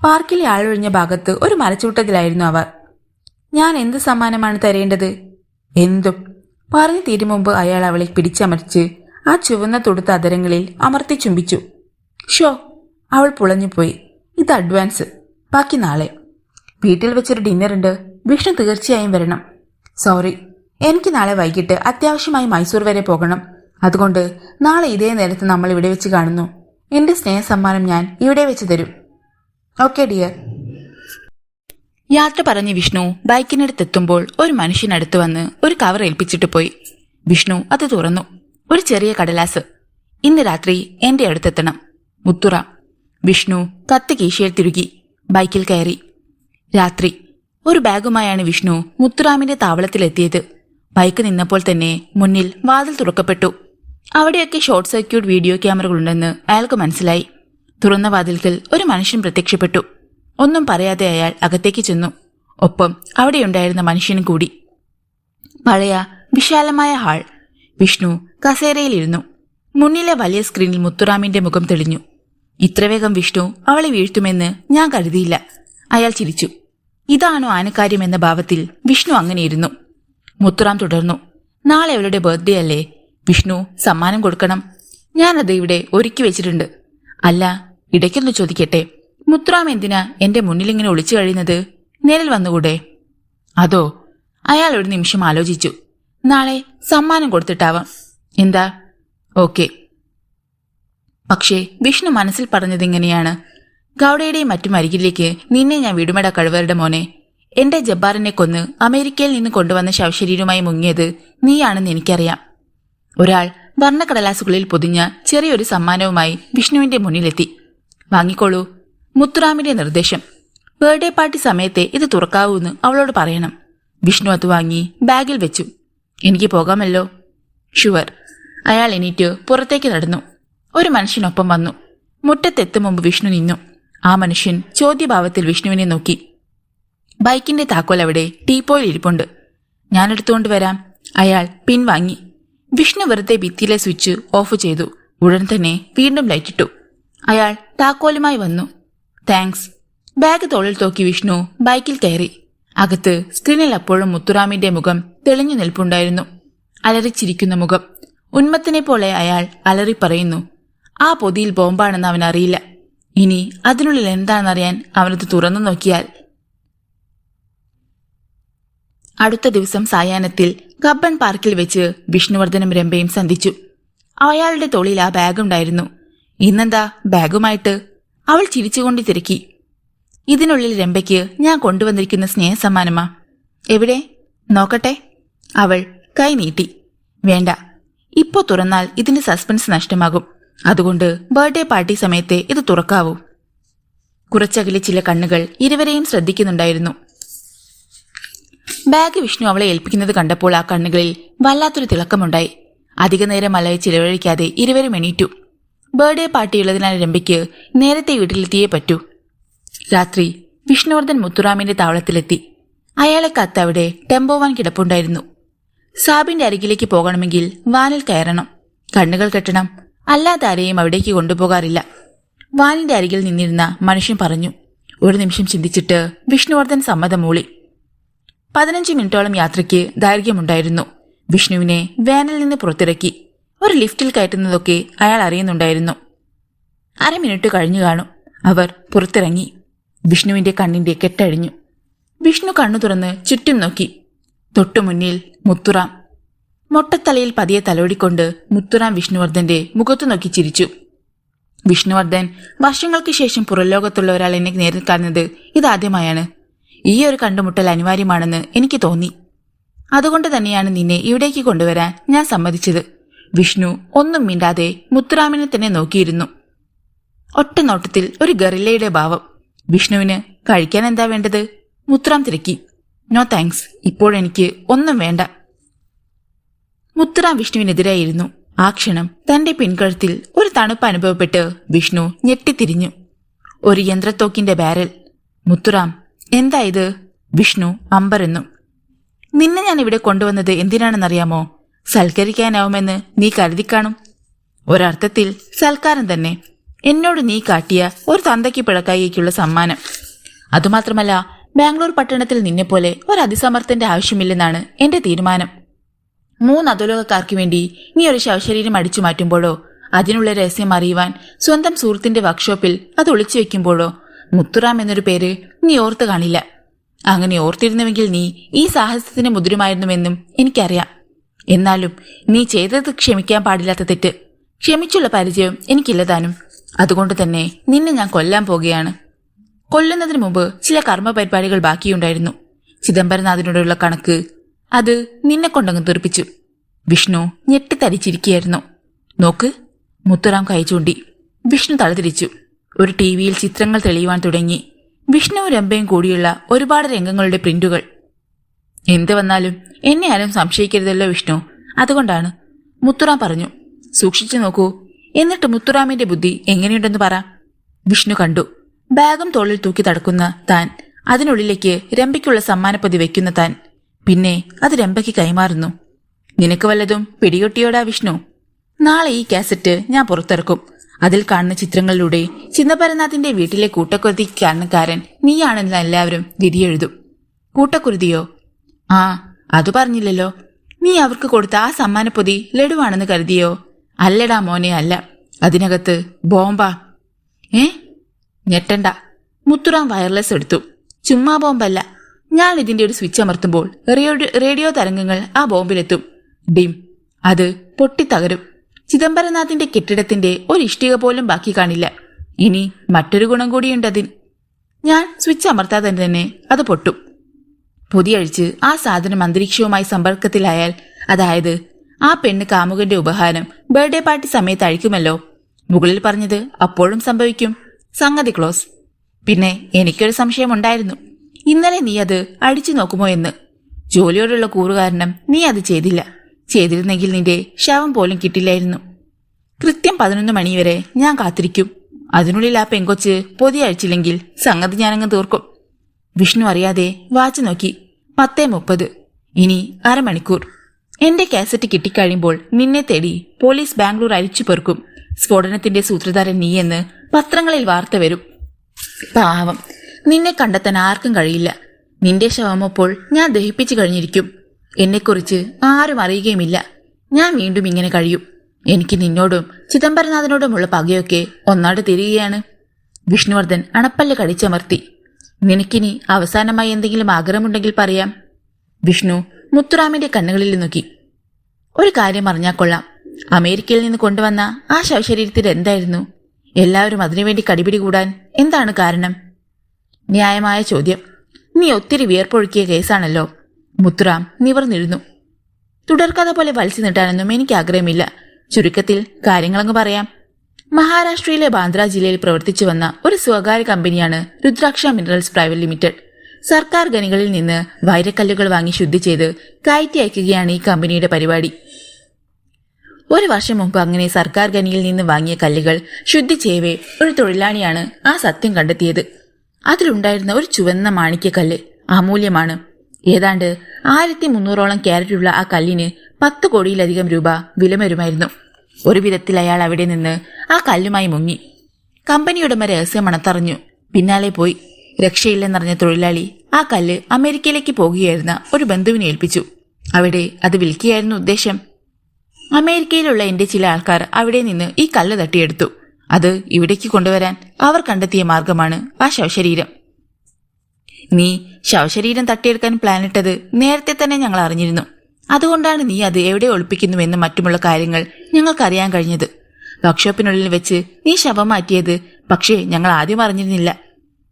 പാർക്കിലെ ആളൊഴിഞ്ഞ ഭാഗത്ത് ഒരു മരച്ചൂട്ടത്തിലായിരുന്നു അവർ. ഞാൻ എന്ത് സമ്മാനമാണ് തരേണ്ടത്? എന്തും. പറഞ്ഞു തീരും മുമ്പ് അയാൾ അവളെ പിടിച്ചമർച്ച് ആ ചുവന്ന തൊടുത്ത അതരങ്ങളിൽ അമർത്തി ചുംബിച്ചു. ഷോ, അവൾ പുളഞ്ഞുപോയി. ഇത് അഡ്വാൻസ്. ബാക്കി നാളെ. വീട്ടിൽ വെച്ചൊരു ഡിന്നറുണ്ട്. വിഷ്ണു തീർച്ചയായും വരണം. സോറി, എനിക്ക് നാളെ വൈകിട്ട് അത്യാവശ്യമായി മൈസൂർ വരെ പോകണം. അതുകൊണ്ട് നാളെ ഇതേ നേരത്ത് നമ്മൾ ഇവിടെ വെച്ച് കാണുന്നു. എന്റെ സ്നേഹസമ്മാനം ഞാൻ ഇവിടെ വെച്ച് തരും. Okay dear. യാത്ര പറഞ്ഞ് വിഷ്ണു ബൈക്കിനടുത്തെത്തുമ്പോൾ ഒരു മനുഷ്യനടുത്ത് വന്ന് ഒരു കവർ ഏൽപ്പിച്ചിട്ട് പോയി. വിഷ്ണു അത് തുറന്നു. ഒരു ചെറിയ കടലാസ്. ഇന്ന് രാത്രി എന്റെ അടുത്തെത്തണം. മുത്തുറ. വിഷ്ണു കത്ത് കീശയിൽ തിരുകി ബൈക്കിൽ കയറി. രാത്രി. ഒരു ബാഗുമായാണ് വിഷ്ണു മുത്തുറാമിന്റെ താവളത്തിലെത്തിയത്. ബൈക്ക് നിന്നപ്പോൾ തന്നെ മുന്നിൽ വാതിൽ തുറക്കപ്പെട്ടു. അവിടെയൊക്കെ ഷോർട്ട് സർക്യൂട്ട് വീഡിയോ ക്യാമറകളുണ്ടെന്ന് അയാൾക്ക് മനസ്സിലായി. തുറന്ന വാതിൽക്കൽ ഒരു മനുഷ്യൻ പ്രത്യക്ഷപ്പെട്ടു. ഒന്നും പറയാതെ അയാൾ അകത്തേക്ക് ചെന്നു. ഒപ്പം അവിടെയുണ്ടായിരുന്ന മനുഷ്യനും കൂടി. പഴയ വിശാലമായ ഹാൾ. വിഷ്ണു കസേരയിലിരുന്നു. മുന്നിലെ വലിയ സ്ക്രീനിൽ മുത്തുറാമിന്റെ മുഖം തെളിഞ്ഞു. ഇത്ര വേഗം വിഷ്ണു അവളെ വീഴ്ത്തുമെന്ന് ഞാൻ കരുതിയില്ല. അയാൾ ചിരിച്ചു. ഇതാണോ ആനക്കാര്യം എന്ന ഭാവത്തിൽ വിഷ്ണു അങ്ങനെയിരുന്നു. മുത്തുറാം തുടർന്നു. നാളെ അവളുടെ ബർത്ത്ഡേ അല്ലേ? വിഷ്ണു സമ്മാനം കൊടുക്കണം. ഞാനത് ഇവിടെ ഒരുക്കി വെച്ചിട്ടുണ്ട്. അല്ല, ഇടയ്ക്കൊന്ന് ചോദിക്കട്ടെ, മുത്തുറാം എന്തിനാ എന്റെ മുന്നിലിങ്ങനെ ഒളിച്ചു കഴിയുന്നത്? നേരിൽ വന്നുകൂടെ? അതോ? അയാൾ ഒരു നിമിഷം ആലോചിച്ചു. നാളെ സമ്മാനം കൊടുത്തിട്ടാവാം. എന്താ? ഓക്കെ. പക്ഷേ വിഷ്ണു മനസ്സിൽ പറഞ്ഞതെങ്ങനെയാണ്? ഗൗഡയുടെയും മറ്റും അരികിലേക്ക് നിന്നെ ഞാൻ വിടുമെടാ കഴിവരുടെ മോനെ. എന്റെ ജബ്ബാറിനെ കൊന്ന് അമേരിക്കയിൽ നിന്ന് കൊണ്ടുവന്ന ശവശരീരവുമായി മുങ്ങിയത് നീയാണെന്ന് എനിക്കറിയാം. ഒരാൾ വർണ്ണക്കടലാസുകളിൽ പൊതിഞ്ഞ ചെറിയൊരു സമ്മാനവുമായി വിഷ്ണുവിന്റെ മുന്നിലെത്തി. വാങ്ങിക്കോളൂ. മുത്തുറാമിന്റെ നിർദ്ദേശം. ബർത്ത്ഡേ പാർട്ടി സമയത്തെ ഇത് തുറക്കാവൂന്ന് അവളോട് പറയണം. വിഷ്ണു അത് വാങ്ങി ബാഗിൽ വെച്ചു. എനിക്ക് പോകാമല്ലോ? ഷുവർ. അയാൾ എണീറ്റ് പുറത്തേക്ക് നടന്നു. ഒരു മനുഷ്യനൊപ്പം വന്നു. മുറ്റത്തെത്തും മുമ്പ് വിഷ്ണു നിന്നു. ആ മനുഷ്യൻ ചോദ്യഭാവത്തിൽ വിഷ്ണുവിനെ നോക്കി. ബൈക്കിന്റെ താക്കോൽ അവിടെ ടീപ്പോയിൽ ഇരിപ്പുണ്ട്. ഞാൻ എടുത്തുകൊണ്ട് വരാം. അയാൾ പിൻവാങ്ങി. വിഷ്ണു വെറുതെ ഭിത്തിയിലെ സ്വിച്ച് ഓഫ് ചെയ്തു. ഉടൻ തന്നെ വീണ്ടും ലൈറ്റിട്ടു. അയാൾ താക്കോലുമായി വന്നു. താങ്ക്സ്. ബാഗ് തോളിൽ തൂക്കി വിഷ്ണു ബൈക്കിൽ കയറി. അകത്ത് സ്ക്രീനിൽ അപ്പോഴും മുത്തുറാമിന്റെ മുഖം തെളിഞ്ഞു നിൽപ്പുണ്ടായിരുന്നു. അലറിച്ചിരിക്കുന്ന മുഖം. ഉന്മത്തിനെ പോലെ അയാൾ അലറി പറയുന്നു. ആ പൊതിയിൽ ബോംബാണെന്ന് അവൻ അറിയില്ല. ഇനി അതിനുള്ളിൽ എന്താണെന്നറിയാൻ അവനത് തുറന്നു നോക്കിയാൽ. അടുത്ത ദിവസം സായാഹ്നത്തിൽ ഗബ്ബൺ പാർക്കിൽ വെച്ച് വിഷ്ണുവർദ്ധനും രംഭയും സന്ധിച്ചു. അയാളുടെ തോളിൽ ആ ബാഗുണ്ടായിരുന്നു. ഇന്നെന്താ ബാഗുമായിട്ട്? അവൾ ചിരിച്ചുകൊണ്ട് തിരക്കി. ഇതിനുള്ളിൽ രംഭയ്ക്ക് ഞാൻ കൊണ്ടുവന്നിരിക്കുന്ന സ്നേഹസമ്മാനമാ. എവിടെ? നോക്കട്ടെ. അവൾ കൈ നീട്ടി. വേണ്ട, ഇപ്പോ തുറന്നാൽ ഇതിന്റെ സസ്പെൻസ് നഷ്ടമാകും. അതുകൊണ്ട് ബർത്ത്ഡേ പാർട്ടി സമയത്തെ ഇത് തുറക്കാവൂ. കുറച്ചകലെ ചില കണ്ണുകൾ ഇരുവരെയും ശ്രദ്ധിക്കുന്നുണ്ടായിരുന്നു. ബാഗ് വിഷ്ണു അവളെ ഏൽപ്പിക്കുന്നത് കണ്ടപ്പോൾ ആ കണ്ണുകളിൽ വല്ലാത്തൊരു തിളക്കമുണ്ടായി. അധിക നേരം മലയെ ചിലവഴിക്കാതെ ഇരുവരും എണീറ്റു. ബർത്ത്ഡേ പാർട്ടിയുള്ളതിനാൽ രംഭയ്ക്ക് നേരത്തെ വീട്ടിലെത്തിയേ പറ്റൂ. രാത്രി വിഷ്ണുവർദ്ധൻ മുത്തുറാമിന്റെ താവളത്തിലെത്തി. അയാളെ കത്ത് അവിടെ ടെമ്പോ വാൻ കിടപ്പുണ്ടായിരുന്നു. സാബിന്റെ അരികിലേക്ക് പോകണമെങ്കിൽ വാനിൽ കയറണം, കണ്ണുകൾ കെട്ടണം. അല്ലാതെ ആരെയും അവിടേക്ക് കൊണ്ടുപോകാറില്ല. വാനിന്റെ അരികിൽ നിന്നിരുന്ന മനുഷ്യൻ പറഞ്ഞു. ഒരു നിമിഷം ചിന്തിച്ചിട്ട് വിഷ്ണുവർദ്ധൻ സമ്മതം മൂളി. 15 മിനിറ്റോളം യാത്രയ്ക്ക് ദൈർഘ്യമുണ്ടായിരുന്നു. വിഷ്ണുവിനെ വാനിൽ നിന്ന് പുറത്തിറക്കി. ഒരു ലിഫ്റ്റിൽ കയറ്റുന്നതൊക്കെ അയാൾ അറിയുന്നുണ്ടായിരുന്നു. 1/2 മിനിറ്റ് കഴിഞ്ഞു കാണും. അവർ പുറത്തിറങ്ങി. വിഷ്ണുവിന്റെ കണ്ണിന്റെ കെട്ടഴിഞ്ഞു. വിഷ്ണു കണ്ണു തുറന്ന് ചുറ്റും നോക്കി. തൊട്ടുമുന്നിൽ മുത്തുറാം. മൊട്ടത്തലയിൽ പതിയെ തലോടിക്കൊണ്ട് മുത്തുറാം വിഷ്ണുവർദ്ധന്റെ മുഖത്തു നോക്കി ചിരിച്ചു. വിഷ്ണുവർദ്ധൻ, വർഷങ്ങൾക്ക് ശേഷം പുറംലോകത്തുള്ള ഒരാൾ എന്നെ നേരിൽ കാണുന്നത് ഇതാദ്യമായാണ്. ഈ ഒരു കണ്ടുമുട്ടൽ അനിവാര്യമാണെന്ന് എനിക്ക് തോന്നി. അതുകൊണ്ട് തന്നെയാണ് നിന്നെ ഇവിടേക്ക് കൊണ്ടുവരാൻ ഞാൻ സമ്മതിച്ചത്. വിഷ്ണു ഒന്നും മിണ്ടാതെ മുത്തുറാമിനെ തന്നെ നോക്കിയിരുന്നു. ഒറ്റ നോട്ടത്തിൽ ഒരു ഗറില്ലയുടെ ഭാവം. വിഷ്ണുവിന് കഴിക്കാൻ എന്താ വേണ്ടത്? മുത്തുറാം തിരക്കി. നോ താങ്ക്സ്, ഇപ്പോഴെനിക്ക് ഒന്നും വേണ്ട. മുത്തുറാം വിഷ്ണുവിനെതിരായിരുന്നു. ആ ക്ഷണം തന്റെ പിൻകഴുത്തിൽ ഒരു തണുപ്പ് അനുഭവപ്പെട്ട് വിഷ്ണു ഞെട്ടിത്തിരിഞ്ഞു. ഒരു യന്ത്രത്തോക്കിന്റെ ബാരൽ. മുത്തുറാം, എന്താ ഇത്? വിഷ്ണു അമ്പരന്നു. നിന്നെ ഞാൻ ഇവിടെ കൊണ്ടുവന്നത് എന്തിനാണെന്നറിയാമോ? സൽക്കരിക്കാനാവുമെന്ന് നീ കരുതിക്കാണും. ഒരർത്ഥത്തിൽ സൽക്കാരം തന്നെ. എന്നോട് നീ കാട്ടിയ ഒരു തന്തയ്ക്ക് പിഴക്കായിക്കുള്ള സമ്മാനം. അതുമാത്രമല്ല, ബാംഗ്ലൂർ പട്ടണത്തിൽ നിന്നെപ്പോലെ ഒരു അതിസമർത്ഥന്റെ ആവശ്യമില്ലെന്നാണ് എന്റെ തീരുമാനം. 3 അധോലോകക്കാർക്ക് വേണ്ടി നീ ഒരു ശവശരീരം അടിച്ചു മാറ്റുമ്പോഴോ, അതിനുള്ള രഹസ്യം അറിയുവാൻ സ്വന്തം സുഹൃത്തിന്റെ വർക്ക്ഷോപ്പിൽ അത് ഒളിച്ചു വെക്കുമ്പോഴോ മുത്തുറാം എന്നൊരു പേര് നീ ഓർത്തു കാണില്ല. അങ്ങനെ ഓർത്തിരുന്നുവെങ്കിൽ നീ ഈ സാഹസത്തിന് മുതിരുമായിരുന്നുവെന്നും എനിക്കറിയാം. എന്നാലും നീ ചെയ്തത് ക്ഷമിക്കാൻ പാടില്ലാത്ത തെറ്റ്. ക്ഷമിച്ചുള്ള പരിചയം എനിക്കില്ലതാനും. അതുകൊണ്ട് തന്നെ നിന്നെ ഞാൻ കൊല്ലാൻ പോകുകയാണ്. കൊല്ലുന്നതിന് മുമ്പ് ചില കർമ്മ പരിപാടികൾ ബാക്കിയുണ്ടായിരുന്നു. ചിദംബരനാഥിനോടുള്ള കണക്ക്. അത് നിന്നെ കൊണ്ടങ്ങ് തീർപ്പിച്ചു. വിഷ്ണു ഞെട്ടിത്തരിച്ചിരിക്കുകയായിരുന്നു. നോക്ക്. മുത്തുറാം കൈ ചൂണ്ടി. വിഷ്ണു തലതിരിച്ചു. ഒരു ടിവിയിൽ ചിത്രങ്ങൾ തെളിയുവാൻ തുടങ്ങി. വിഷ്ണുവും രംഭയും കൂടിയുള്ള ഒരുപാട് രംഗങ്ങളുടെ പ്രിന്റുകൾ. എന്ത് വന്നാലും എന്നെ ആരും സംശയിക്കരുതല്ലോ വിഷ്ണു, അതുകൊണ്ടാണ്. മുത്തുറാം പറഞ്ഞു. സൂക്ഷിച്ചു നോക്കൂ. എന്നിട്ട് മുത്തുറാമിന്റെ ബുദ്ധി എങ്ങനെയുണ്ടെന്ന് പറ. വിഷ്ണു കണ്ടു. ബാഗും തോളിൽ തൂക്കി തടക്കുന്ന താൻ, അതിനുള്ളിലേക്ക് രംഭയ്ക്കുള്ള സമ്മാനപ്പൊതി വെക്കുന്ന താൻ, പിന്നെ അത് രംഭയ്ക്ക് കൈമാറുന്നു. നിനക്ക് വല്ലതും പിടികൊട്ടിയോടാ വിഷ്ണു? നാളെ ഈ കാസറ്റ് ഞാൻ പുറത്തിറക്കും. അതിൽ കാണുന്ന ചിത്രങ്ങളിലൂടെ ചിദംബരനാഥിന്റെ വീട്ടിലെ കൂട്ടക്കുരുതി കാരണക്കാരൻ നീയാണെന്ന് എല്ലാവരും വിധിയെഴുതും. കൂട്ടക്കുരുതിയോ? ആ, അത് പറഞ്ഞില്ലല്ലോ. നീ അവർക്ക് കൊടുത്ത ആ സമ്മാനപ്പൊതി ലഡുവാണെന്ന് കരുതിയോ? അല്ലടാ മോനെ, അല്ല. അതിനകത്ത് ബോംബാ. ഞെട്ടണ്ട. മുത്തുറാം വയർലെസ് എടുത്തു. ചുമ്മാ ബോംബല്ല. ഞാൻ ഇതിന്റെ ഒരു സ്വിച്ച് അമർത്തുമ്പോൾ റേഡിയോ തരംഗങ്ങൾ ആ ബോംബിലെത്തും. ഡിം. അത് പൊട്ടിത്തകരും. ചിദംബരനാഥിന്റെ കെട്ടിടത്തിന്റെ ഒരു ഇഷ്ടിക പോലും ബാക്കി കാണില്ല. ഇനി മറ്റൊരു ഗുണം കൂടിയുണ്ടതിൽ. ഞാൻ സ്വിച്ച് അമർത്താതെ തന്നെ അത് പൊട്ടും. പൊതിയഴിച്ച് ആ സാധനം അന്തരീക്ഷവുമായി സമ്പർക്കത്തിലായാൽ, അതായത് ആ പെണ്ണ് കാമുകന്റെ ഉപഹാരം ബർത്ത്ഡേ പാർട്ടി സമയത്ത് അഴിക്കുമല്ലോ, മുകളിൽ പറഞ്ഞത് അപ്പോഴും സംഭവിക്കും. സംഗതി ക്ലോസ്. പിന്നെ എനിക്കൊരു സംശയമുണ്ടായിരുന്നു, ഇന്നലെ നീ അത് അടിച്ചു നോക്കുമോ എന്ന്. ജോലിയോടുള്ള കൂറ് കാരണം നീ അത് ചെയ്തില്ല. ചെയ്തിരുന്നെങ്കിൽ നിന്റെ ശവം പോലും കിട്ടില്ലായിരുന്നു. കൃത്യം 11 മണിവരെ ഞാൻ കാത്തിരിക്കും. അതിനുള്ളിൽ ആ പെങ്കൊച്ച് പൊതി അഴിച്ചില്ലെങ്കിൽ സംഗതി ഞാനങ്ങ് തീർക്കും. വിഷ്ണു അറിയാതെ വാച്ച് നോക്കി. 10:30. ഇനി അരമണിക്കൂർ. എന്റെ കാസറ്റ് കിട്ടിക്കഴിയുമ്പോൾ നിന്നെ തേടി പോലീസ് ബാംഗ്ലൂർ അരിച്ചു പെറുക്കും. സ്ഫോടനത്തിന്റെ സൂത്രധാരൻ നീയെന്ന് പത്രങ്ങളിൽ വാർത്ത വരും. പാവം, നിന്നെ കണ്ടെത്താൻ ആർക്കും കഴിയില്ല. നിന്റെ ശവമപ്പോൾ ഞാൻ ദഹിപ്പിച്ചു കഴിഞ്ഞിരിക്കും. എന്നെക്കുറിച്ച് ആരും അറിയുകയുമില്ല. ഞാൻ വീണ്ടും ഇങ്ങനെ കഴിയും. എനിക്ക് നിന്നോടും ചിദംബരനാഥനോടുമുള്ള പകയൊക്കെ ഒന്നാട് തിരികെയാണ്. വിഷ്ണുവർദ്ധൻ അണപ്പല്ല് കടിച്ചമർത്തി. നിനക്കിനി അവസാനമായി എന്തെങ്കിലും ആഗ്രഹമുണ്ടെങ്കിൽ പറയാം. വിഷ്ണു മുത്തുറാമിന്റെ കണ്ണുകളിൽ നോക്കി. ഒരു കാര്യം അറിഞ്ഞാൽ കൊള്ളാം. അമേരിക്കയിൽ നിന്ന് കൊണ്ടുവന്ന ആ ശവശരീരത്തിൽ എന്തായിരുന്നു? എല്ലാവരും അതിനുവേണ്ടി കടിപിടി കൂടാൻ എന്താണ് കാരണം? ന്യായമായ ചോദ്യം. നീ ഒത്തിരി വിയർപ്പൊഴുക്കിയ കേസാണല്ലോ. മുത്തുറാം നിവർന്നിരുന്നു. തുടർക്കഥ പോലെ വലിച്ചു നീട്ടാനൊന്നും എനിക്ക് ആഗ്രഹമില്ല. ചുരുക്കത്തിൽ കാര്യങ്ങളങ്ങ് പറയാം. മഹാരാഷ്ട്രയിലെ ബാന്ദ്ര ജില്ലയിൽ പ്രവർത്തിച്ചു വന്ന ഒരു സ്വകാര്യ കമ്പനിയാണ് രുദ്രാക്ഷ മിനറൽസ് പ്രൈവറ്റ് ലിമിറ്റഡ്. സർക്കാർ ഖനികളിൽ നിന്ന് വൈരക്കല്ലുകൾ വാങ്ങി ശുദ്ധി ചെയ്ത് കയറ്റി അയക്കുകയാണ് ഈ കമ്പനിയുടെ പരിപാടി. 1 വർഷം മുമ്പ് അങ്ങനെ സർക്കാർ ഖനിയിൽ നിന്ന് വാങ്ങിയ കല്ലുകൾ ശുദ്ധി ചെയ്യവേ ഒരു തൊഴിലാളിയാണ് ആ സത്യം കണ്ടെത്തിയത്. അതിലുണ്ടായിരുന്ന ഒരു ചുവന്ന മാണിക്യക്കല്ല് അമൂല്യമാണ്. ഏതാണ്ട് 1300ഓളം ക്യാരറ്റുള്ള ആ കല്ലിന് 10 കോടിയിലധികം രൂപ വില വരുമായിരുന്നു. ഒരു വിധത്തിൽ അയാൾ അവിടെ നിന്ന് ആ കല്ലുമായി മുങ്ങി. കമ്പനി ഉടമ രഹസ്യം മണത്തറിഞ്ഞു. പിന്നാലെ പോയി. രക്ഷയില്ലെന്നറിഞ്ഞ തൊഴിലാളി ആ കല്ല് അമേരിക്കയിലേക്ക് പോകുകയായിരുന്ന ഒരു ബന്ധുവിനെ ഏൽപ്പിച്ചു. അവിടെ അത് വിൽക്കുകയായിരുന്നു ഉദ്ദേശം. അമേരിക്കയിലുള്ള എന്റെ ചില ആൾക്കാർ അവിടെ നിന്ന് ഈ കല്ല് തട്ടിയെടുത്തു. അത് ഇവിടേക്ക് കൊണ്ടുവരാൻ അവർ കണ്ടെത്തിയ മാർഗമാണ് ആ ശവശരീരം. നീ ശവശരീരം തട്ടിയെടുക്കാൻ പ്ലാനിട്ടത് നേരത്തെ തന്നെ ഞങ്ങൾ അറിഞ്ഞിരുന്നു. അതുകൊണ്ടാണ് നീ അത് എവിടെ ഒളിപ്പിക്കുന്നുവെന്നും മറ്റുമുള്ള കാര്യങ്ങൾ ഞങ്ങൾക്കറിയാൻ കഴിഞ്ഞത്. വർക്ക്ഷോപ്പിനുള്ളിൽ വെച്ച് നീ ശവം മാറ്റിയത് പക്ഷേ ഞങ്ങൾ ആദ്യം അറിഞ്ഞിരുന്നില്ല.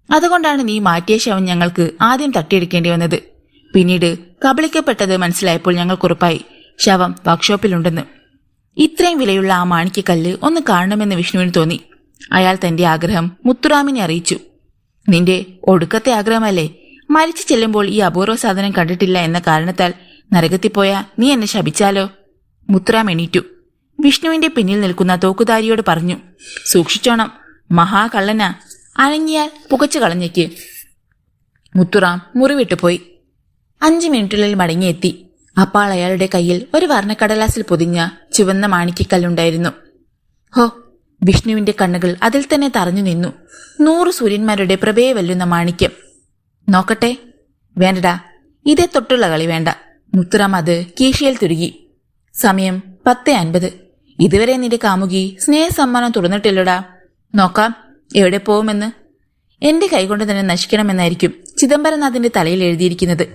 അതുകൊണ്ടാണ് നീ മാറ്റിയ ശവം ഞങ്ങൾക്ക് ആദ്യം തട്ടിയെടുക്കേണ്ടി വന്നത്. പിന്നീട് കബളിക്കപ്പെട്ടത് മനസ്സിലായപ്പോൾ ഞങ്ങൾക്കുറപ്പായി ശവം വർക്ക്ഷോപ്പിലുണ്ടെന്ന്. ഇത്രയും വിലയുള്ള ആ മാണിക്യക്കല്ല് ഒന്ന് കാണണമെന്ന് വിഷ്ണുവിന് തോന്നി. അയാൾ തന്റെ ആഗ്രഹം മുത്തുറാമിനെ അറിയിച്ചു. നിന്റെ ഒടുക്കത്തെ ആഗ്രഹമല്ലേ? മരിച്ചു ചെല്ലുമ്പോൾ ഈ അപൂർവ സാധനം കണ്ടിട്ടില്ല എന്ന കാരണത്താൽ നരകത്തിൽ പോയാ നീ എന്നെ ശപിച്ചാലോ? മുത്തുറാം എണീറ്റു. വിഷ്ണുവിന്റെ പിന്നിൽ നിൽക്കുന്ന തോക്കുധാരിയോട് പറഞ്ഞു, സൂക്ഷിച്ചോണം, മഹാകള്ളനാ, അനങ്ങിയാൽ പുകച്ചു കളഞ്ഞേക്ക്. മുത്തുറാം മുറിവിട്ടുപോയി. 5 മിനിറ്റിനുള്ളിൽ മടങ്ങിയെത്തി. അപ്പോൾ അയാളുടെ കയ്യിൽ ഒരു വർണ്ണക്കടലാസിൽ പൊതിഞ്ഞ ചുവന്ന മാണിക്യക്കല്ലുണ്ടായിരുന്നു. ഹോ! വിഷ്ണുവിന്റെ കണ്ണുകൾ അതിൽ തന്നെ തറഞ്ഞു നിന്നു. 100 സൂര്യന്മാരുടെ പ്രഭയെ വെല്ലുന്ന മാണിക്യം. നോക്കട്ടെ? വേണ്ടടാ, ഇതേ തൊട്ടുള്ള കളി വേണ്ട. മുത്തുറാം അത് കീശയിൽ തുരുകി. സമയം 10:50. ഇതുവരെ നിന്റെ കാമുകി സ്നേഹസമ്മാനം തുറന്നിട്ടില്ലടാ. നോക്കാം എവിടെ പോവുമെന്ന്. എന്റെ കൈകൊണ്ട് തന്നെ നശിക്കണമെന്നായിരിക്കും ചിദംബരനാഥിന്റെ തലയിൽ എഴുതിയിരിക്കുന്നത്.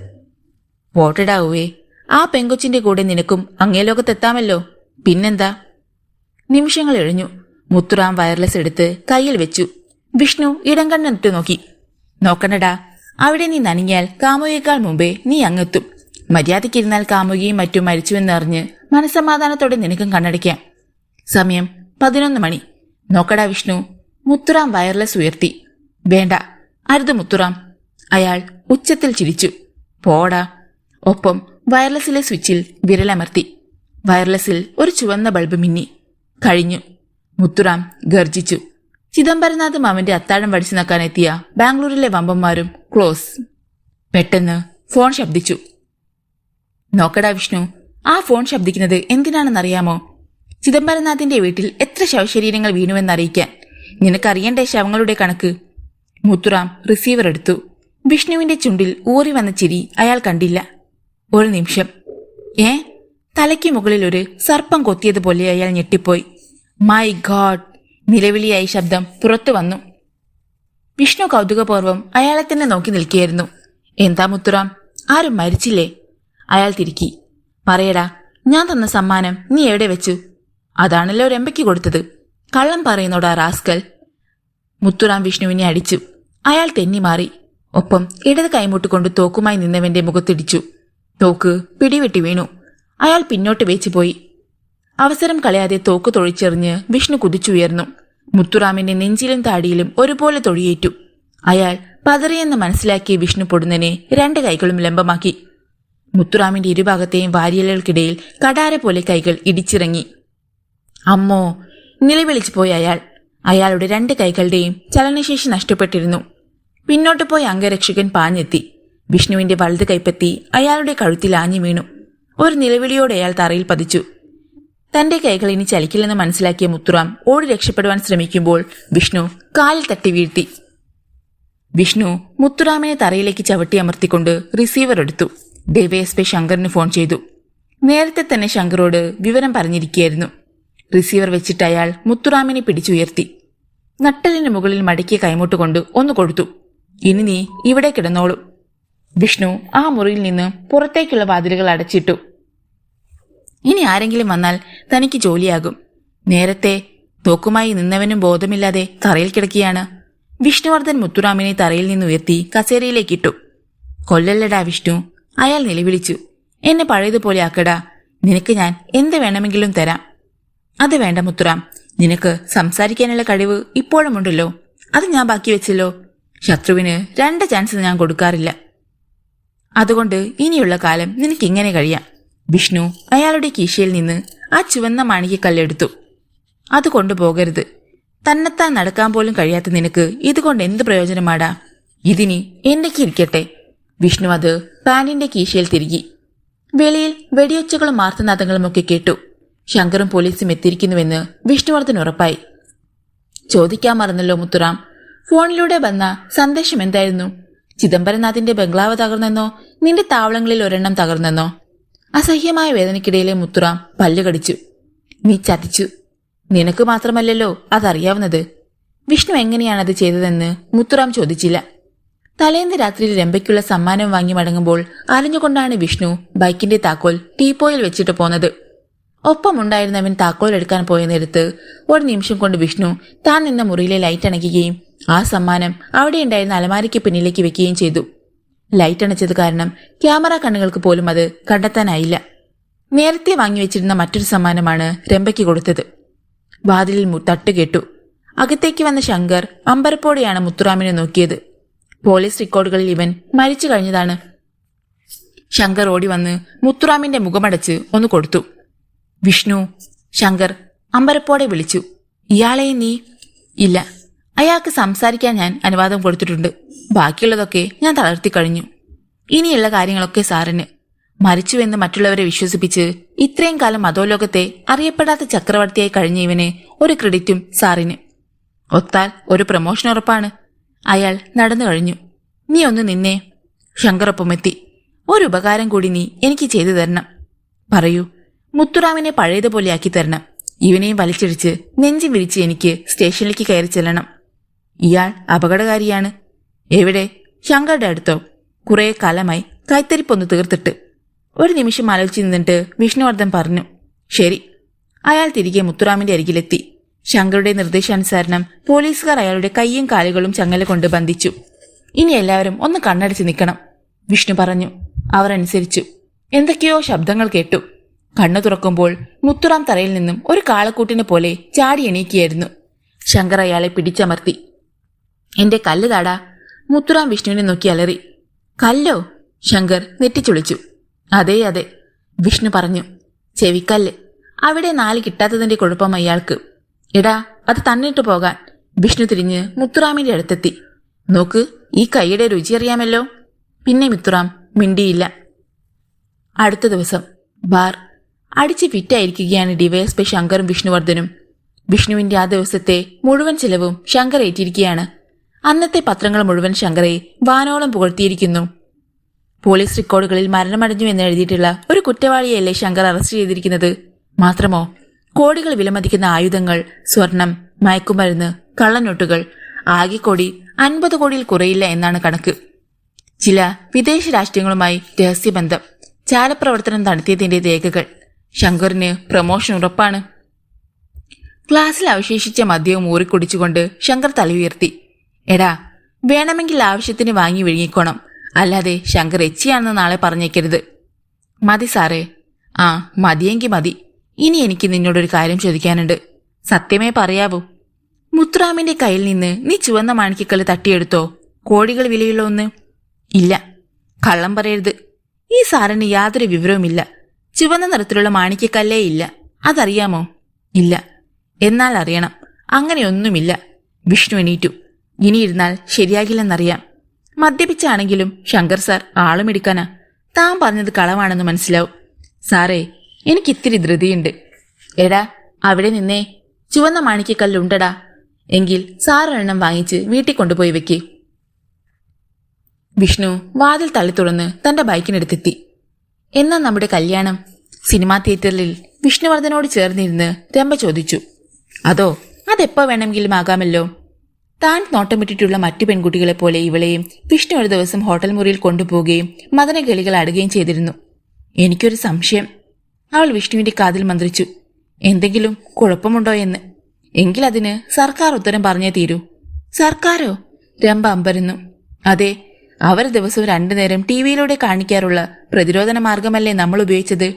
പോട്ടടാവേ, ആ പെങ്കൊച്ചിന്റെ കൂടെ നിനക്കും അങ്ങേ ലോകത്തെത്താമല്ലോ. പിന്നെന്താ? നിമിഷങ്ങൾ എഴിഞ്ഞു. മുത്തുറാം വയർലെസ് എടുത്ത് കയ്യിൽ വെച്ചു. വിഷ്ണു ഇടം കണ്ണിട്ട് നോക്കി. നോക്കണ്ടടാ, അവിടെ നീ നനങ്ങിയാൽ കാമുകിയേക്കാൾ മുമ്പേ നീ അങ്ങെത്തും. മര്യാദയ്ക്കിരുന്നാൽ കാമുകിയും മറ്റും മരിച്ചുവെന്നറിഞ്ഞ് മനസ്സമാധാനത്തോടെ നിനക്കും കണ്ണടയ്ക്കാം. സമയം 11 മണി. നോക്കടാ വിഷ്ണു. മുത്തുറാം വയർലെസ് ഉയർത്തി. വേണ്ട, അരുത് മുത്തുറാം. അയാൾ ഉച്ചത്തിൽ ചിരിച്ചു. പോടാ. ഒപ്പം വയർലെസ്സിലെ സ്വിച്ചിൽ വിരലമർത്തി. വയർലെസ്സിൽ ഒരു ചുവന്ന ബൾബ് മിന്നി. കഴിഞ്ഞു. മുത്തുറാം ഗർജിച്ചു. ചിദംബരനാഥും അവന്റെ അത്താഴം വടിച്ചു നോക്കാനെത്തിയ ബാംഗ്ലൂരിലെ വമ്പന്മാരും ക്ലോസ്. പെട്ടെന്ന് ഫോൺ ശബ്ദിച്ചു. നോക്കടാ വിഷ്ണു, ആ ഫോൺ ശബ്ദിക്കുന്നത് എന്തിനാണെന്നറിയാമോ? ചിദംബരനാഥിന്റെ വീട്ടിൽ എത്ര ശവശരീരങ്ങൾ വീണുവെന്നറിയിക്കാൻ. നിനക്കറിയണ്ടേ ശവങ്ങളുടെ കണക്ക്? മുത്തുറാം റിസീവർ എടുത്തു. വിഷ്ണുവിന്റെ ചുണ്ടിൽ ഊറി വന്ന ചിരി അയാൾ കണ്ടില്ല. ഒരു നിമിഷം. തലയ്ക്ക് മുകളിൽ ഒരു സർപ്പം കൊത്തിയതുപോലെ അയാൾ ഞെട്ടിപ്പോയി. My God! നിലവിളിയായി ശബ്ദം പുറത്തു വന്നു. വിഷ്ണു കൗതുകപൂർവ്വം അയാളെ തന്നെ നോക്കി നിൽക്കുകയായിരുന്നു. എന്താ മുത്തുറാം, ആരും മരിച്ചില്ലേ? അയാൾ തിരുക്കി. പറയടാ, ഞാൻ തന്ന സമ്മാനം നീ എവിടെ വെച്ചു? അതാണല്ലോ രമ്പയ്ക്ക് കൊടുത്തത്. കള്ളം പറയുന്നോടാ റാസ്കൽ. മുത്തുറാം വിഷ്ണുവിനെ അടിച്ചു. അയാൾ തെന്നി മാറി. ഒപ്പം ഇടത് കൈമുട്ടുകൊണ്ട് തോക്കുമായി നിന്നവന്റെ മുഖത്തിടിച്ചു. തോക്ക് പിടിവെട്ടി വീണു. അയാൾ പിന്നോട്ട് വേച്ചുപോയി. അവസരം കളയാതെ തോക്ക് തൊഴിച്ചെറിഞ്ഞ് വിഷ്ണു കുതിച്ചുയർന്നു. മുത്തുറാമിന്റെ നെഞ്ചിലും താടിയിലും ഒരുപോലെ തൊഴിയേറ്റു. അയാൾ പതറിയെന്ന് മനസ്സിലാക്കിയ വിഷ്ണു പൊടുന്നനെ 2 കൈകളും ലംബമാക്കി. മുത്തുറാമിന്റെ ഇരുഭാഗത്തെയും വാരിയലുകൾക്കിടയിൽ കടാര പോലെ കൈകൾ ഇടിച്ചിറങ്ങി. അമ്മോ! നിലവിളിച്ചു പോയി അയാൾ. അയാളുടെ 2 കൈകളുടെയും ചലനശേഷി നഷ്ടപ്പെട്ടിരുന്നു. പിന്നോട്ട് പോയ അംഗരക്ഷകൻ പാഞ്ഞെത്തി. വിഷ്ണുവിന്റെ വലത് കൈപ്പത്തി അയാളുടെ കഴുത്തിൽ ആഞ്ഞു വീണു. ഒരു നിലവിളിയോടെ അയാൾ തറയിൽ പതിച്ചു. തന്റെ കൈകൾ ഇനി ചലിക്കില്ലെന്ന് മനസ്സിലാക്കിയ മുത്തുറാം ഓടി രക്ഷപ്പെടുവാൻ ശ്രമിക്കുമ്പോൾ വിഷ്ണു കാലിൽ തട്ടി വീഴ്ത്തി. വിഷ്ണു മുത്തുറാമിനെ തറയിലേക്ക് ചവിട്ടി അമർത്തിക്കൊണ്ട് റിസീവർ എടുത്തു. ഡിവൈഎസ്പി ശങ്കറിന് ഫോൺ ചെയ്തു. നേരത്തെ തന്നെ ശങ്കറോട് വിവരം പറഞ്ഞിരിക്കുകയായിരുന്നു. റിസീവർ വെച്ചിട്ട് അയാൾ മുത്തുറാമിനെ പിടിച്ചുയർത്തി. നട്ടലിന് മുകളിൽ മടക്കിയ കൈമുട്ടുകൊണ്ട് ഒന്ന് കൊടുത്തു. ഇനി നീ ഇവിടെ കിടന്നോളൂ. വിഷ്ണു ആ മുറിയിൽ നിന്ന് പുറത്തേക്കുള്ള വാതിലുകൾ അടച്ചിട്ടു. ഇനി ആരെങ്കിലും വന്നാൽ തനിക്ക് ജോലിയാകും. നേരത്തെ തോക്കുമായി നിന്നവനും ബോധമില്ലാതെ തറയിൽ കിടക്കുകയാണ്. വിഷ്ണുവർദ്ധൻ മുത്തുറാമിനെ തറയിൽ നിന്ന് ഉയർത്തി കസേരയിലേക്കിട്ടു. കൊല്ലല്ലടാ വിഷ്ണു, അയാൾ നിലവിളിച്ചു. എന്നെ പഴയതുപോലെ ആക്കടാ. നിനക്ക് ഞാൻ എന്ത് വേണമെങ്കിലും തരാം. അത് വേണ്ട മുത്തുറാം, നിനക്ക് സംസാരിക്കാനുള്ള കഴിവ് ഇപ്പോഴുമുണ്ടല്ലോ. അത് ഞാൻ ബാക്കി വെച്ചല്ലോ. ശത്രുവിന് 2 ചാൻസ് ഞാൻ കൊടുക്കാറില്ല. അതുകൊണ്ട് ഇനിയുള്ള കാലം നിനക്കിങ്ങനെ കഴിയാം. വിഷ്ണു അയാളുടെ കീശയിൽ നിന്ന് ആ ചുവന്ന മാണിക്യക്കല്ലെടുത്തു. അത് കൊണ്ടുപോകരുത്. തന്നെത്താൻ നടക്കാൻ പോലും കഴിയാത്ത നിനക്ക് ഇതുകൊണ്ട് എന്ത് പ്രയോജനമാടാ? ഇതിനി എന്തൊക്കെ ഇരിക്കട്ടെ. വിഷ്ണു അത് പാന്റിന്റെ കീശയിൽ തിരുകി. വെളിയിൽ വെടിയൊച്ചകളും ആർത്തനാദങ്ങളുമൊക്കെ കേട്ടു. ശങ്കറും പോലീസും എത്തിയിരിക്കുന്നുവെന്ന് വിഷ്ണുവർദ്ധൻ ഉറപ്പായി. ചോദിക്കാൻ മറന്നല്ലോ മുത്തുറാം, ഫോണിലൂടെ വന്ന സന്ദേശം എന്തായിരുന്നു? ചിദംബരനാഥിന്റെ ബംഗ്ലാവ് തകർന്നെന്നോ നിന്റെ താവളങ്ങളിൽ ഒരെണ്ണം തകർന്നെന്നോ? അസഹ്യമായ വേദനയ്ക്കിടയിലെ മുത്തുറാം പല്ല് കടിച്ചു. നീ ചതിച്ചു. നിനക്ക് മാത്രമല്ലല്ലോ അതറിയാവുന്നത്. വിഷ്ണു എങ്ങനെയാണത് ചെയ്തതെന്ന് മുത്തുറാം ചോദിച്ചില്ല. തലേന്ന് രാത്രിയിൽ രംഭയ്ക്കുള്ള സമ്മാനം വാങ്ങി മടങ്ങുമ്പോൾ അറിഞ്ഞുകൊണ്ടാണ് വിഷ്ണു ബൈക്കിന്റെ താക്കോൽ ടീപ്പോയിൽ വെച്ചിട്ട് പോന്നത്. ഒപ്പമുണ്ടായിരുന്നവൻ താക്കോൽ എടുക്കാൻ പോയ നേരത്ത് ഒരു നിമിഷം കൊണ്ട് വിഷ്ണു താൻ നിന്ന മുറിയിലെ ലൈറ്റ് അണയ്ക്കുകയും ആ സമ്മാനം അവിടെ ഉണ്ടായിരുന്ന അലമാരയ്ക്ക് പിന്നിലേക്ക് വെക്കുകയും ചെയ്തു. ലൈറ്റ് അണച്ചത് കാരണം ക്യാമറ കണ്ണുകൾക്ക് പോലും അത് കണ്ടെത്താനായില്ല. നേരത്തെ വാങ്ങിവെച്ചിരുന്ന മറ്റൊരു സമ്മാനമാണ് രംഭയ്ക്ക് കൊടുത്തത്. വാതിലിൽ തട്ട് കേട്ടു. അകത്തേക്ക് വന്ന ശങ്കർ അമ്പരപ്പോടെയാണ് മുത്തുറാമിനെ നോക്കിയത്. പോലീസ് റെക്കോർഡുകളിൽ ഇവൻ മരിച്ചു കഴിഞ്ഞതാണ്. ശങ്കർ ഓടി വന്ന് മുത്തുറാമിന്റെ മുഖമടച്ച് ഒന്ന് കൊടുത്തു. വിഷ്ണു, ശങ്കർ അമ്പരപ്പോടെ വിളിച്ചു. ഇയാളെ നീ? ഇല്ല, അയാൾക്ക് സംസാരിക്കാൻ ഞാൻ അനുവാദം കൊടുത്തിട്ടുണ്ട്. ബാക്കിയുള്ളതൊക്കെ ഞാൻ തളർത്തി കഴിഞ്ഞു. ഇനിയുള്ള കാര്യങ്ങളൊക്കെ സാറിന്. മരിച്ചുവെന്ന് മറ്റുള്ളവരെ വിശ്വസിപ്പിച്ച് ഇത്രയും കാലം അധോലോകത്തെ അറിയപ്പെടാത്ത ചക്രവർത്തിയായി കഴിഞ്ഞ ഇവന് ഒരു ക്രെഡിറ്റും സാറിന്. ഒത്താൽ ഒരു പ്രമോഷൻ ഉറപ്പാണ്. അയാൾ നടന്നു കഴിഞ്ഞു. നീ ഒന്ന് നിന്നേ. ശങ്കറൊപ്പമെത്തി. ഒരു ഉപകാരം കൂടി നീ എനിക്ക് ചെയ്തു തരണം. പറയൂ. മുത്തുറാമിനെ പഴയതുപോലെ ആക്കി തരണം. ഇവനെയും വലിച്ചിടിച്ച് നെഞ്ചി വിരിച്ച് എനിക്ക് സ്റ്റേഷനിലേക്ക് കയറി ചെല്ലണം. ഇയാൾ അപകടകാരിയാണ്. എവിടെ? ശങ്കറുടെ അടുത്തോ? കുറെ കാലമായി കൈത്തരിപ്പൊന്ന് തീർത്തിട്ട്. ഒരു നിമിഷം ആലോചിച്ച് നിന്നിട്ട് വിഷ്ണുവർദ്ധൻ പറഞ്ഞു, ശരി. അയാൾ തിരികെ മുത്തുറാമിന്റെ അരികിലെത്തി. ശങ്കറുടെ നിർദ്ദേശാനുസരണം പോലീസുകാർ അയാളുടെ കൈയും കാലുകളും ചങ്ങല കൊണ്ട് ബന്ധിച്ചു. ഇനി എല്ലാവരും ഒന്ന് കണ്ണടച്ച് നിൽക്കണം, വിഷ്ണു പറഞ്ഞു. അവർ അനുസരിച്ചു. എന്തൊക്കെയോ ശബ്ദങ്ങൾ കേട്ടു. കണ്ണു തുറക്കുമ്പോൾ മുത്തുറാം തറയിൽ നിന്നും ഒരു കാളക്കൂട്ടിനെ പോലെ ചാടി എണീക്കുകയായിരുന്നു. ശങ്കർ അയാളെ പിടിച്ചമർത്തി. എന്റെ കല്ല് താടാ. മുത്തുറാം വിഷ്ണുവിനെ നോക്കി അലറി. കല്ലോ? ശങ്കർ നെറ്റിച്ചുളിച്ചു. അതെ അതെ, വിഷ്ണു പറഞ്ഞു. ചെവിക്കല്ല്. അവിടെ 4 കിട്ടാത്തതിന്റെ കുഴപ്പം അയാൾക്ക്. എടാ, അത് തന്നിട്ട് പോകാൻ. വിഷ്ണു തിരിഞ്ഞ് മുത്തുറാമിന്റെ അടുത്തെത്തി. നോക്ക്, ഈ കൈയുടെ രുചി അറിയാമല്ലോ. പിന്നെ മുത്തുറാം മിണ്ടിയില്ല. അടുത്ത ദിവസം ബാർ അടിച്ച് ഫിറ്റായിരിക്കുകയാണ് ഡിവൈഎസ്പി ശങ്കറും വിഷ്ണുവർദ്ധനും. വിഷ്ണുവിന്റെ ആ ദിവസത്തെ മുഴുവൻ ചിലവും ശങ്കർ ഏറ്റിരിക്കുകയാണ്. അന്നത്തെ പത്രങ്ങൾ മുഴുവൻ ശങ്കറെ വാനോളം പുകഴ്ത്തിയിരിക്കുന്നു. പോലീസ് റെക്കോർഡുകളിൽ മരണമടഞ്ഞു എന്ന് എഴുതിയിട്ടുള്ള ഒരു കുറ്റവാളിയല്ലേ ശങ്കർ അറസ്റ്റ് ചെയ്തിരിക്കുന്നത്. മാത്രമോ, കോടികൾ വിലമതിക്കുന്ന ആയുധങ്ങൾ, സ്വർണം, മയക്കുമരുന്ന്, കള്ളനോട്ടുകൾ, ആകെ കോടി 50 കോടിയിൽ കുറയില്ല എന്നാണ് കണക്ക്. ചില വിദേശ രാഷ്ട്രങ്ങളുമായി രഹസ്യബന്ധം, ചാലപ്രവർത്തനം നടത്തിയതിന്റെ രേഖകൾ. ശങ്കറിന് പ്രമോഷൻ ഉറപ്പാണ്. ഗ്ലാസ്സിൽ അവശേഷിച്ച മദ്യവും ഊറിക്കുടിച്ചുകൊണ്ട് ശങ്കർ തല ഉയർത്തി. എടാ, വേണമെങ്കിൽ ആവശ്യത്തിന് വാങ്ങി വിഴുങ്ങിക്കോണം, അല്ലാതെ ശങ്കർ എച്ചിയാണെന്ന് നാളെ പറഞ്ഞേക്കരുത്. മതി സാറേ. ആ, മതിയെങ്കി മതി. ഇനി എനിക്ക് നിന്നോടൊരു കാര്യം ചോദിക്കാനുണ്ട്. സത്യമേ പറയാവൂ. മുത്തുറാമിന്റെ കയ്യിൽ നിന്ന് നീ ചുവന്ന മാണിക്കക്കല്ല് തട്ടിയെടുത്തോ? കോടികൾ വിലയുള്ള ഒന്ന്. ഇല്ല, കള്ളം പറയരുത്. ഈ സാറിന് യാതൊരു വിവരവുമില്ല. ചുവന്ന നിറത്തിലുള്ള മാണിക്കക്കല്ലേ ഇല്ല. അതറിയാമോ? ഇല്ല. എന്നാൽ അറിയണം. അങ്ങനെയൊന്നുമില്ല. വിഷ്ണു എണീറ്റു. ഇനിയിരുന്നാൽ ശരിയാകില്ലെന്നറിയാം. മദ്യപിച്ചാണെങ്കിലും ശങ്കർ സാർ ആളുമെടുക്കാനാ. താൻ പറഞ്ഞത് കളവാണെന്ന് മനസ്സിലാവും. സാറേ, എനിക്കിത്തിരി ധൃതിയുണ്ട്. എടാ, അവിടെ നിന്നേ. ചുവന്ന മാണിക്കക്കല്ലുണ്ടടാ. എങ്കിൽ സാറൊരെണ്ണം വാങ്ങിച്ച് വീട്ടിൽ കൊണ്ടുപോയി വെക്കേ. വിഷ്ണു വാതിൽ തള്ളി തുറന്ന് തന്റെ ബൈക്കിനടുത്തെത്തി. എന്നാ നമ്മുടെ കല്യാണം? സിനിമാ തിയേറ്ററിൽ വിഷ്ണുവർദ്ധനോട് ചേർന്നിരുന്ന് രംഭ ചോദിച്ചു. അതോ, അതെപ്പോ വേണമെങ്കിലും ആകാമല്ലോ. താൻ നോട്ടമിട്ടിട്ടുള്ള മറ്റു പെൺകുട്ടികളെ പോലെ ഇവളെയും വിഷ്ണു ഒരു ദിവസം ഹോട്ടൽ മുറിയിൽ കൊണ്ടുപോവുകയും മദനഗളികൾ അടുകയും ചെയ്തിരുന്നു. എനിക്കൊരു സംശയം. അവൾ വിഷ്ണുവിന്റെ കാതിൽ മന്ത്രിച്ചു. എന്തെങ്കിലും കുഴപ്പമുണ്ടോ എന്ന്. എങ്കിൽ അതിന് സർക്കാർ ഉത്തരം പറഞ്ഞേ തീരൂ. സർക്കാരോ? രംഭ അമ്പരന്നു. അതെ, അവർ ദിവസവും 2 നേരം ടിവിയിലൂടെ കാണിക്കാറുള്ള പ്രതിരോധന മാർഗമല്ലേ നമ്മൾ ഉപയോഗിച്ചത്.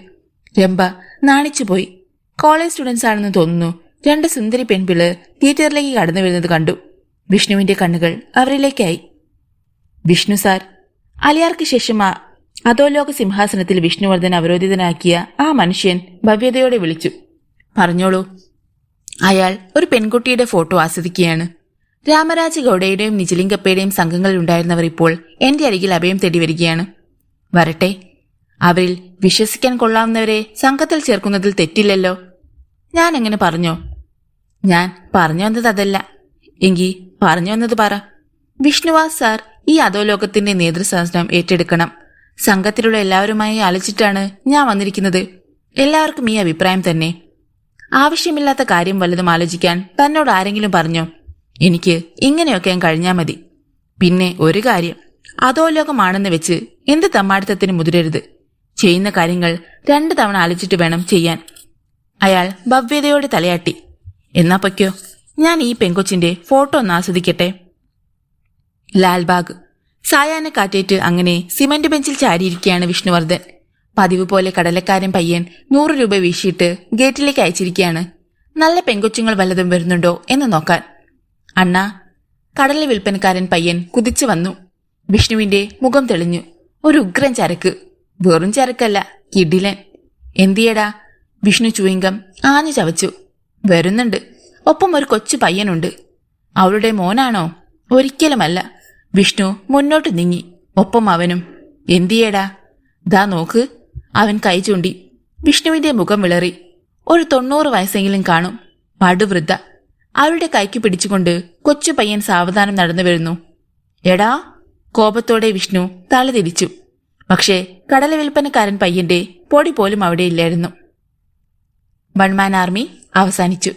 രംഭ നാണിച്ചുപോയി. കോളേജ് സ്റ്റുഡൻസ് ആണെന്ന് തോന്നുന്നു 2 സുന്ദരി പെൺപിള്ളേർ തിയേറ്ററിലേക്ക് കടന്നു വരുന്നത് കണ്ടു. വിഷ്ണുവിന്റെ കണ്ണുകൾ അവരിലേക്കായി. വിഷ്ണു സാർ. അലിയാർക്ക് ശേഷം അധോലോക സിംഹാസനത്തിൽ വിഷ്ണുവർദ്ധൻ അവരോധിതനാക്കിയ ആ മനുഷ്യൻ ഭവ്യതയോടെ വിളിച്ചു. പറഞ്ഞോളൂ. അയാൾ ഒരു പെൺകുട്ടിയുടെ ഫോട്ടോ ആസ്വദിക്കുകയാണ്. രാമരാജ ഗൌഡയുടെയും നിജലിംഗപ്പയുടെയും സംഘങ്ങളിലുണ്ടായിരുന്നവർ ഇപ്പോൾ എന്റെ അരികിൽ അഭയം തേടി വരികയാണ്. വരട്ടെ. അവരിൽ വിശ്വസിക്കാൻ കൊള്ളാവുന്നവരെ സംഘത്തിൽ ചേർക്കുന്നതിൽ തെറ്റില്ലല്ലോ. ഞാൻ എങ്ങനെ പറഞ്ഞോ? ഞാൻ പറഞ്ഞു വന്നത് അതല്ല. എങ്കി പറഞ്ഞു വന്നത് പറ. വിഷ്ണുവാസ് സാർ ഈ അധോലോകത്തിന്റെ നേതൃസ്ഥാനം ഏറ്റെടുക്കണം. സംഘത്തിലുള്ള എല്ലാവരുമായി ആലോചിച്ചിട്ടാണ് ഞാൻ വന്നിരിക്കുന്നത്. എല്ലാവർക്കും ഈ അഭിപ്രായം തന്നെ. ആവശ്യമില്ലാത്ത കാര്യം വല്ലതും ആലോചിക്കാൻ തന്നോട് ആരെങ്കിലും പറഞ്ഞോ? എനിക്ക് ഇങ്ങനെയൊക്കെ കഴിഞ്ഞാൽ മതി. പിന്നെ ഒരു കാര്യം, അധോലോകമാണെന്ന് വെച്ച് എന്ത് തമ്മാടിത്തത്തിന് മുതിരരുത്. ചെയ്യുന്ന കാര്യങ്ങൾ 2 തവണ ആലോചിച്ചിട്ട് വേണം ചെയ്യാൻ. അയാൾ ഭവ്യതയോടെ തലയാട്ടി. എന്നാ പൊയ്ക്കോ, ഞാൻ ഈ പെങ്കൊച്ചിന്റെ ഫോട്ടോ ഒന്ന് ആസ്വദിക്കട്ടെ. ലാൽബാഗ്. സായാഹ്ന കാറ്റേറ്റ് അങ്ങനെ സിമന്റ് ബെഞ്ചിൽ ചാരിയിരിക്കുകയാണ് വിഷ്ണുവർദ്ധൻ. പതിവ് പോലെ കടലക്കാരൻ പയ്യൻ 100 രൂപ വീശിയിട്ട് ഗേറ്റിലേക്ക് അയച്ചിരിക്കുകയാണ്. നല്ല പെങ്കൊച്ചുങ്ങൾ വല്ലതും വരുന്നുണ്ടോ എന്ന് നോക്കാൻ. അണ്ണാ. കടല വിൽപ്പനക്കാരൻ പയ്യൻ കുതിച്ചു വന്നു. വിഷ്ണുവിന്റെ മുഖം തെളിഞ്ഞു. ഒരു ഉഗ്രൻ ചരക്ക്. വെറും ചരക്കല്ല, കിടിലൻ. എന്തിയടാ? വിഷ്ണു ചുയിങ്കം ആഞ്ഞു ചവച്ചു. വരുന്നുണ്ട്. ഒപ്പം ഒരു കൊച്ചു പയ്യനുണ്ട്. അവളുടെ മോനാണോ? ഒരിക്കലുമല്ല. വിഷ്ണു മുന്നോട്ട് നീങ്ങി. ഒപ്പം അവനും. എന്തിയേടാ? ദാ നോക്ക്. അവൻ കൈ ചൂണ്ടി. വിഷ്ണുവിന്റെ മുഖം വിളറി. ഒരു 90 വയസ്സെങ്കിലും കാണും. പടുവൃദ്ധ. അവരുടെ കൈക്ക് പിടിച്ചുകൊണ്ട് കൊച്ചു പയ്യൻ സാവധാനം നടന്നു വരുന്നു. എടാ. കോപത്തോടെ വിഷ്ണു തലതിരിച്ചു. പക്ഷേ കടല വിൽപ്പനക്കാരൻ പയ്യന്റെ പൊടി പോലും അവിടെയില്ലായിരുന്നു. വൺ മാൻ ആർമി അവസാനിച്ചു.